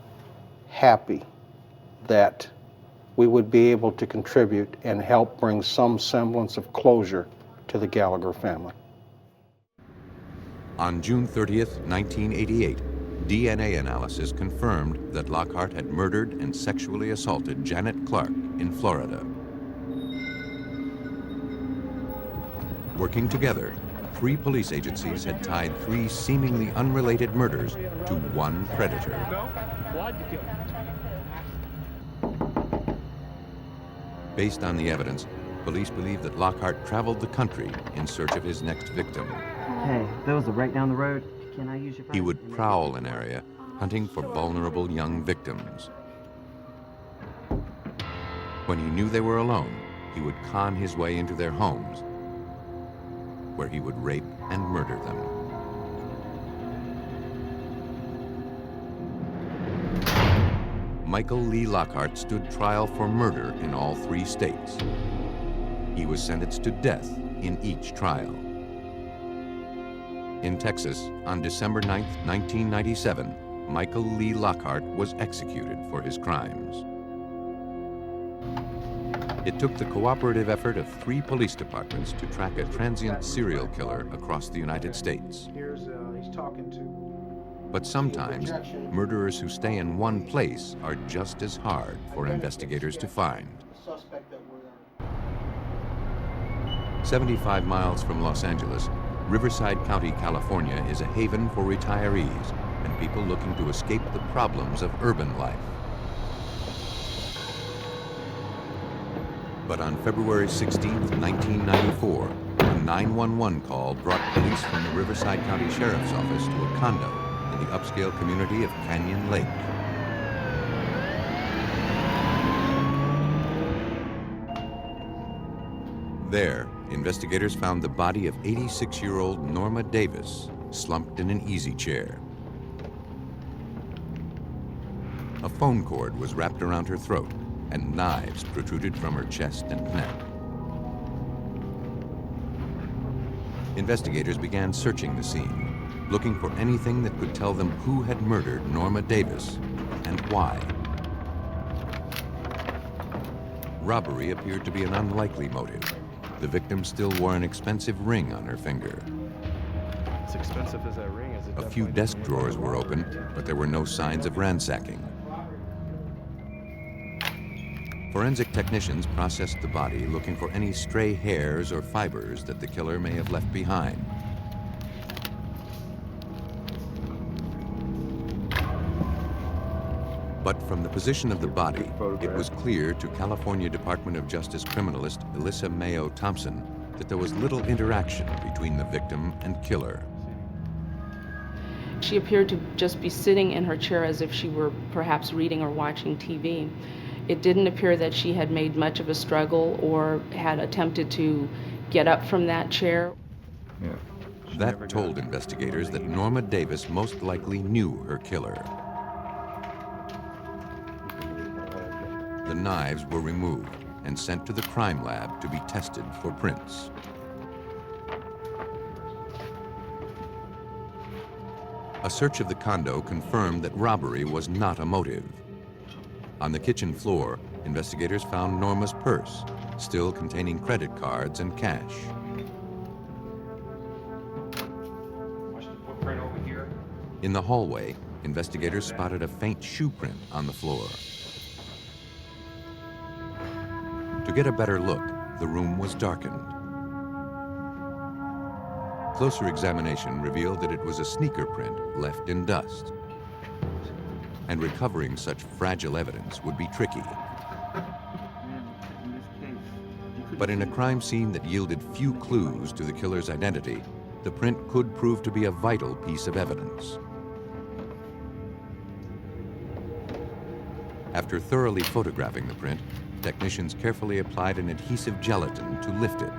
happy that we would be able to contribute and help bring some semblance of closure to the Gallagher family. On June 30th, 1988, DNA analysis confirmed that Lockhart had murdered and sexually assaulted Janet Clark in Florida. Working together, 3 police agencies had tied 3 seemingly unrelated murders to one predator. Based on the evidence, police believe that Lockhart traveled the country in search of his next victim. Hey, those are right down the road. Can I use your He would prowl an area, hunting for vulnerable young victims. When he knew they were alone, he would con his way into their homes, where he would rape and murder them. Michael Lee Lockhart stood trial for murder in all 3 states. He was sentenced to death in each trial. In Texas, on December 9, 1997, Michael Lee Lockhart was executed for his crimes. It took the cooperative effort of 3 police departments to track a transient serial killer across the United States. He's talking to. But sometimes, murderers who stay in one place are just as hard for investigators to find. 75 miles from Los Angeles, Riverside County, California is a haven for retirees and people looking to escape the problems of urban life. But on February 16, 1994, a 911 call brought police from the Riverside County Sheriff's Office to a condo in the upscale community of Canyon Lake. There, investigators found the body of 86-year-old Norma Davis slumped in an easy chair. A phone cord was wrapped around her throat, and knives protruded from her chest and neck. Investigators began searching the scene, looking for anything that could tell them who had murdered Norma Davis and why. Robbery appeared to be an unlikely motive. The victim still wore an expensive ring on her finger. As expensive as that ring is. A few desk drawers were opened, but there were no signs of ransacking. Forensic technicians processed the body, looking for any stray hairs or fibers that the killer may have left behind. But from the position of the body, it was clear to California Department of Justice criminalist Alyssa Mayo Thompson that there was little interaction between the victim and killer. She appeared to just be sitting in her chair as if she were perhaps reading or watching TV. It didn't appear that she had made much of a struggle or had attempted to get up from that chair. That told investigators that Norma Davis most likely knew her killer. The knives were removed and sent to the crime lab to be tested for prints. A search of the condo confirmed that robbery was not a motive. On the kitchen floor, investigators found Norma's purse, still containing credit cards and cash. Watch the footprint over In the hallway, investigators spotted a faint shoe print on the floor. To get a better look, the room was darkened. Closer examination revealed that it was a sneaker print left in dust. And recovering such fragile evidence would be tricky. But in a crime scene that yielded few clues to the killer's identity, the print could prove to be a vital piece of evidence. After thoroughly photographing the print, technicians carefully applied an adhesive gelatin to lift it.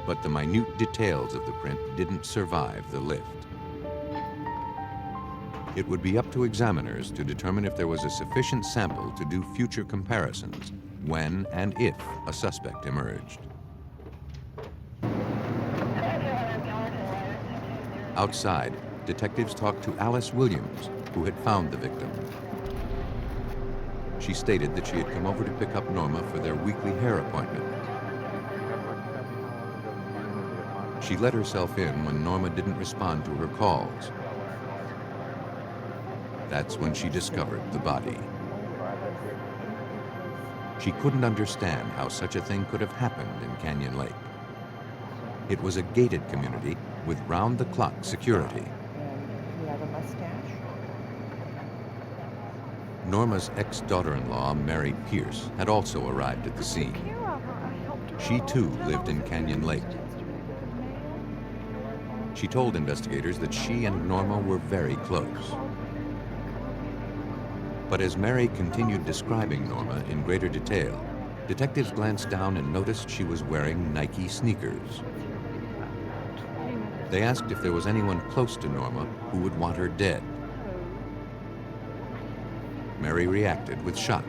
But the minute details of the print didn't survive the lift. It would be up to examiners to determine if there was a sufficient sample to do future comparisons when and if a suspect emerged. Outside, detectives talked to Alice Williams, who had found the victim. She stated that she had come over to pick up Norma for their weekly hair appointment. She let herself in when Norma didn't respond to her calls. That's when she discovered the body. She couldn't understand how such a thing could have happened in Canyon Lake. It was a gated community with round-the-clock security. You have a mustache? Norma's ex-daughter-in-law, Mary Pierce, had also arrived at the scene. She too lived in Canyon Lake. She told investigators that she and Norma were very close. But as Mary continued describing Norma in greater detail, detectives glanced down and noticed she was wearing Nike sneakers. They asked if there was anyone close to Norma who would want her dead. Mary reacted with shock,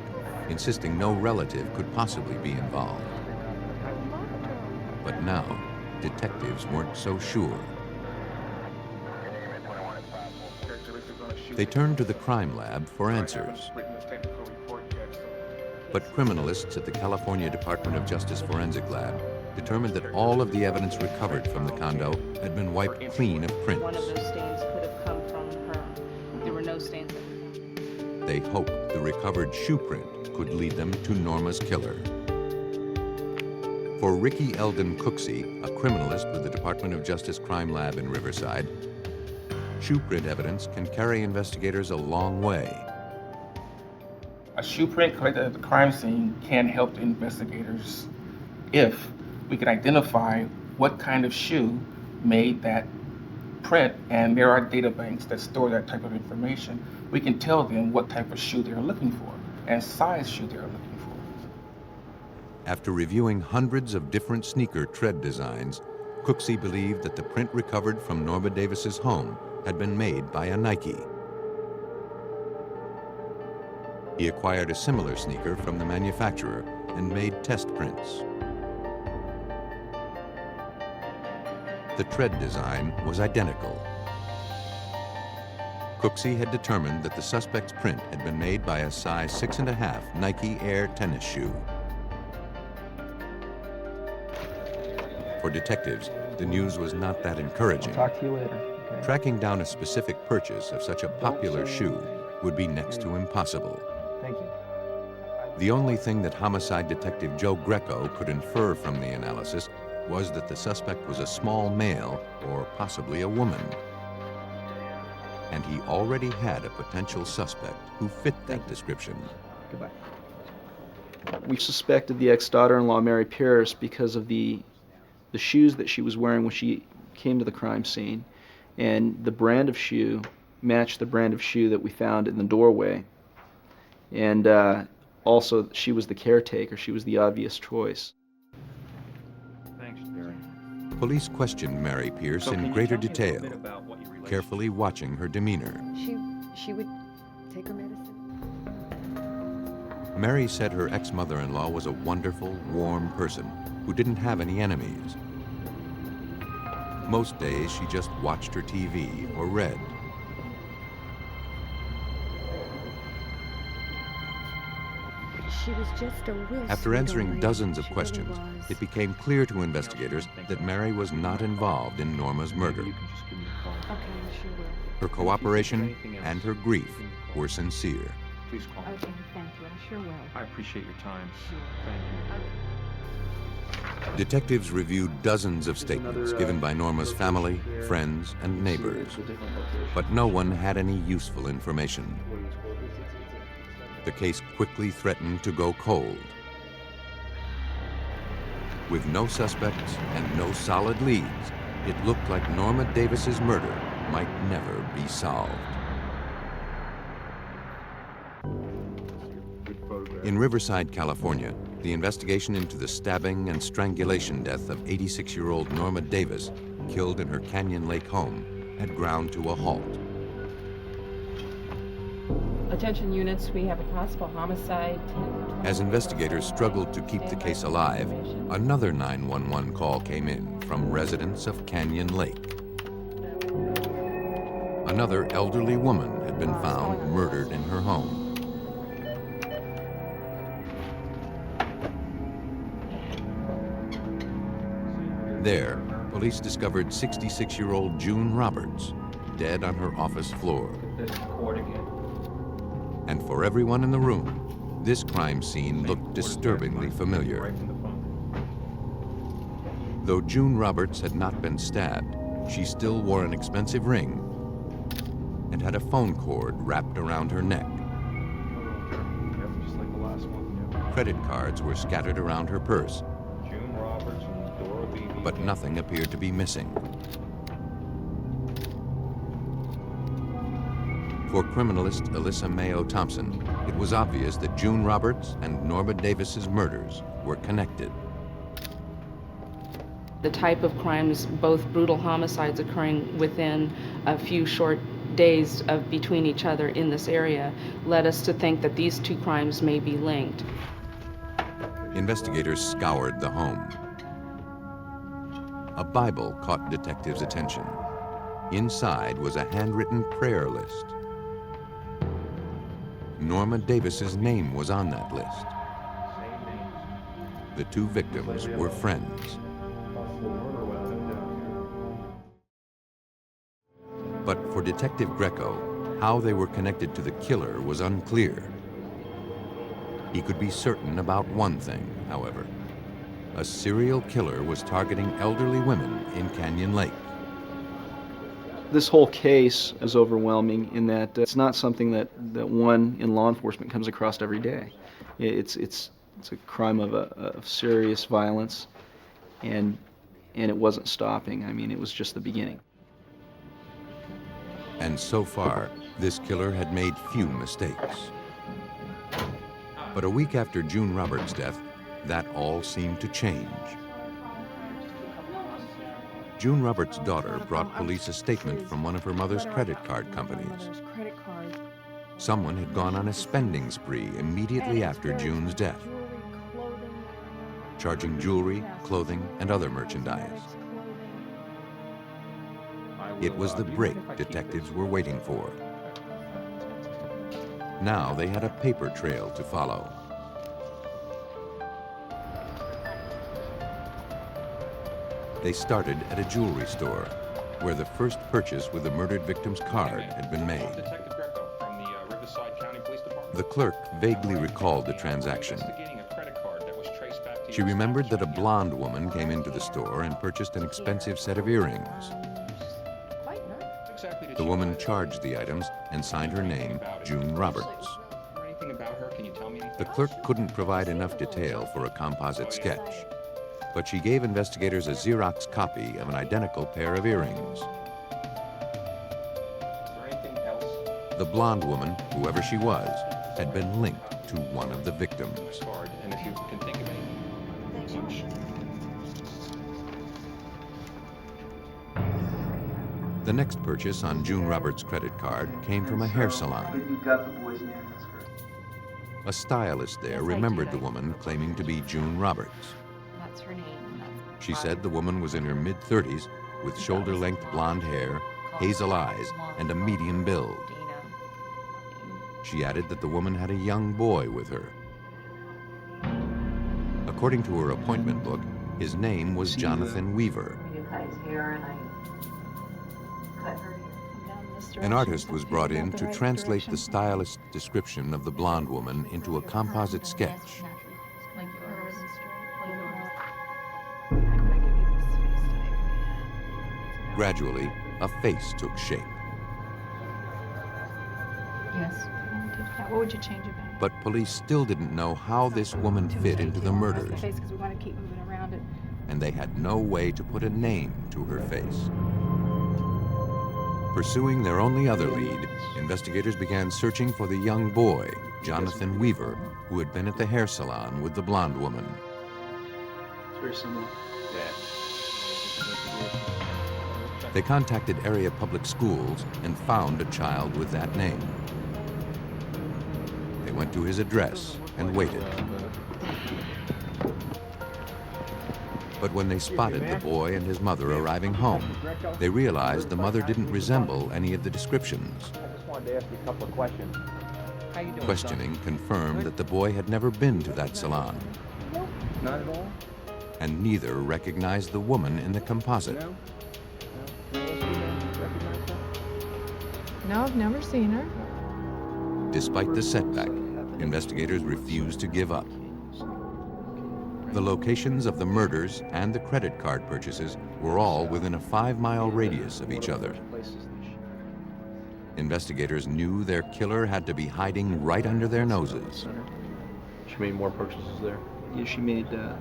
insisting no relative could possibly be involved. But now, detectives weren't so sure. They turned to the crime lab for answers. But criminalists at the California Department of Justice Forensic Lab determined that all of the evidence recovered from the condo had been wiped clean of prints. One of those stains could have come from her. There were no stains. They hoped the recovered shoe print could lead them to Norma's killer. For Ricky Eldon Cooksey, a criminalist with the Department of Justice Crime Lab in Riverside, shoe print evidence can carry investigators a long way. A shoe print collected at the crime scene can help the investigators if we can identify what kind of shoe made that print, and there are data banks that store that type of information. We can tell them what type of shoe they're looking for and size shoe they're looking for. After reviewing hundreds of different sneaker tread designs, Cooksey believed that the print recovered from Norma Davis's home had been made by a Nike. He acquired a similar sneaker from the manufacturer and made test prints. The tread design was identical. Cooksey had determined that the suspect's print had been made by a size 6.5 Nike Air tennis shoe. For detectives, the news was not that encouraging. I'll talk to you later. Okay. Tracking down a specific purchase of such a popular shoe would be next to impossible. Thank you. The only thing that homicide detective Joe Greco could infer from the analysis was that the suspect was a small male or possibly a woman. And he already had a potential suspect who fit that description. Goodbye. We suspected the ex-daughter-in-law, Mary Pierce, because of the shoes that she was wearing when she came to the crime scene. And the brand of shoe matched the brand of shoe that we found in the doorway. And also, she was the caretaker. She was the obvious choice. Thanks, Jerry. Police questioned Mary Pierce in greater detail, carefully watching her demeanor. She would take her medicine. Mary said her ex-mother-in-law was a wonderful, warm person who didn't have any enemies. Most days, she just watched her TV or read. She was just a real After sweet answering old lady. dozens of She questions, really was. it became clear to investigators that Mary was not involved in Norma's murder. Okay, I sure will. Her cooperation and her grief were sincere. Please call me. Okay, thank you. I sure will. I appreciate your time. Sure. Thank you. Detectives reviewed dozens of statements given by Norma's family, friends, and neighbors, but no one had any useful information. The case quickly threatened to go cold. With no suspects and no solid leads, it looked like Norma Davis's murder might never be solved. In Riverside, California, the investigation into the stabbing and strangulation death of 86-year-old Norma Davis, killed in her Canyon Lake home, had ground to a halt. Attention units, we have a possible homicide. As investigators struggled to keep the case alive, another 911 call came in from residents of Canyon Lake. Another elderly woman had been found murdered in her home. There, police discovered 66-year-old June Roberts, dead on her office floor. And for everyone in the room, this crime scene looked disturbingly familiar. Though June Roberts had not been stabbed, she still wore an expensive ring and had a phone cord wrapped around her neck. Credit cards were scattered around her purse, but nothing appeared to be missing. For criminalist Alyssa Mayo Thompson, it was obvious that June Roberts and Norma Davis's murders were connected. The type of crimes, both brutal homicides occurring within a few short days of between each other in this area, led us to think that these two crimes may be linked. Investigators scoured the home. A Bible caught detectives' attention. Inside was a handwritten prayer list. Norma Davis's name was on that list. The two victims were friends. But for Detective Greco, how they were connected to the killer was unclear. He could be certain about one thing, however. A serial killer was targeting elderly women in Canyon Lake. This whole case is overwhelming in that it's not something that one in law enforcement comes across every day. It's a crime of serious violence, and it wasn't stopping. I mean, it was just the beginning. And so far, this killer had made few mistakes. But a week after June Roberts' death, that all seemed to change. June Roberts' daughter brought police a statement from one of her mother's credit card companies. Someone had gone on a spending spree immediately after June's death, charging jewelry, clothing, and other merchandise. It was the break detectives were waiting for. Now they had a paper trail to follow. They started at a jewelry store, where the first purchase with the murdered victim's card had been made. Detective Greco from the Riverside County Police Department. The clerk vaguely recalled the transaction. Investigating a credit card that was traced back to She remembered that a blonde woman came into the store and purchased an expensive set of earrings. The woman charged the items and signed her name, June Roberts. anything about her. Can you tell me anything? The clerk couldn't provide enough detail for a composite sketch, but she gave investigators a Xerox copy of an identical pair of earrings. Is there anything else? The blonde woman, whoever she was, had been linked to one of the victims. And if you can think of anything. The next purchase on June Roberts' credit card came from a hair salon. You got the boy's name, that's correct. A stylist there remembered the woman claiming to be June Roberts. That's her name. She said the woman was in her mid-30s with shoulder-length blonde hair, hazel eyes, and a medium build. She added that the woman had a young boy with her. According to her appointment book, his name was Jonathan Weaver. You cut his hair and I cut her hair. An artist was brought in to translate the stylist's description of the blonde woman into a composite sketch. Gradually, a face took shape. Yes. What would you change about it? But police still didn't know how this woman fit into the murders, Because we want to keep moving around it. and they had no way to put a name to her face. Pursuing their only other lead, investigators began searching for the young boy, Jonathan Weaver, who had been at the hair salon with the blonde woman. It's very similar. They contacted area public schools and found a child with that name. They went to his address and waited. But when they spotted the boy and his mother arriving home, they realized the mother didn't resemble any of the descriptions. I just wanted to ask you a couple of questions. How you doing, Questioning confirmed that the boy had never been to that salon, son? Not at all. and neither recognized the woman in the composite. No? Can I ask you to recognize her? No, I've never seen her. Despite the setback, investigators refused to give up. The locations of the murders and the credit card purchases were all within a 5-mile radius of each other. Investigators knew their killer had to be hiding right under their noses. She made more purchases there? Yeah, she made on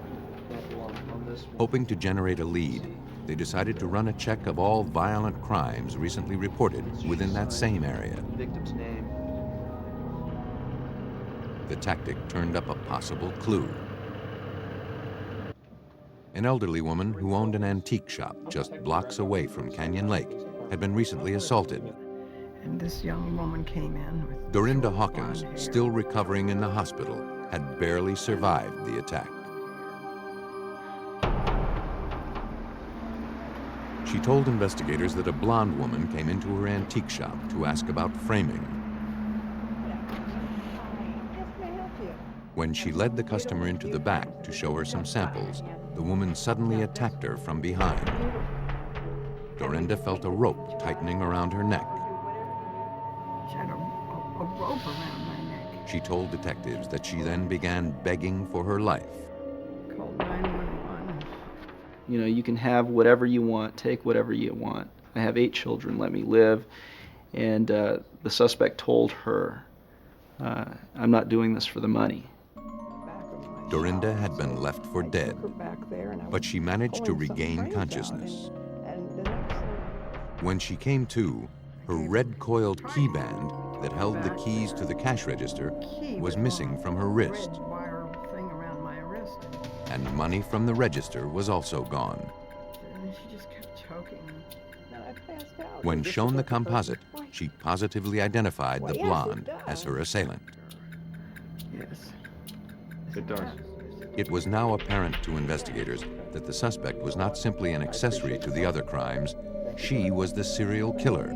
this one. Hoping to generate a lead, they decided to run a check of all violent crimes recently reported within that same area. Victim's name. The tactic turned up a possible clue. An elderly woman who owned an antique shop just blocks away from Canyon Lake had been recently assaulted. And this young woman came in with Dorinda Hawkins, still recovering in the hospital, had barely survived the attack. She told investigators that a blonde woman came into her antique shop to ask about framing. When she led the customer into the back to show her some samples, the woman suddenly attacked her from behind. Dorinda felt a rope tightening around her neck. She had a rope around my neck. She told detectives that she then began begging for her life. Called 911. You know, you can have whatever you want, take whatever you want. I have 8 children, let me live. And the suspect told her, I'm not doing this for the money. Dorinda had been left for dead, but she managed to regain consciousness. When she came to, her red-coiled key band that held the keys to the cash register was missing from her wrist, and money from the register was also gone. And she just kept choking. When shown the composite, she positively identified the blonde as her assailant. Yes. It does. It was now apparent to investigators that the suspect was not simply an accessory to the other crimes. She was the serial killer.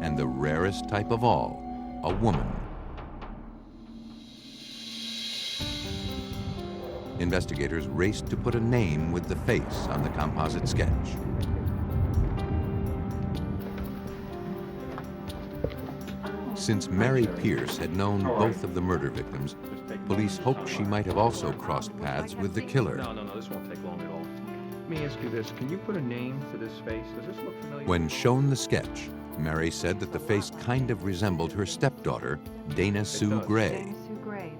And the rarest type of all, a woman. Investigators raced to put a name with the face on the composite sketch. Since Mary Pierce had known both of the murder victims, police hoped she might have also crossed paths with the killer. No, this won't take long at all. Let me ask you this. Can you put a name to this face? Does this look familiar? When shown the sketch, Mary said that the face kind of resembled her stepdaughter, Dana Sue Gray. Sue Gray,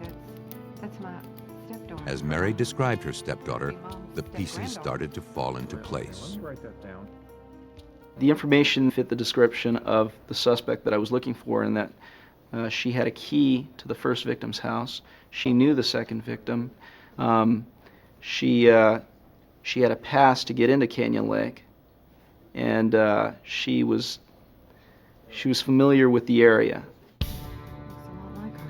that's my stepdaughter. As Mary described her stepdaughter, the pieces started to fall into place. Write that down. The information fit the description of the suspect that I was looking for, in that she had a key to the first victim's house. She knew the second victim. She had a pass to get into Canyon Lake, and she was familiar with the area.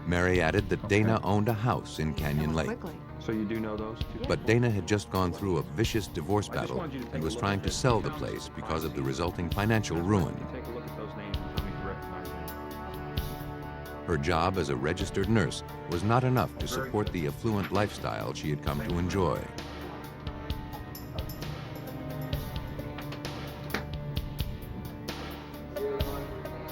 Mary added that Dana owned a house in Canyon Lake. So you do know those two? But Dana had just gone through a vicious divorce battle and was trying to sell the place because of the resulting financial ruin. Take a look at those names and tell me if you recognize them. Her job as a registered nurse was not enough to support the affluent lifestyle she had come to enjoy.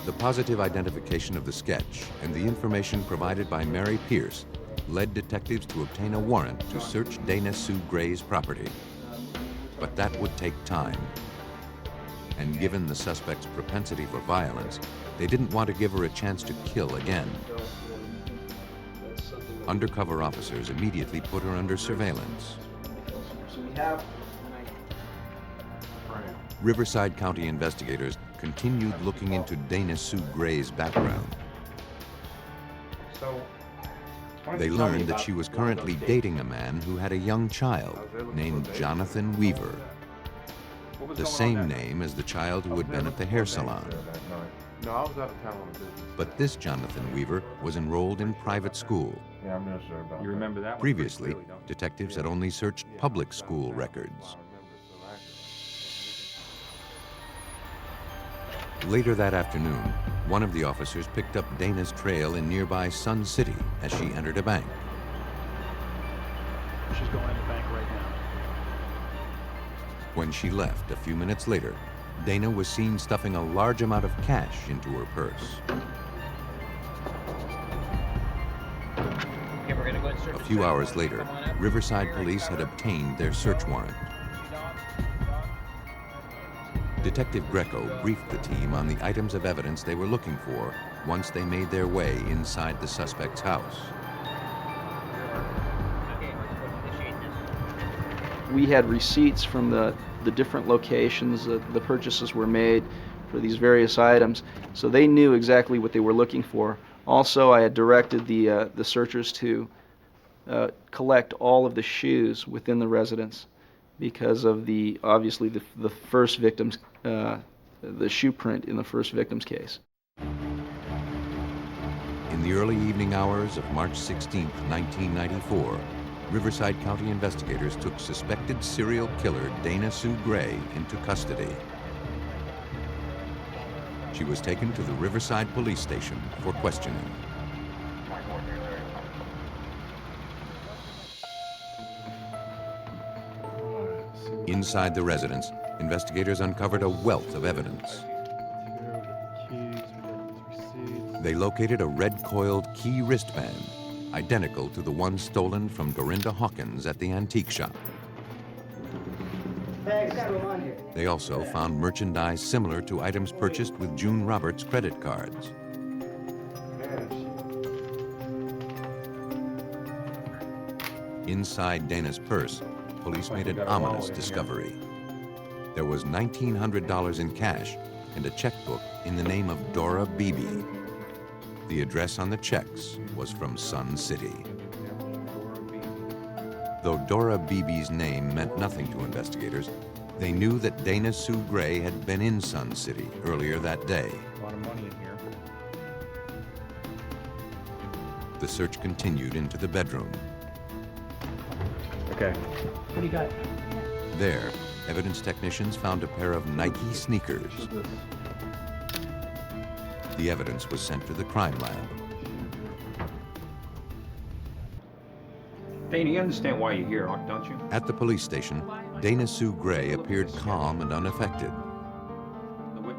The positive identification of the sketch and the information provided by Mary Pierce led detectives to obtain a warrant to search Dana Sue Gray's property. But that would take time. And given the suspect's propensity for violence, they didn't want to give her a chance to kill again. Undercover officers immediately put her under surveillance. Riverside County investigators continued looking into Dana Sue Gray's background. They learned that she was currently dating a man who had a young child named Jonathan Weaver, the same name as the child who had been at the hair salon. No, I was out of town on business. But this Jonathan Weaver was enrolled in private school. Yeah, I'm not sure about You remember that one? Previously, detectives had only searched public school records. Later that afternoon, one of the officers picked up Dana's trail in nearby Sun City as she entered a bank. She's going in the bank right now. When she left a few minutes later, Dana was seen stuffing a large amount of cash into her purse. Okay, we're gonna go and search. A few hours later, Riverside police had obtained their search warrant. Detective Greco briefed the team on the items of evidence they were looking for once they made their way inside the suspect's house. We had receipts from the different locations that the purchases were made for these various items, so they knew exactly what they were looking for. Also, I had directed the searchers to collect all of the shoes within the residence because of obviously the first victim's the shoe print in the first victim's case. In the early evening hours of March 16, 1994, Riverside County investigators took suspected serial killer Dana Sue Gray into custody. She was taken to the Riverside Police Station for questioning. Inside the residence, investigators uncovered a wealth of evidence. They located a red-coiled key wristband, identical to the one stolen from Dorinda Hawkins at the antique shop. They also found merchandise similar to items purchased with June Roberts' credit cards. Inside Dana's purse, police made an ominous discovery. There was $1,900 in cash and a checkbook in the name of Dora Beebe. The address on the checks was from Sun City. Though Dora Beebe's name meant nothing to investigators, they knew that Dana Sue Gray had been in Sun City earlier that day. A lot of money in here. The search continued into the bedroom. Okay. What do you got? There, evidence technicians found a pair of Nike sneakers. The evidence was sent to the crime lab. Dana, you understand why you're here, don't you? At the police station, Dana Sue Gray appeared calm and unaffected.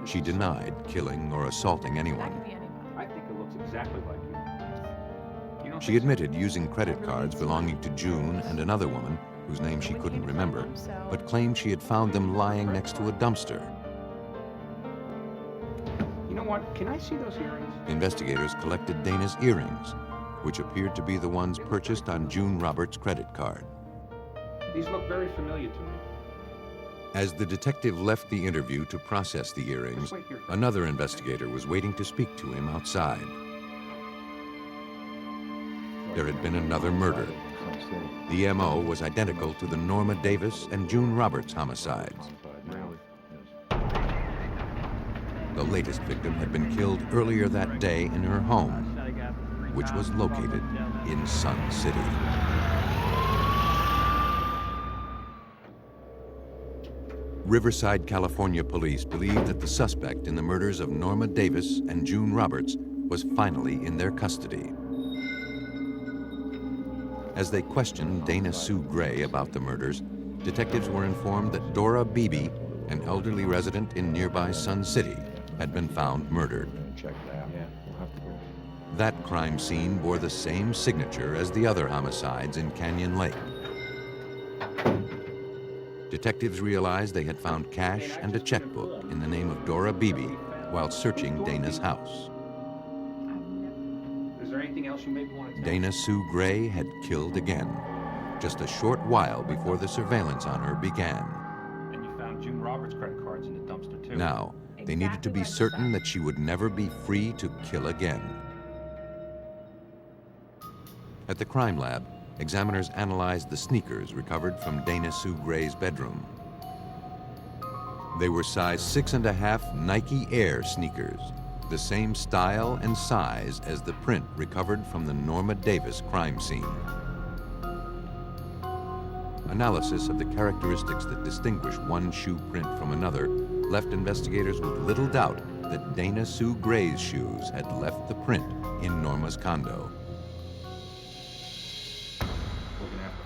She denied killing or assaulting anyone. I think it looks exactly like you. She admitted using credit cards belonging to June and another woman, whose name she couldn't remember, but claimed she had found them lying next to a dumpster. You know what? Can I see those earrings? Investigators collected Dana's earrings, which appeared to be the ones purchased on June Roberts' credit card. These look very familiar to me. As the detective left the interview to process the earrings, another investigator was waiting to speak to him outside. There had been another murder. The MO was identical to the Norma Davis and June Roberts homicides. The latest victim had been killed earlier that day in her home, which was located in Sun City. Riverside, California police believed that the suspect in the murders of Norma Davis and June Roberts was finally in their custody. As they questioned Dana Sue Gray about the murders, detectives were informed that Dora Beebe, an elderly resident in nearby Sun City, had been found murdered. Check that. Yeah, we'll have to go. That crime scene bore the same signature as the other homicides in Canyon Lake. Detectives realized they had found cash and a checkbook in the name of Dora Beebe while searching Dana's house. Is there anything else you maybe want to tell Dana Sue Gray had killed again, just a short while before the surveillance on her began. And you found June Roberts' credit cards in the dumpster, too. Now, they needed to be certain that she would never be free to kill again. At the crime lab, examiners analyzed the sneakers recovered from Dana Sue Gray's bedroom. They were size 6.5 Nike Air sneakers, the same style and size as the print recovered from the Norma Davis crime scene. Analysis of the characteristics that distinguish one shoe print from another left investigators with little doubt that Dana Sue Gray's shoes had left the print in Norma's condo.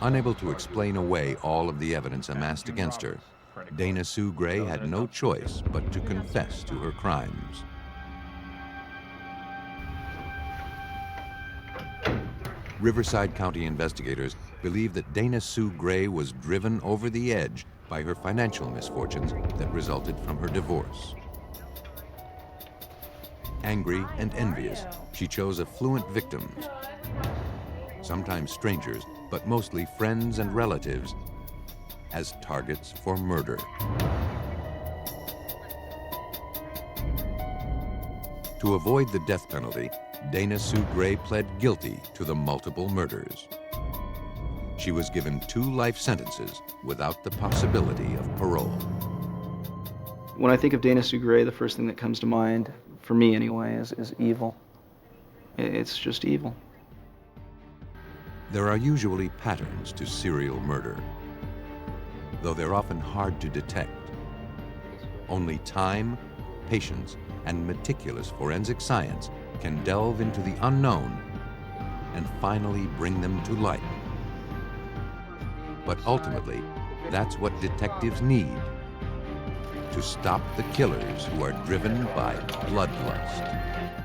Unable to explain away all of the evidence amassed against her, Dana Sue Gray had no choice but to confess to her crimes. Riverside County investigators believe that Dana Sue Gray was driven over the edge by her financial misfortunes that resulted from her divorce. Angry and envious, she chose affluent victims, sometimes strangers, but mostly friends and relatives, as targets for murder. To avoid the death penalty, Dana Sue Gray pled guilty to the multiple murders. She was given 2 life sentences without the possibility of parole. When I think of Dana Sue Gray, the first thing that comes to mind, for me anyway, is evil. It's just evil. There are usually patterns to serial murder, though they're often hard to detect. Only time, patience, and meticulous forensic science can delve into the unknown and finally bring them to light. But ultimately, that's what detectives need to stop the killers who are driven by bloodlust.